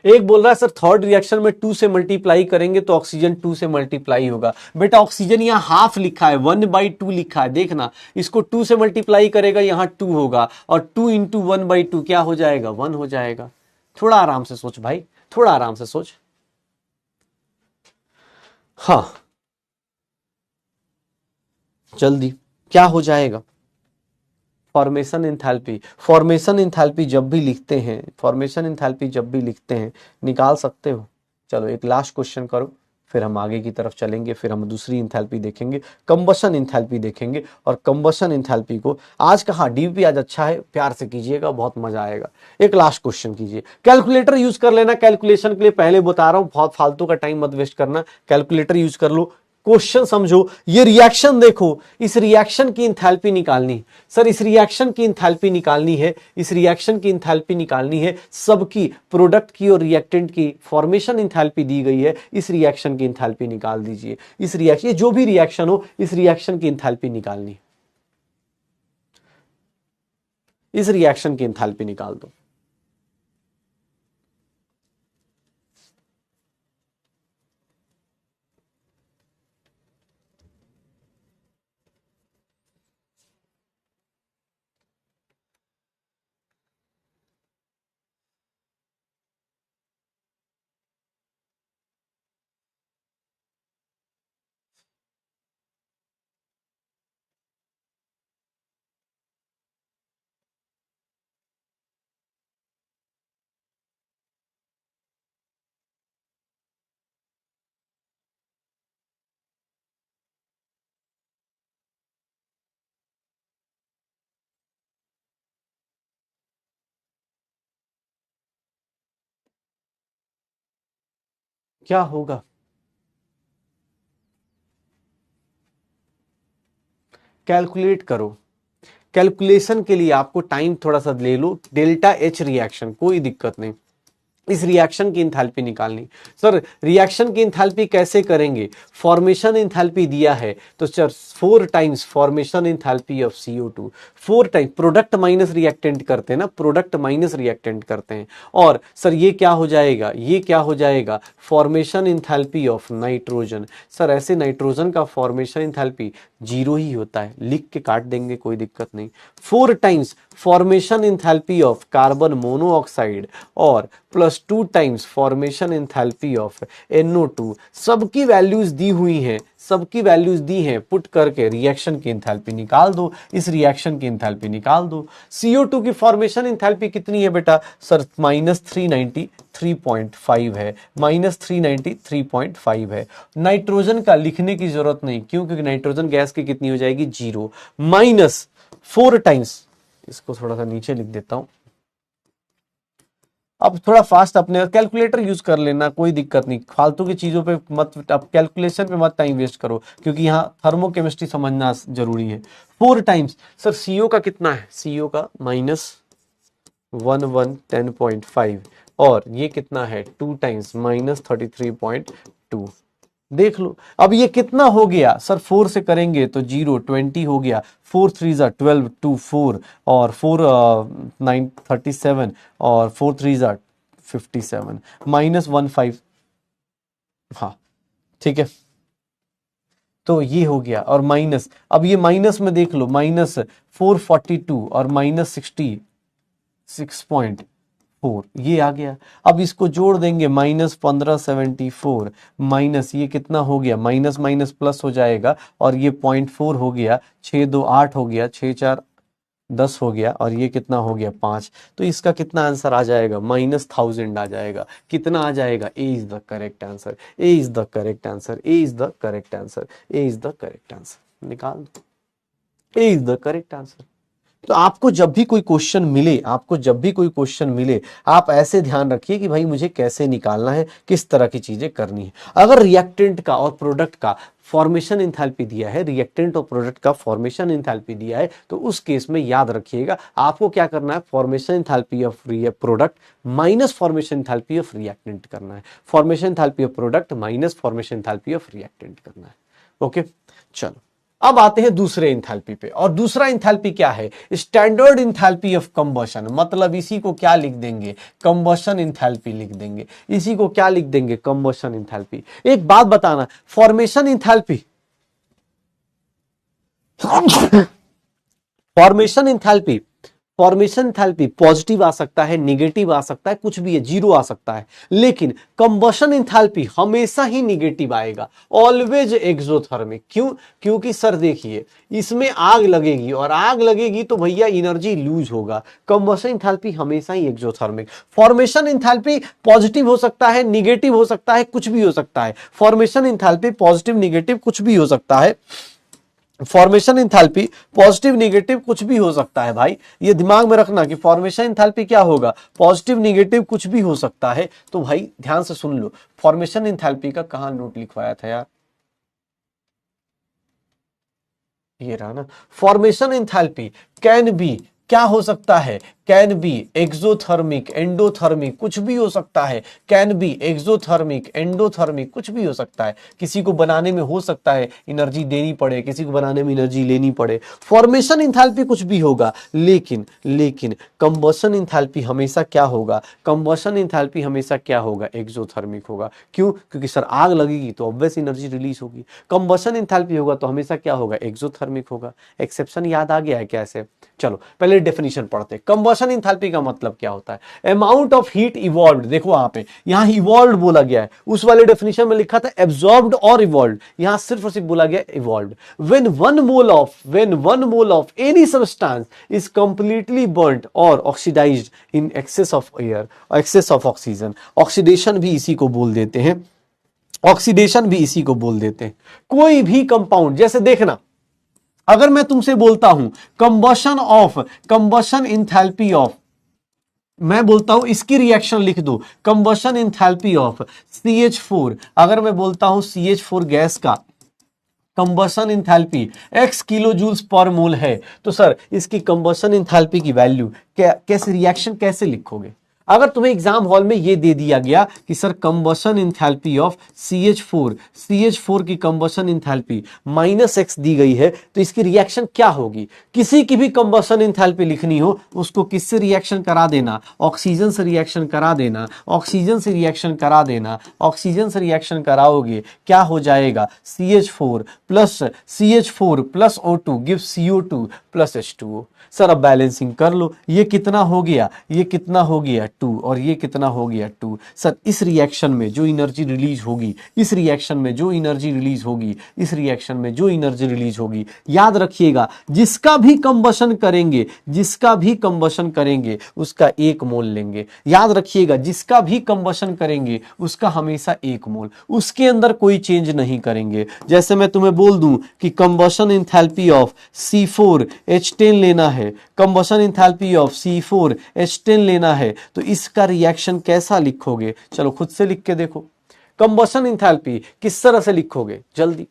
एक बोल रहा है सर थर्ड रिएक्शन में 2 से मल्टीप्लाई करेंगे तो ऑक्सीजन 2 से मल्टीप्लाई होगा। बेटा ऑक्सीजन यहाँ हाफ लिखा है, 1/2 लिखा है, देखना इसको 2 से मल्टीप्लाई करेगा, यहाँ 2 होगा, और 2 × 1/2 क्या हो जाएगा, 1 हो जाएगा। थोड़ा आराम से सोच भाई, थोड़ा आराम से सोच। हाँ जल्दी, क्या हो जाएगा, फॉर्मेशन इंथैल्पी। फॉर्मेशन इंथैल्पी जब भी लिखते हैं, फॉर्मेशन इंथैल्पी जब भी लिखते हैं, निकाल सकते हो, चलो एक लास्ट क्वेश्चन करो, फिर हम आगे की तरफ चलेंगे, फिर हम दूसरी इंथैल्पी देखेंगे, कंबशन इंथैल्पी देखेंगे। और कंबशन इंथैल्पी को आज का, हाँ डीपी आज अच्छा है, प्यार से कीजिएगा, बहुत मजा आएगा। एक लास्ट क्वेश्चन कीजिए, कैलकुलेटर यूज कर लेना कैलकुलेशन के लिए, पहले बता रहा हूं, बहुत फालतू का टाइम मत वेस्ट करना, कैलकुलेटर यूज कर लो, क्वेश्चन समझो, ये रिएक्शन देखो, इस रिएक्शन की इंथैल्पी निकालनी, सर इस रिएक्शन की इंथैल्पी निकालनी है, इस रिएक्शन की इंथैल्पी निकालनी है, सबकी प्रोडक्ट की और रिएक्टेंट की फॉर्मेशन इंथैल्पी दी गई है, इस रिएक्शन की इंथैल्पी निकाल दीजिए। इस रिएक्शन, जो भी रिएक्शन हो, इस रिएक्शन की इंथैल्पी निकालनी है, इस रिएक्शन की इंथैल्पी निकाल दो। क्या होगा, कैलकुलेट करो। कैलकुलेशन के लिए आपको टाइम थोड़ा सा ले लो, डेल्टा एच रिएक्शन, कोई दिक्कत नहीं, इस रिएक्शन की इंथैल्पी निकालनी। सर रिएक्शन की इंथैल्पी कैसे करेंगे, फॉर्मेशन इंथैल्पी दिया है तो sir 4 times formation enthalpy of CO2, 4 time product minus reactant करते हैं ना, प्रोडक्ट माइनस रिएक्टेंट करते हैं। और सर ये क्या हो जाएगा, ये क्या हो जाएगा, formation enthalpy of nitrogen. Sir ऐसे नाइट्रोजन का फॉर्मेशन इंथैल्पी 0 ही होता है, लिख के काट देंगे, कोई दिक्कत नहीं। 4 times formation enthalpy of carbon monoxide और plus 2 times formation enthalpy of NO2। सबकी वैल्यूज दी हुई हैं, सबकी वैल्यूज दी हैं, पुट करके रिएक्शन की इंथैल्पी निकाल दो, इस रिएक्शन की इंथैल्पी निकाल दो। CO2 की फॉर्मेशन इंथैल्पी कितनी है बेटा, सर -393.5 है, -393.5 है। नाइट्रोजन का लिखने की जरूरत नहीं, क्योंकि नाइट्रोजन गैस की कितनी हो जाएगी, 0, -4 टाइम्स, इसको थोड़ा सा नीचे लिख देता हूं। अब थोड़ा फास्ट अपने कैलकुलेटर यूज कर लेना, कोई दिक्कत नहीं, फालतू की चीजों पे मत, अब कैलकुलेशन पे मत टाइम वेस्ट करो, क्योंकि यहाँ थर्मोकेमिस्ट्री समझना जरूरी है। 4 टाइम्स, सर CO का कितना है, CO का -1110.5 और ये कितना है 2 टाइम्स -33.2। देख लो अब ये कितना हो गया, सर 4 से करेंगे तो 0, 20 हो गया, 4 3 जा 12, 2 4 और 4 9 37 और 4 3 जा 57 -15। हाँ ठीक है, तो ये हो गया, और माइनस, अब ये माइनस में देख लो, -442 और -66.4 ये आ गया। अब इसको जोड़ देंगे, -1574 माइनस ये कितना हो गया, माइनस माइनस प्लस हो जाएगा, और ये 0.4 हो गया, 6 2 8 हो गया, 6 4 10 हो गया, और ये कितना हो गया 5। तो इसका कितना आंसर आ जाएगा, -1000 आ जाएगा। कितना आ जाएगा, A is the correct answer, A is the correct answer, A is the correct answer, A is the correct answer, निकाल दो, A is the correct answer. तो आपको जब भी कोई क्वेश्चन मिले, आपको जब भी कोई क्वेश्चन मिले, आप ऐसे ध्यान रखिए कि भाई मुझे कैसे निकालना है, किस तरह की चीजें करनी है। अगर रिएक्टेंट का और प्रोडक्ट का फॉर्मेशन इंथैल्पी दिया है, रिएक्टेंट और प्रोडक्ट का फॉर्मेशन इंथैल्पी दिया है, तो उस केस में याद रखिएगा आपको क्या करना है, formation enthalpy of product minus formation enthalpy of reactant करना है, formation enthalpy of product minus formation enthalpy of reactant करना है। ओके चलो, अब आते हैं दूसरे इंथैल्पी पे, और दूसरा इंथैल्पी क्या है, स्टैंडर्ड इंथैल्पी ऑफ कंबशन, मतलब इसी को क्या लिख देंगे, कंबशन इंथैल्पी लिख देंगे, इसी को क्या लिख देंगे, कंबशन इंथैल्पी। एक बात बताना, formation enthalpy formation enthalpy formation enthalpy positive आ सकता है, निगेटिव आ सकता है, कुछ भी है, जीरो आ सकता है, लेकिन कंबशन एंथैल्पी हमेशा ही निगेटिव आएगा, ऑलवेज एक्सोथर्मिक। क्यों? क्योंकि सर देखिए, इसमें आग लगेगी और आग लगेगी तो भैया एनर्जी लूज होगा। कंबशन एंथैल्पी हमेशा ही एक्सोथर्मिक। फॉर्मेशन एंथैल्पी पॉजिटिव हो सकता है, निगेटिव हो सकता है, कुछ भी हो सकता है। फॉर्मेशन एंथैल्पी पॉजिटिव निगेटिव कुछ भी हो सकता है। फॉर्मेशन एंथैल्पी पॉजिटिव निगेटिव कुछ भी हो सकता है भाई, ये दिमाग में रखना कि फॉर्मेशन एंथैल्पी क्या होगा, पॉजिटिव निगेटिव कुछ भी हो सकता है। तो भाई ध्यान से सुन लो, फॉर्मेशन एंथैल्पी का कहां नोट लिखवाया था यार, ये रहा ना। फॉर्मेशन एंथैल्पी कैन बी, क्या हो सकता है, कैन बी एक्सोथर्मिक, एंडोथर्मिक, कुछ भी हो सकता है। कैन बी एक्सोथर्मिक, एंडोथर्मिक, कुछ भी हो सकता है। किसी को बनाने में हो सकता है एनर्जी देनी पड़े, किसी को बनाने में एनर्जी लेनी पड़े। फॉर्मेशन एंथैल्पी कुछ भी होगा, लेकिन कंबशन एंथैल्पी हमेशा क्या होगा, कंबशन एंथैल्पी हमेशा क्या होगा, एक्सोथर्मिक होगा। क्यों? क्योंकि सर आग लगेगी तो ऑब्वियस एनर्जी रिलीज होगी। कंबशन एंथैल्पी होगा तो हमेशा क्या होगा, एक्सोथर्मिक होगा। एक्सेप्शन याद आ गया है कैसे? चलो पहले डेफिनेशन पढ़ते हैं। कंबशन एंथैल्पी का मतलब क्या होता है, अमाउंट ऑफ हीट इवॉल्व्ड। देखो वहां पे, यहां इवॉल्व्ड बोला गया है, उस वाले डेफिनेशन में लिखा था एब्जॉर्ब्ड और इवॉल्व्ड, यहां सिर्फ और सिर्फ बोला गया evolved. When one mole of any substance is completely burned और oxidized in excess of air, excess of oxygen, oxidation भी इसी को बोल देते हैं, ऑक्सीडेशन भी इसी को बोल देते हैं। कोई भी कंपाउंड, जैसे देखना, अगर मैं तुमसे बोलता हूं कंबशन इंथैल्पी ऑफ, मैं बोलता हूं इसकी रिएक्शन लिख दो, कंबशन इंथैल्पी ऑफ CH4, अगर मैं बोलता हूं CH4 गैस का combustion enthalpy x kilo joules per mole है, तो सर इसकी कंबशन इंथैल्पी की वैल्यू कैसे, रिएक्शन कैसे लिखोगे? अगर तुम्हें एग्जाम हॉल में यह दे दिया गया कि sir combustion enthalpy of CH4 की कंबशन इंथैल्पी -x दी गई है, तो इसकी रिएक्शन क्या होगी? किसी की भी कंबशन इंथैल्पी लिखनी हो, उसको किससे रिएक्शन करा देना, ऑक्सीजन से रिएक्शन करा देना, ऑक्सीजन से रिएक्शन करा देना, ऑक्सीजन से रिएक्शन कराओगे, क्या हो जाएगा, CH4 plus O2 give CO2 plus H2O। Sir अब बैलेंसिंग कर लो, ये कितना हो गया, ये कितना हो गया 2, और ये कितना हो गया 2। सर इस रिएक्शन में जो एनर्जी रिलीज होगी, इस रिएक्शन में जो एनर्जी रिलीज होगी, इस रिएक्शन में जो एनर्जी रिलीज होगी, याद रखिएगा जिसका भी कंबशन करेंगे, जिसका भी कंबशन करेंगे उसका 1 मोल लेंगे। याद रखिएगा जिसका भी कंबशन करेंगे उसका हमेशा 1 मोल, उसके अंदर कोई चेंज नहीं करेंगे। जैसे मैं तुम्हें बोल दूं कि कंबशन एंथैल्पी ऑफ C4H10 लेना है, कंबशन एंथैल्पी ऑफ C4H10 लेना है, तो इसका रिएक्शन कैसा लिखोगे? चलो खुद से लिख के देखो, कंबशन एंथैल्पी किस तरह से लिखोगे, जल्दी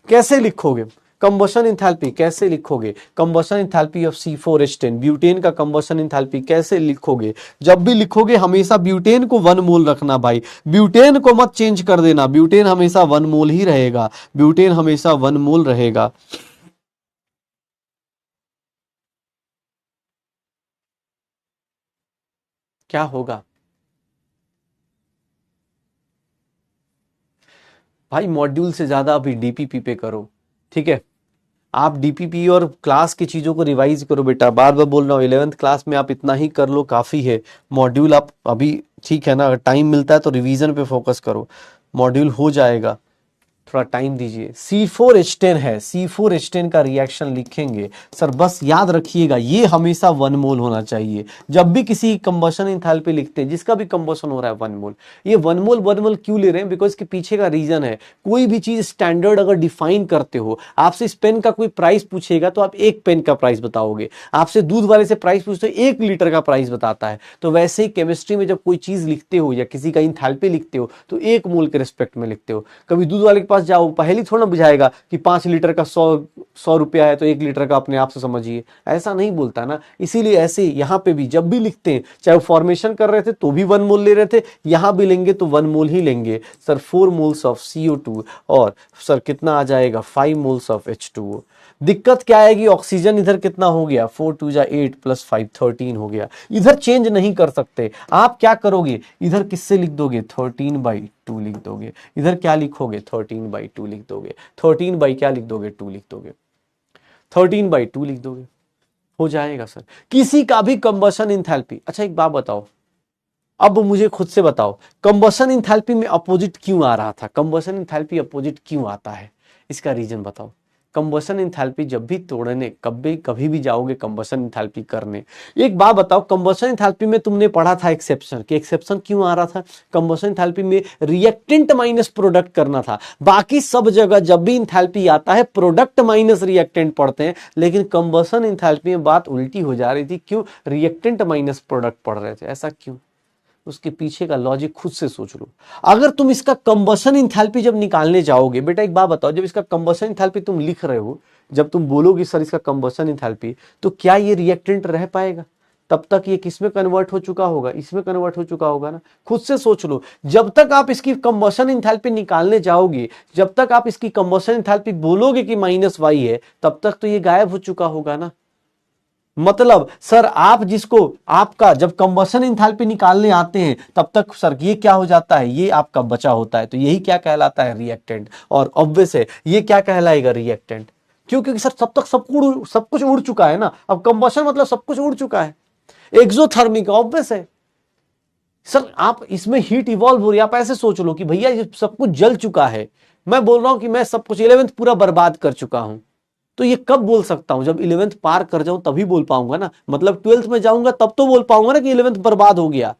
कैसे लिखोगे? कंबशन एंथैल्पी कैसे लिखोगे? Combustion enthalpy of C4H10, butane का कंबशन एंथैल्पी कैसे लिखोगे? जब भी लिखोगे हमेशा ब्यूटेन को 1 मोल रखना भाई, ब्यूटेन को मत चेंज कर देना, ब्यूटेन हमेशा 1 मोल ही रहेगा, ब्यूटेन हमेशा 1 मोल रहेगा। क्या होगा भाई? मॉड्यूल से ज्यादा अभी डीपीपी पे करो, ठीक है? आप डीपीपी और क्लास की चीजों को रिवाइज करो बेटा, बार बार बोल रहा हूँ, 11th क्लास में आप इतना ही कर लो, काफी है। मॉड्यूल आप अभी, ठीक है ना, अगर टाइम मिलता है तो रिवीजन पे फोकस करो, मॉड्यूल हो जाएगा, थोड़ा टाइम दीजिए। C4H10 है, C4H10 का रिएक्शन लिखेंगे सर, बस याद रखिएगा ये हमेशा 1 मोल होना चाहिए। जब भी किसी कंबशन एंथैल्पी लिखते हैं, जिसका भी कंबशन हो रहा है 1 मोल, ये 1 मोल क्यों ले रहे हैं? बिकॉज के पीछे का रीजन है, कोई भी चीज स्टैंडर्ड अगर डिफाइन करते हो, आपसे इस पेन का कोई प्राइस पूछेगा तो आप 1 पेन का प्राइस बताओगे, आपसे दूध वाले से प्राइस पूछते हो 1 लीटर का प्राइस बताता है। तो वैसे ही केमिस्ट्री में जब कोई चीज लिखते हो या किसी का एंथैल्पी लिखते हो तो 1 मोल के रिस्पेक्ट में लिखते हो। कभी दूध वाले के पास जाओ, पहली थोड़ा बुझाएगा कि 5 लीटर का 100 रुपया है तो 1 लीटर का अपने आप से समझिए, ऐसा नहीं बोलता ना। इसीलिए ऐसे यहां पे भी जब भी लिखते हैं, चाहे वो फॉर्मेशन कर रहे थे तो भी 1 मोल ले रहे थे, यहां भी लेंगे तो 1 मोल ही लेंगे सर। 4 मोल्स ऑफ CO2 और सर कितना आ जाएगा, 5 मोल्स ऑफ H2O। दिक्कत क्या आएगी, ऑक्सीजन इधर कितना हो गया, 4 2 जा 8 प्लस 5 13 हो गया। इधर चेंज नहीं कर सकते, आप क्या करोगे, इधर किससे लिख दोगे, 13/2 लिख दोगे। इधर क्या लिखोगे, 13/2 लिख दोगे। 13 बाई क्या लिख दोगे, 2 लिख दोगे, 13/2 लिख दोगे। हो जाएगा सर। किसी का भी कंबशन इंथैल्पी, अच्छा एक बात बताओ, अब मुझे खुद से बताओ, कंबशन इंथैल्पी में अपोजिट क्यों आ रहा था? कंबशन इंथैल्पी अपोजिट क्यों आता है? इसका रीजन बताओ। कंबशन इंथैल्पी जब भी तोड़ने कभी भी जाओगे कंबशन इंथैल्पी करने, एक बात बताओ, कंबशन इंथैल्पी में तुमने पढ़ा था एक्सेप्शन, कि एक्सेप्शन क्यों आ रहा था? कंबशन इंथैल्पी में रिएक्टेंट माइनस प्रोडक्ट करना था। बाकी सब जगह जब भी इंथैल्पी आता है प्रोडक्ट माइनस रिएक्टेंट पढ़ते हैं, लेकिन कंबशन इंथैल्पी में बात उल्टी हो जा रही थी। क्यों? रिएक्टेंट माइनस प्रोडक्ट पढ़ रहे थे। ऐसा क्यों? उसके पीछे का लॉजिक खुद से सोच लो। अगर तुम इसका कंबशन इंथैल्पी जब निकालने जाओगे, बेटा एक बात बताओ, जब इसका कंबशन इंथैल्पी तुम लिख रहे हो, जब तुम बोलोगे सर इसका कंबशन इंथैल्पी, तो क्या ये रिएक्टेंट रह पाएगा? तब तक ये किस में कन्वर्ट हो चुका होगा? इसमें कन्वर्ट हो चुका होगा ना। खुद से सोच लो, जब तक आप इसकी कंबशन इंथैल्पी निकालने जाओगे, जब तक आप इसकी कंबशन इंथैल्पी बोलोगे कि -y है, तब तक तो ये गायब हो चुका होगा ना। मतलब सर आप जिसको आपका जब कंबशन इंथैल्पी निकालने आते हैं तब तक सर ये क्या हो जाता है? ये आपका बचा होता है, तो यही क्या कहलाता है? रिएक्टेंट। और ऑब्वियस है ये क्या कहलाएगा? रिएक्टेंट। क्यों? क्योंकि सर तब तक सब कुछ उड़ चुका है ना। अब कंबशन मतलब सब कुछ उड़ चुका है। एक्सोथर्मिक ऑब्वियस है सर, आप इसमें हीट इवॉल्व हो रही है। आप ऐसे सोच लो कि भैया ये सब कुछ जल चुका है, मैं बोल रहा हूं कि मैं सब कुछ 11th पूरा बर्बाद कर चुका हूं, तो ये कब बोल सकता हूं? जब 11th पार कर जाऊं तभी बोल पाऊंगा ना। मतलब 12th में जाऊंगा तब तो बोल पाऊंगा ना कि 11th बर्बाद हो गया।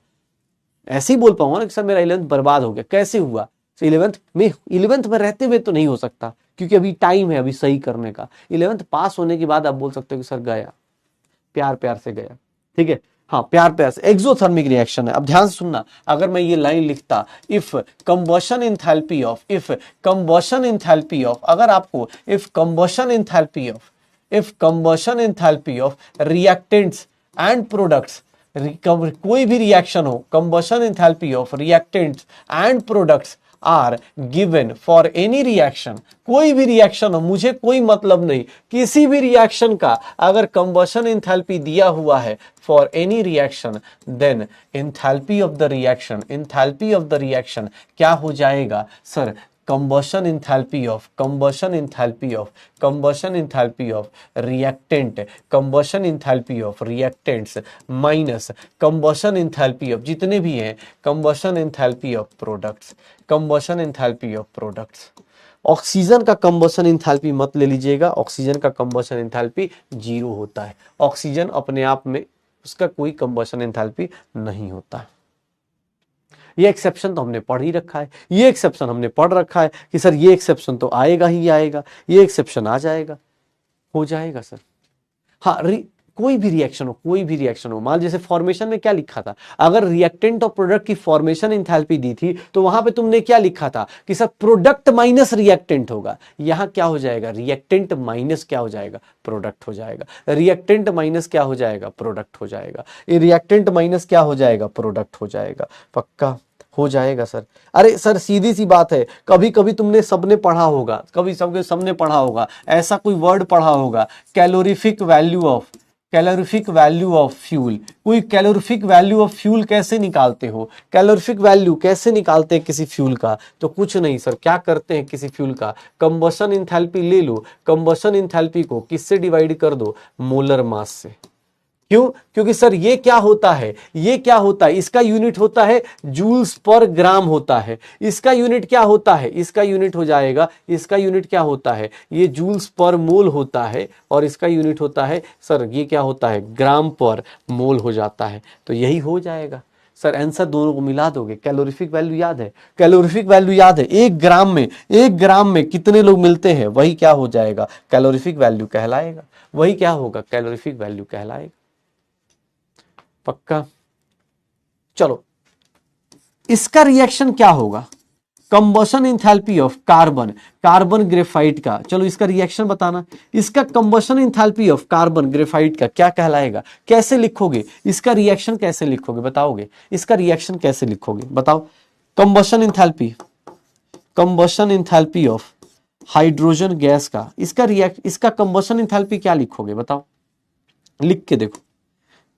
ऐसे ही बोल पाऊंगा ना कि सर मेरा 11th बर्बाद हो गया। कैसे हुआ? 11th में रहते हुए तो नहीं हो सकता, क्योंकि अभी टाइम है अभी सही करने का। 11th पास होने के बाद आप बोल सकते हो कि सर गया, प्यार प्यार से गया। ठीक है, हाँ प्यार प्यार से। एक्सोथर्मिक रिएक्शन है। अब ध्यान से सुनना, अगर मैं ये लाइन लिखता, if combustion enthalpy of, if combustion enthalpy of, अगर आपको if combustion enthalpy of reactants and products, कोई भी रिएक्शन हो, combustion enthalpy of reactants and products are given for any reaction, कोई भी रिएक्शन हो, मुझे कोई मतलब नहीं, किसी भी रिएक्शन का अगर कंबशन इंथैल्पी दिया हुआ है for any reaction, then enthalpy of the reaction क्या हो जाएगा sir? Combustion enthalpy of reactant, combustion enthalpy of reactants minus combustion enthalpy of जितने भी हैं, combustion enthalpy of products, oxygen का कंबशन इंथैल्पी मत ले लीजिएगा, ऑक्सीजन का कंबशन इंथैल्पी 0 होता है। ऑक्सीजन अपने आप में उसका कोई कंबशन इंथैल्पी नहीं होता। ये एक्सेप्शन तो हमने पढ़ ही रखा है, ये एक्सेप्शन हमने पढ़ रखा है कि सर ये एक्सेप्शन तो आएगा ही आएगा, ये एक्सेप्शन आ जाएगा, हो जाएगा सर। हाँ, कोई भी रिएक्शन हो, मान जैसे फॉर्मेशन में क्या लिखा था, अगर रिएक्टेंट और प्रोडक्ट की फॉर्मेशन इंथैल्पी दी थी तो वहां पे तुमने क्या लिखा था कि सर प्रोडक्ट माइनस रिएक्टेंट होगा। यहां क्या हो जाएगा? रिएक्टेंट माइनस क्या हो जाएगा? प्रोडक्ट हो जाएगा। रिएक्टेंट माइनस क्या हो जाएगा? प्रोडक्ट हो जाएगा। रिएक्टेंट माइनस क्या हो जाएगा? प्रोडक्ट हो जाएगा। पक्का हो जाएगा सर। अरे सर सीधी सी बात है, कभी कभी तुमने सबने पढ़ा होगा, कभी सबने पढ़ा होगा, ऐसा कोई वर्ड पढ़ा होगा, कैलोरीफिक वैल्यू ऑफ फ्यूल। कोई कैलोरीफिक वैल्यू ऑफ फ्यूल कैसे निकालते हो? कैलोरीफिक वैल्यू कैसे निकालते हैं किसी फ्यूल का? तो कुछ नहीं सर, क्या करते हैं किसी फ्यूल का, कंबशन इंथैल्पी ले लो, कंबशन इंथैल्पी को किससे डिवाइड कर दो? मोलर मास से। क्यों? क्योंकि सर ये क्या होता है, इसका यूनिट होता है जूल्स पर ग्राम होता है। इसका यूनिट क्या होता है? इसका यूनिट हो जाएगा, इसका यूनिट क्या होता है? ये जूल्स पर मोल होता है, और इसका यूनिट होता है सर ये क्या होता है? ग्राम पर मोल हो जाता है। तो यही हो जाएगा सर। आंसर दोनों को मिला दोगे। कैलोरीफिक वैल्यू याद है? एक ग्राम में कितने लोग मिलते हैं, वही क्या हो जाएगा? कैलोरीफिक वैल्यू कहलाएगा। वही क्या होगा? कैलोरीफिक वैल्यू कहलाएगा। पक्का? चलो इसका रिएक्शन क्या होगा? Combustion enthalpy of carbon graphite का, चलो इसका रिएक्शन बताना। इसका combustion enthalpy of carbon graphite का क्या कहलाएगा? कैसे लिखोगे इसका रिएक्शन? कैसे लिखोगे बताओगे? इसका रिएक्शन कैसे लिखोगे बताओ? Combustion enthalpy of hydrogen gas का, इसका कंबशन इंथैल्पी क्या लिखोगे बताओ? लिख के देखो।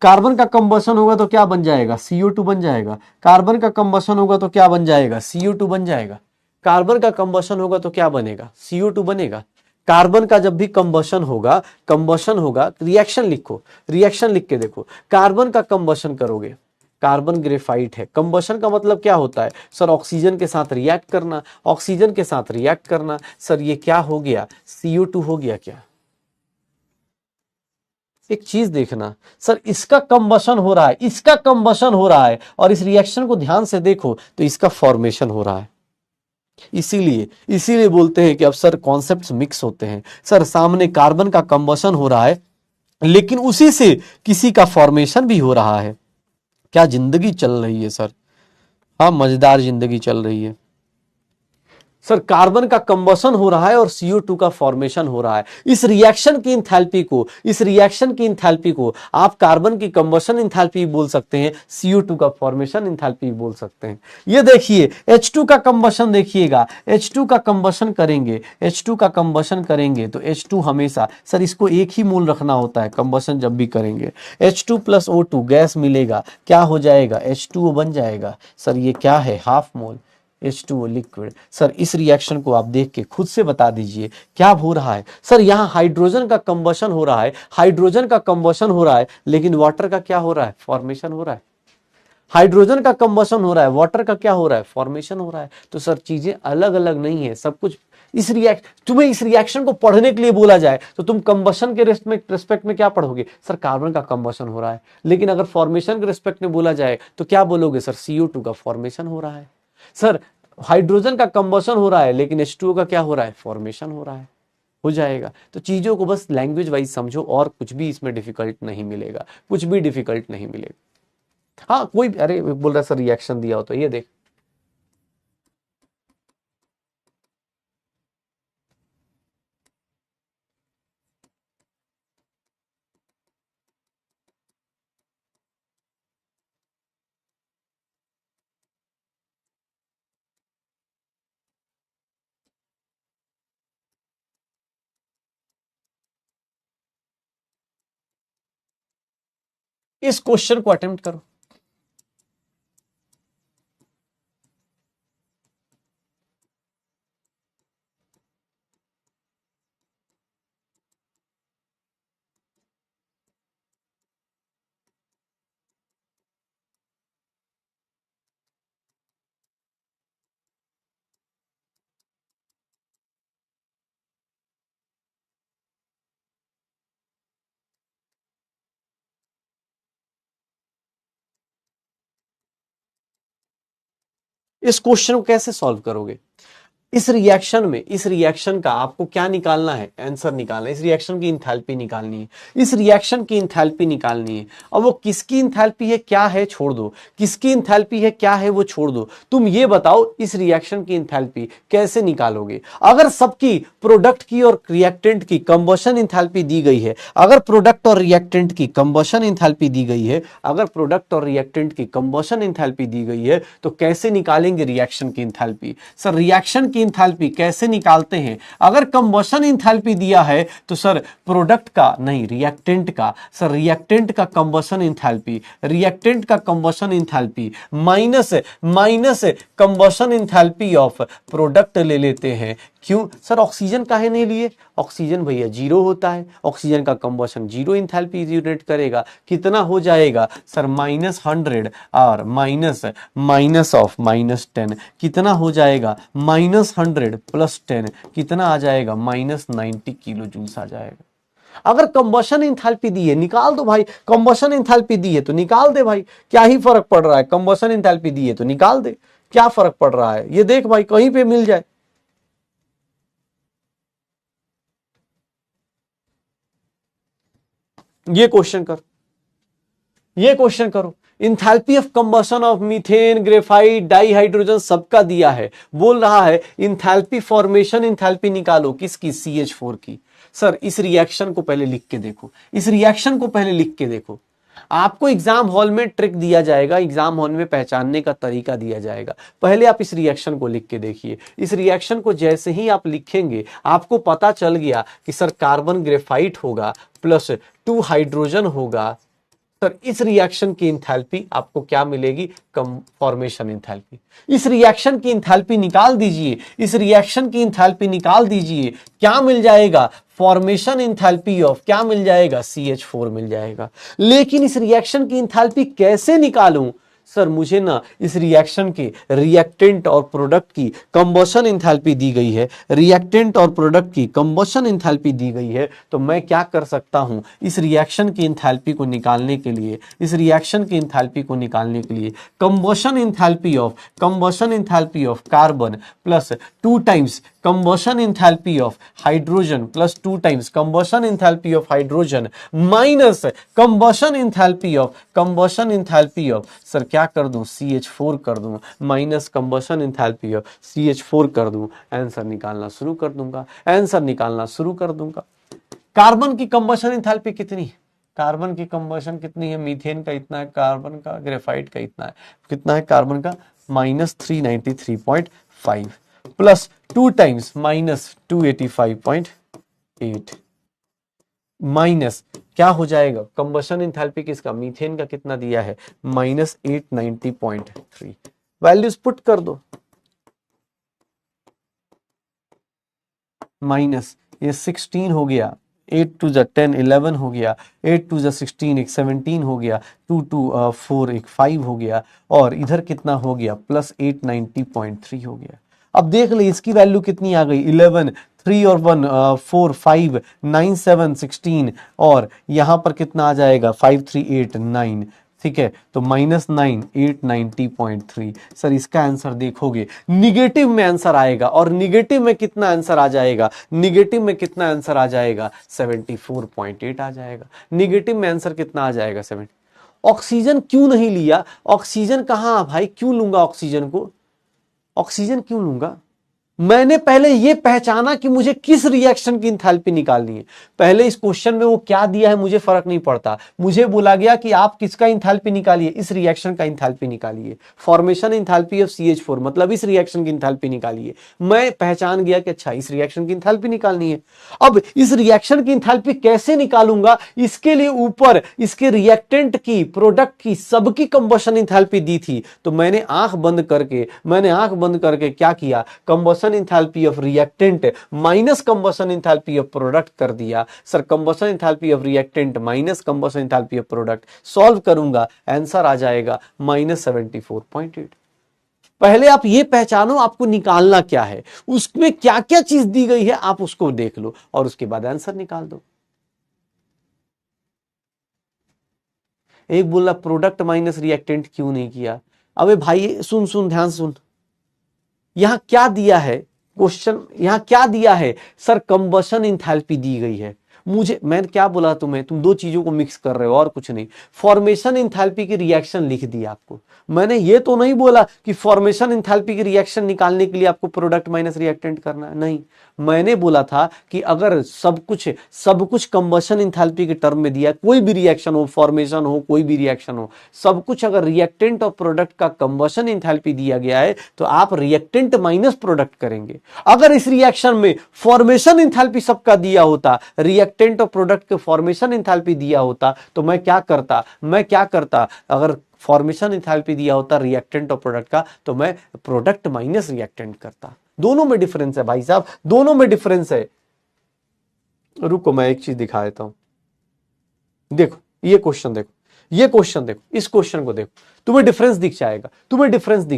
कार्बन का कंबशन होगा तो क्या बन जाएगा? CO2 बन जाएगा। कार्बन का कंबशन होगा तो क्या बन जाएगा? CO2 बन जाएगा। कार्बन का कंबशन होगा तो क्या बनेगा? CO2 बनेगा। कार्बन का जब भी कंबशन होगा, रिएक्शन लिखो, रिएक्शन लिख के देखो, कार्बन का कंबशन करोगे, कार्बन ग्रेफाइट है। कंबशन का मतलब क्या होता है सर? ऑक्सीजन के साथ रिएक्ट करना, ऑक्सीजन के साथ रिएक्ट करना। सर ये क्या हो गया? CO2 हो गया क्या? एक चीज देखना सर, इसका कंबशन हो रहा है, इसका कंबशन हो रहा है, और इस रिएक्शन को ध्यान से देखो तो इसका फॉर्मेशन हो रहा है। इसीलिए इसीलिए बोलते हैं कि अब सर कॉन्सेप्ट्स मिक्स होते हैं। सर सामने कार्बन का कंबशन हो रहा है, लेकिन उसी से किसी का फॉर्मेशन भी हो रहा है। क्या जिंदगी चल रही है सर? हाँ, मजेदार जिंदगी चल रही है। सर कार्बन का कंबशन हो रहा है और CO2 का फॉर्मेशन हो रहा है। इस रिएक्शन की इंथैल्पी को आप कार्बन की कंबशन इंथैल्पी बोल सकते हैं, CO2 का फॉर्मेशन इंथैल्पी बोल सकते हैं। ये देखिए H2 का कंबशन देखिएगा, H2 का कंबशन करेंगे, H2 का कंबशन करेंगे तो H2 हमेशा, सर इसको एक ही मोल रखना होता है कंबशन जब भी करेंगे। H2 प्लस O2 गैस मिलेगा, क्या हो जाएगा? H2O बन जाएगा। सर ये क्या है? Half mole H2O liquid. Sir इस रिएक्शन को आप देख के खुद से बता दीजिए क्या हो रहा है। सर यहाँ हाइड्रोजन का कंबशन हो रहा है, हाइड्रोजन का कंबशन हो रहा है, लेकिन वाटर का क्या हो रहा है? फॉर्मेशन हो रहा है। हाइड्रोजन का कंबशन हो रहा है, वाटर का क्या हो रहा है? फॉर्मेशन हो रहा है। तो सर चीजें अलग अलग नहीं है, सब कुछ तुम्हें इस रिएक्शन को पढ़ने के लिए बोला जाए तो तुम कंबशन के रिस्पेक्ट में क्या पढ़ोगे? सर कार्बन का कंबशन हो रहा है। लेकिन अगर फॉर्मेशन के रिस्पेक्ट में बोला जाए तो क्या बोलोगे? सर CO2 का फॉर्मेशन हो रहा है। सर हाइड्रोजन का कंबशन हो रहा है, लेकिन H2O का क्या हो रहा है? फॉर्मेशन हो रहा है। हो जाएगा। तो चीजों को बस लैंग्वेज वाइज समझो, और कुछ भी इसमें डिफिकल्ट नहीं मिलेगा, कुछ भी डिफिकल्ट नहीं मिलेगा। हाँ कोई, अरे बोल रहा सर रिएक्शन दिया हो तो ये देख, इस क्वेश्चन को अटेम्प्ट करो। इस क्वेश्चन को कैसे सॉल्व करोगे? इस रिएक्शन का आपको क्या निकालना है? आंसर निकालना है। इस रिएक्शन की इंथैल्पी निकालनी है, इस रिएक्शन की इंथैल्पी निकालनी है। अब वो किसकी इंथैल्पी है क्या है छोड़ दो, किसकी इंथैल्पी है क्या है वो छोड़ दो। तुम ये बताओ इस रिएक्शन की इंथैल्पी कैसे निकालोगे? अगर सबकी प्रोडक्ट की और रिएक्टेंट की कंबशन इंथैल्पी दी गई है, अगर प्रोडक्ट और रिएक्टेंट की कंबशन इंथैल्पी दी गई है, अगर प्रोडक्ट और रिएक्टेंट की कंबशन इंथैल्पी दी गई है, तो कैसे निकालेंगे रिएक्शन की इंथैल्पी? सर रिएक्शन की इंथैल्पी कैसे निकालते हैं? अगर कंबशन इंथैल्पी दिया है तो सर प्रोडक्ट का नहीं, रिएक्टेंट का, सर रिएक्टेंट का कंबशन इंथैल्पी, रिएक्टेंट का combustion enthalpy minus minus combustion enthalpy of product ले लेते हैं। क्यों सर? ऑक्सीजन काहे नहीं लिए? ऑक्सीजन भैया जीरो होता है, ऑक्सीजन का कंबशन जीरो इंथैल्पी जनरेट करेगा। कितना हो जाएगा सर? -100 और माइनस ऑफ -10 कितना हो जाएगा? -100 + 10 कितना आ जाएगा? -90 किलो जूल्स आ जाएगा। अगर कंबशन इंथैल्पी दी है निकाल दो भाई, कंबशन इंथैल्पी दी है तो निकाल दे भाई, क्या ही फर्क पड़ रहा है? कंबशन इंथैल्पी दी है तो निकाल दे, क्या फर्क पड़ रहा है? ये देख भाई कहीं पे मिल जाए। ये क्वेश्चन कर, ये क्वेश्चन करो। Enthalpy of combustion of methane, graphite, dihydrogen सबका दिया है। बोल रहा है इंथैल्पी फॉर्मेशन इंथैल्पी निकालो, किसकी? CH4 की। सर इस रिएक्शन को पहले लिख के देखो, इस रिएक्शन को पहले लिख के देखो। आपको एग्जाम हॉल में ट्रिक दिया जाएगा, एग्जाम हॉल में पहचानने का तरीका दिया जाएगा। पहले आप इस रिएक्शन को लिख के देखिए। इस रिएक्शन को जैसे ही आप लिखेंगे आपको पता चल गया कि सर कार्बन ग्रेफाइट होगा प्लस 2 हाइड्रोजन होगा, सर इस रिएक्शन की इंथैल्पी आपको क्या मिलेगी? कम फॉर्मेशन इंथैल्पी। इस रिएक्शन की इंथैल्पी निकाल दीजिए, इस रिएक्शन की इंथैल्पी निकाल दीजिए, क्या मिल जाएगा? फॉर्मेशन इंथैल्पी ऑफ, क्या मिल जाएगा? CH4 मिल जाएगा। लेकिन इस रिएक्शन की इंथैल्पी कैसे निकालूं? सर मुझे ना इस रिएक्शन के रिएक्टेंट और प्रोडक्ट की कंबशन इंथैल्पी दी गई है, रिएक्टेंट और प्रोडक्ट की कंबशन इंथैल्पी दी गई है, तो मैं क्या कर सकता हूं? इस रिएक्शन की इंथैल्पी को निकालने के लिए, इस रिएक्शन की इंथैल्पी को निकालने के लिए combustion enthalpy of carbon plus 2 times combustion enthalpy of hydrogen plus 2 times combustion enthalpy of hydrogen minus combustion enthalpy of sir क्या कर दूं? CH4 कर दूं, minus combustion enthalpy of CH4 कर दूं, आंसर निकालना शुरू कर दूंगा, कार्बन की कंबशन इंथैल्पी कितनी? कार्बन की कंबशन कितनी है? मीथेन का इतना है, कार्बन का, ग्रेफाइट का इतना है, कितना है कार्बन का? -393.5 प्लस 2 टाइम्स -285.8 माइनस क्या हो जाएगा? कंबशन इंथैल्पी किसका? मीथेन का कितना दिया है? -890.3। वैल्यूज पुट कर दो, माइनस ये 16 हो गया, 8 2 जा 10 11 हो गया, 8 2 जा 16 एक 17 हो गया, 2 2 4 एक 5 हो गया, और इधर कितना हो गया? +890.3 हो गया। अब देख ले इसकी वैल्यू कितनी आ गई? 11, 3 और 1 4 5 9 7 16, और यहां पर कितना आ जाएगा? 5 3 8 9, ठीक है, तो -9 890.3। सर इसका आंसर देखोगे निगेटिव में आंसर आएगा, और निगेटिव में कितना आंसर आ जाएगा? निगेटिव में कितना आंसर आ जाएगा? 74.8 आ जाएगा। निगेटिव में आंसर कितना आ जाएगा? 7। ऑक्सीजन क्यों नहीं लिया? ऑक्सीजन कहां भाई? क्यों लूंगा ऑक्सीजन को? ऑक्सीजन क्यों लूंगा? मैंने पहले यह पहचाना कि मुझे किस रिएक्शन की इंथैल्पी निकालनी है। पहले इस क्वेश्चन में वो क्या दिया है मुझे फर्क नहीं पड़ता, मुझे बोला गया कि आप किसका इंथैल्पी निकालिए? इस रिएक्शन का इंथैल्पी निकालिए, फॉर्मेशन इंथैल्पी ऑफ CH4, मतलब इस रिएक्शन की इंथैल्पी निकालिए। मैं पहचान गया कि अच्छा इस रिएक्शन की इंथैल्पी निकालनी है। अब इस रिएक्शन की इंथैल्पी कैसे निकालूंगा? इसके लिए ऊपर इसके रिएक्टेंट की, प्रोडक्ट की, सबकी कंबशन इंथैल्पी दी थी, तो मैंने आंख बंद करके क्या किया? Combustion enthalpy of reactant minus combustion enthalpy of product कर दिया। Sir combustion enthalpy of reactant minus combustion enthalpy of product solve करूंगा, आंसर आ जाएगा -74.8। पहले आप ये पहचानो आपको निकालना क्या है, उसमें क्या क्या चीज दी गई है आप उसको देख लो, और उसके बाद आंसर निकाल दो। एक बोला प्रोडक्ट माइनस रिएक्टेंट क्यों नहीं किया? अबे भाई सुन ध्यान सुन, यहां क्या दिया है क्वेश्चन? यहां क्या दिया है? सर कंबशन इंथैल्पी दी गई है। मैंने क्या बोला तुम्हें? तुम दो चीजों को मिक्स कर रहे हो और कुछ नहीं। फॉर्मेशन इंथैल्पी की रिएक्शन लिख दी आपको। मैंने ये तो नहीं बोला कि फॉर्मेशन इंथैल्पी की रिएक्शन निकालने के लिए आपको प्रोडक्ट माइनस रिएक्टेंट करना है, नहीं। मैंने बोला था कि अगर सब कुछ कंबशन इंथैल्पी के टर्म में दिया है, कोई भी रिएक्शन हो, फॉर्मेशन हो, कोई भी रिएक्शन हो, सब कुछ अगर रिएक्टेंट और प्रोडक्ट का कंबशन इंथैल्पी दिया गया है तो आप रिएक्टेंट माइनस प्रोडक्ट करेंगे। अगर इस रिएक्शन में फॉर्मेशन इंथैल्पी सबका दिया होता, रिएक्टेंट और प्रोडक्ट के फॉर्मेशन इंथैल्पी दिया होता, तो मैं क्या करता? अगर फॉर्मेशन इंथैल्पी दिया होता रिएक्टेंट और प्रोडक्ट का, तो मैं प्रोडक्ट माइनस रिएक्टेंट करता। दोनों में डिफरेंस है भाई साहब, दोनों में डिफरेंस है। रुको मैं एक चीज दिखा देता हूं। देखो ये क्वेश्चन देखो, इस क्वेश्चन को देखो, तुम्हें डिफरेंस दिख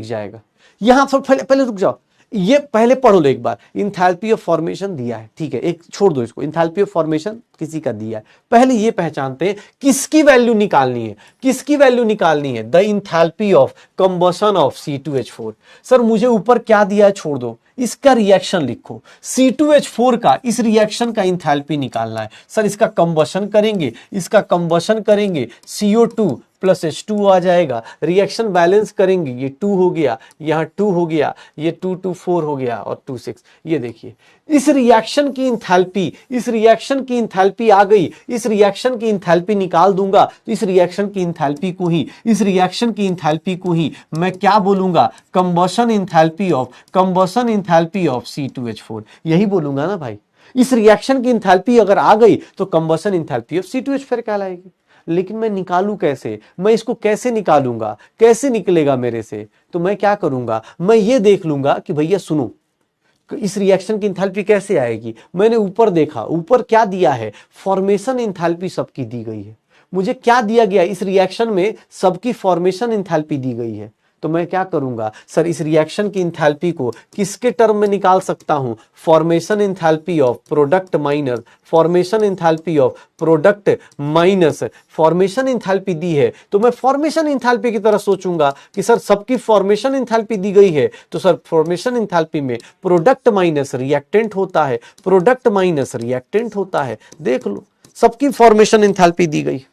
जाएगा। यहां पहले रुक जाओ, ये पहले पढ़ो लो एक बार। इंथैल्पी ऑफ फॉर्मेशन दिया है, ठीक है, एक छोड़ दो इसको, इंथैल्पी ऑफ फॉर्मेशन किसी का दिया है। पहले ये पहचानते हैं किसकी वैल्यू निकालनी है। The enthalpy of combustion of C2H4। Sir मुझे ऊपर क्या दिया है छोड़ दो, इसका रिएक्शन लिखो। C2H4 का, इस रिएक्शन का इंथैल्पी निकालना है। सर इसका कंबशन करेंगे, CO2 प्लस H2 आ जाएगा, रिएक्शन बैलेंस करेंगे, ये 2 हो गया, यहाँ 2 हो गया, ये 2 2 4 हो गया, और 2 6। ये देखिए इस रिएक्शन की इंथैल्पी आ गई। इस रिएक्शन की इंथैल्पी निकाल दूंगा तो इस रिएक्शन की इंथैल्पी को ही मैं क्या बोलूंगा? कंबशन इंथैल्पी ऑफ C2H4, यही बोलूंगा ना भाई। इस रिएक्शन की इंथैल्पी अगर आ गई तो कंबशन इंथैल्पी ऑफ C2H4 कहलाएगी। लेकिन मैं निकालूं कैसे, मैं इसको कैसे निकालूंगा, कैसे निकलेगा मेरे से? तो मैं क्या करूंगा, मैं ये देख लूंगा कि भैया सुनो, इस रिएक्शन की इंथैल्पी कैसे आएगी। मैंने ऊपर देखा, ऊपर क्या दिया है, फॉर्मेशन इंथैल्पी सबकी दी गई है। मुझे क्या दिया गया, इस रिएक्शन में सबकी फॉर्मेशन इंथैल्पी दी गई है। तो मैं क्या करूंगा, सर इस रिएक्शन की इंथैल्पी को किसके टर्म में निकाल सकता हूं, formation enthalpy of product minus formation enthalpy of product minus formation enthalpy दी है, तो मैं फॉर्मेशन इंथैल्पी की तरह सोचूंगा कि सर सबकी फॉर्मेशन इंथैल्पी दी गई है, तो सर फॉर्मेशन इंथैल्पी में प्रोडक्ट माइनस रिएक्टेंट होता है, प्रोडक्ट माइनस रिएक्टेंट होता है। देख लो, सबकी फॉर्मेशन इंथैल्पी दी गई,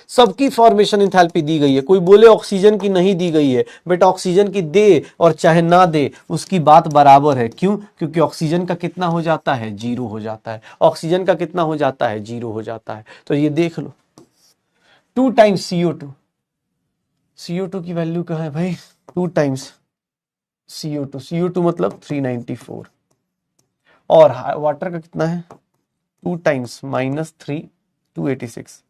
सबकी फॉर्मेशन इंथैल्पी दी गई है। कोई बोले ऑक्सीजन की नहीं दी गई है, बेटा ऑक्सीजन की दे और चाहे ना दे उसकी बात बराबर है। क्यों? क्योंकि ऑक्सीजन का कितना हो जाता है, 0 हो जाता है। ऑक्सीजन का कितना हो जाता है, 0 हो जाता है। तो ये देख लो, 2 टाइम्स CO2, CO2 की वैल्यू कहाँ है भाई, 2 टाइम्स CO2, CO2 मतलब 394, और वाटर का कितना है, 2 times -3 286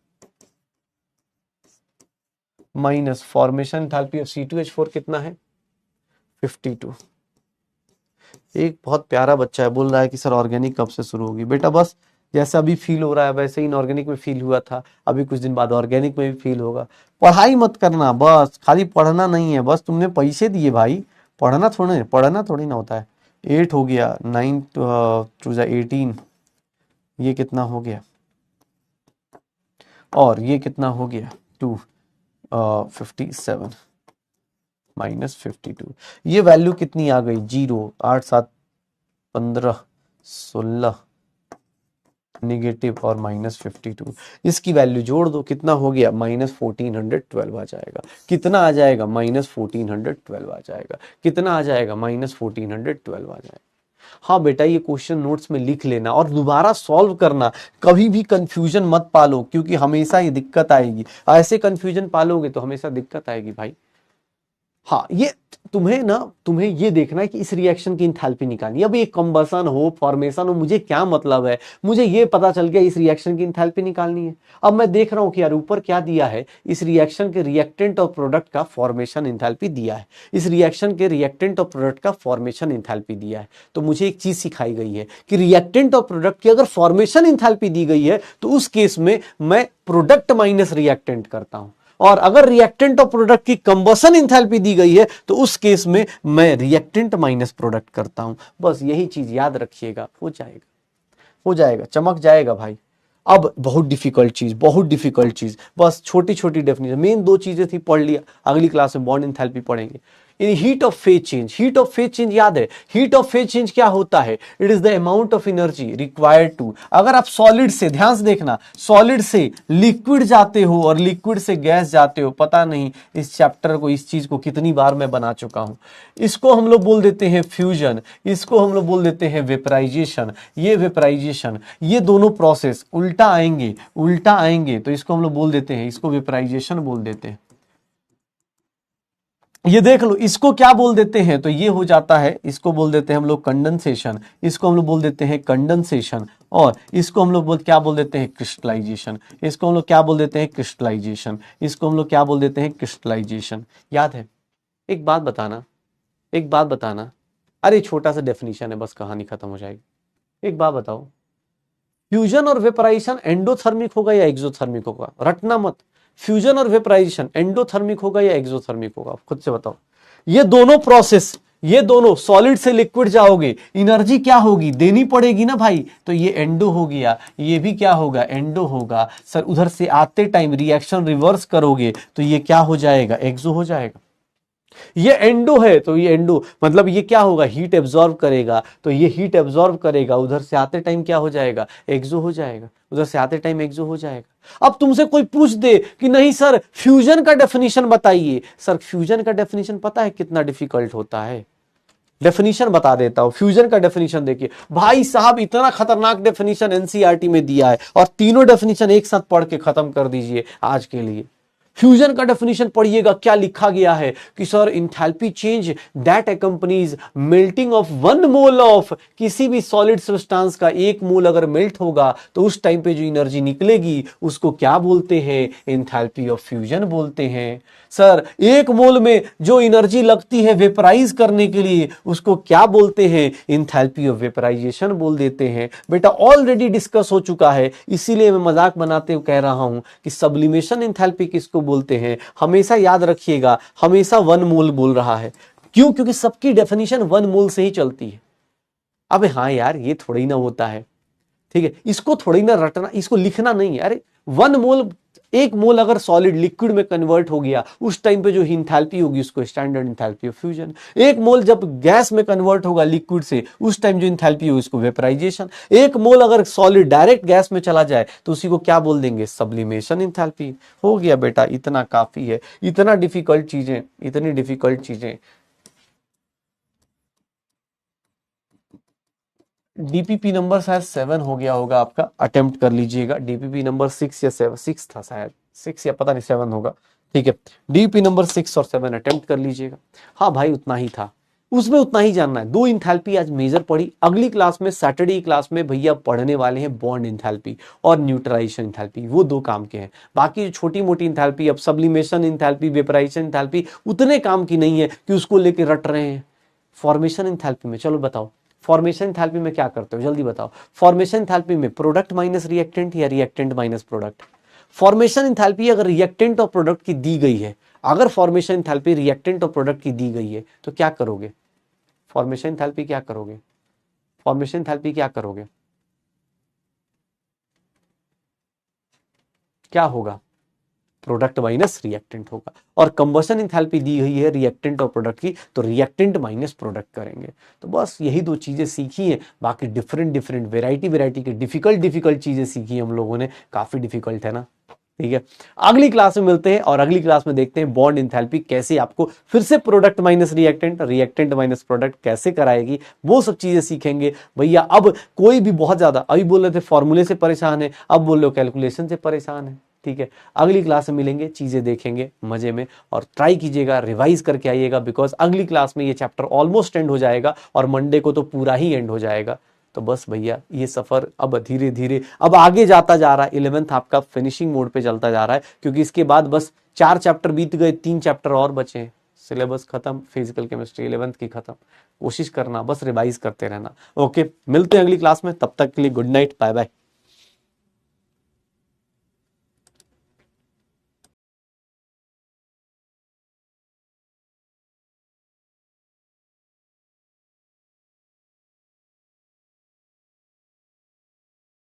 minus formation enthalpy of C2H4 कितना है, 52। एक बहुत प्यारा बच्चा है, बोल रहा है कि सर ऑर्गेनिक कब से शुरू होगी। बेटा बस जैसा अभी फील हो रहा है वैसे ही इनऑर्गेनिक में फील हुआ था, अभी कुछ दिन बाद ऑर्गेनिक में भी फील होगा। पढ़ाई मत करना, बस खाली पढ़ना नहीं है, बस तुमने पैसे दिए भाई, पढ़ना थोड़ी ना होता है। 8 हो गया, 9 2 18, ये कितना हो गया, और ये कितना हो गया 57 -52, ये वैल्यू कितनी आ गई, 0 8 7 15 16 नेगेटिव और -52। इसकी वैल्यू जोड़ दो, कितना हो गया, -1412 आ जाएगा। कितना आ जाएगा, -1412 आ जाएगा। कितना आ जाएगा, -1412 आ जाएगा। हाँ बेटा, ये क्वेश्चन नोट्स में लिख लेना और दोबारा सॉल्व करना, कभी भी कंफ्यूजन मत पालो, क्योंकि हमेशा ये दिक्कत आएगी। ऐसे कंफ्यूजन पालोगे तो हमेशा दिक्कत आएगी भाई। हाँ, ये तुम्हें ये देखना है कि इस रिएक्शन की इंथैल्पी निकालनी है। अब ये कंबसन हो, फॉर्मेशन हो, मुझे क्या मतलब है, मुझे ये पता चल गया इस रिएक्शन की इंथैल्पी निकालनी है। अब मैं देख रहा हूं कि यार ऊपर क्या दिया है, इस रिएक्शन के रिएक्टेंट और प्रोडक्ट का फॉर्मेशन इंथैल्पी दिया है, इस रिएक्शन के रिएक्टेंट और प्रोडक्ट का फॉर्मेशन इंथैल्पी दिया है। तो मुझे एक चीज सिखाई गई है कि रिएक्टेंट और प्रोडक्ट की अगर फॉर्मेशन इंथैल्पी दी गई है तो उस केस में मैं प्रोडक्ट माइनस रिएक्टेंट करता हूं, और अगर रिएक्टेंट और प्रोडक्ट की कंबसन इंथैल्पी दी गई है तो उस केस में मैं रिएक्टेंट माइनस प्रोडक्ट करता हूं। बस यही चीज याद रखिएगा, हो जाएगा, हो जाएगा, चमक जाएगा भाई। अब बहुत डिफिकल्ट चीज, बस छोटी छोटी डेफिनेशन, मेन 2 चीजें थी, पढ़ लिया। अगली क्लास में बॉन्ड इंथैल्पी पढ़ेंगे। इन हीट ऑफ फेज चेंज याद है, हीट ऑफ फेज चेंज क्या होता है, it is the amount of energy required to, अगर आप सॉलिड से, ध्यान से देखना, सॉलिड से लिक्विड जाते हो और लिक्विड से गैस जाते हो, पता नहीं इस चैप्टर को, इस चीज को कितनी बार मैं बना चुका हूं। इसको हम लोग बोल देते हैं फ्यूजन, इसको हम लोग बोल देते हैं वेपराइजेशन। ये वेपराइजेशन, ये दोनों प्रोसेस उल्टा आएंगे तो इसको हम लोग बोल देते हैं, इसको वेपराइजेशन बोल देते हैं। ये देख लो, इसको क्या बोल देते हैं, तो ये हो जाता है, इसको बोल देते हैं हम लोग कंडेंसेशन, इसको हम लोग बोल देते हैं कंडेंसेशन, और इसको हम लोग क्या बोल देते हैं, क्रिस्टलाइजेशन। इसको हम लोग क्या बोल देते हैं, क्रिस्टलाइजेशन। इसको हम लोग क्या बोल देते हैं, क्रिस्टलाइजेशन। याद है? एक बात बताना, अरे छोटा सा डेफिनेशन है, बस कहानी खत्म हो जाएगी। एक बात बताओ, फ्यूजन और वेपराइजेशन एंडोथर्मिक होगा या एक्सोथर्मिक होगा? रटना मत, फ्यूजन और वेपराइजेशन एंडोथर्मिक होगा या एक्सोथर्मिक होगा? खुद से बताओ। ये दोनों प्रोसेस, ये दोनों सॉलिड से लिक्विड जाओगे, एनर्जी क्या होगी, देनी पड़ेगी ना भाई। तो ये एंडो हो गया, ये भी क्या होगा, एंडो होगा। सर उधर से आते टाइम रिएक्शन रिवर्स करोगे तो ये क्या हो जाएगा, एक्सो हो जाएगा। ये एंडो है तो ये एंडो मतलब ये क्या होगा, हीट एब्जॉर्ब करेगा, तो ये हीट एब्जॉर्ब करेगा, उधर से आते टाइम क्या हो जाएगा, एक्सो हो जाएगा। उधर से आते टाइम एक्सो हो जाएगा। अब तुमसे कोई पूछ दे कि नहीं सर फ्यूजन का डेफिनेशन बताइए, सर फ्यूजन का डेफिनेशन पता है कितना डिफिकल्ट होता है? डेफिनेशन बता देता हूं। फ्यूजन का डेफिनेशन देखिए भाई साहब, इतना खतरनाक डेफिनेशन एनसीईआरटी में दिया है, और तीनों डेफिनेशन एक साथ पढ़ के खत्म कर दीजिए आज के लिए। फ्यूजन का डेफिनेशन पढ़िएगा, क्या लिखा गया है कि sir enthalpy change that accompanies melting of 1 mole of, किसी भी सॉलिड सब्सटेंस का 1 मोल अगर मेल्ट होगा तो उस टाइम पे जो एनर्जी निकलेगी उसको क्या बोलते हैं, इंथैल्पी ऑफ फ्यूजन बोलते हैं। सर 1 मोल में जो एनर्जी लगती है वेपराइज करने के लिए उसको क्या बोलते हैं, इंथैल्पी ऑफ वेपराइजेशन बोल देते हैं। बेटा ऑलरेडी डिस्कस हो चुका है, इसीलिए मैं मजाक बनाते हुए कह रहा हूं कि सब्लिमेशन इंथैल्पी किसको बोलते हैं, हमेशा याद रखिएगा, हमेशा 1 मोल बोल रहा है। क्यों? क्योंकि सबकी डेफिनेशन 1 मोल से ही चलती है। अबे हाँ यार, ये थोड़ी ना होता है, ठीक है, इसको थोड़ी ना रटना, इसको लिखना नहीं है। अरे 1 मोल, 1 मोल अगर सॉलिड लिक्विड में कन्वर्ट हो गया उस टाइम पे जो इंथैल्पी होगी उसको स्टैंडर्ड इंथैल्पी ऑफ फ्यूजन। 1 मोल जब गैस में कन्वर्ट होगा लिक्विड से उस टाइम जो इंथैल्पी होगी उसको वेपराइजेशन। 1 मोल अगर सॉलिड डायरेक्ट गैस में चला जाए तो उसी को क्या बोल देंगे, सब्लिमेशन इंथैल्पी। हो गया बेटा, इतना काफी है। इतना डिफिकल्ट चीजें, इतनी डिफिकल्ट चीजें। डीपीपी नंबर शायद 7 हो गया होगा आपका, अटेम्प्ट कर लीजिएगा। डीपीपी नंबर 6 या 7, 6 था शायद, 6 या पता नहीं 7 होगा, ठीक है। डीपी नंबर 6 और 7 अटेम्प्ट कर लीजिएगा। हाँ भाई, उतना ही था, उसमें उतना ही जानना है। 2 इंथैल्पी आज मेजर पढ़ी। अगली क्लास में, सैटरडे की क्लास में भैया पढ़ने वाले हैं बॉन्ड इंथैल्पी और न्यूट्रलाइजेशन इंथैल्पी, वो 2 काम के हैं। बाकी जो छोटी मोटी इंथैल्पी, अब सब्लिमेशन इंथैल्पी, वेपराइजेशन इंथैल्पी, उतने काम की नहीं है कि उसको लेके रट रहे हैं। फॉर्मेशन इंथैल्पी में चलो बताओ, फॉर्मेशन एंथैल्पी में क्या करते हो, जल्दी बताओ। फॉर्मेशन एंथैल्पी में प्रोडक्ट माइनस रिएक्टेंट या reactant minus product? Formation enthalpy अगर रिएक्टेंट और प्रोडक्ट की दी गई है, अगर फॉर्मेशन एंथैल्पी रिएक्टेंट और प्रोडक्ट की दी गई है तो क्या करोगे? फॉर्मेशन एंथैल्पी क्या करोगे? फॉर्मेशन एंथैल्पी क्या करोगे? क्या होगा? प्रोडक्ट माइनस रिएक्टेंट होगा। और कंबशन इंथैल्पी दी हुई है रिएक्टेंट और प्रोडक्ट की, तो रिएक्टेंट माइनस प्रोडक्ट करेंगे। तो बस यही 2 चीजें सीखी हैं। बाकी डिफरेंट डिफरेंट वेराइटी की डिफिकल्ट चीजें सीखी हम लोगों ने, काफी डिफिकल्ट है ना, ठीक है। अगली क्लास में मिलते हैं और अगली क्लास में देखते हैं बॉन्ड इंथैल्पी कैसे आपको फिर से product minus reactant, reactant minus product कैसे कराएगी, वो सब चीजें सीखेंगे भैया। अब कोई भी बहुत ज्यादा, अभी बोल रहे थे फॉर्मूले से परेशान है, अब बोल रहे हो कैलकुलेशन से परेशान है, ठीक है। अगली क्लास में मिलेंगे, चीजें देखेंगे मजे में, और ट्राई कीजिएगा, रिवाइज करके आइएगा, बिकॉज अगली क्लास में ये चैप्टर ऑलमोस्ट एंड हो जाएगा और मंडे को तो पूरा ही एंड हो जाएगा। तो बस भैया, ये सफर अब धीरे धीरे अब आगे जाता जा रहा है। 11th आपका फिनिशिंग मोड पे चलता जा रहा है, क्योंकि इसके बाद बस 4 चैप्टर बीत गए, 3 चैप्टर और बचे हैं। सिलेबस खत्म, फिजिकल केमिस्ट्री 11th की खत्म। कोशिश करना, बस रिवाइज करते रहना। ओके, मिलते हैं अगली क्लास में, तब तक के लिए गुड नाइट, बाय बाय।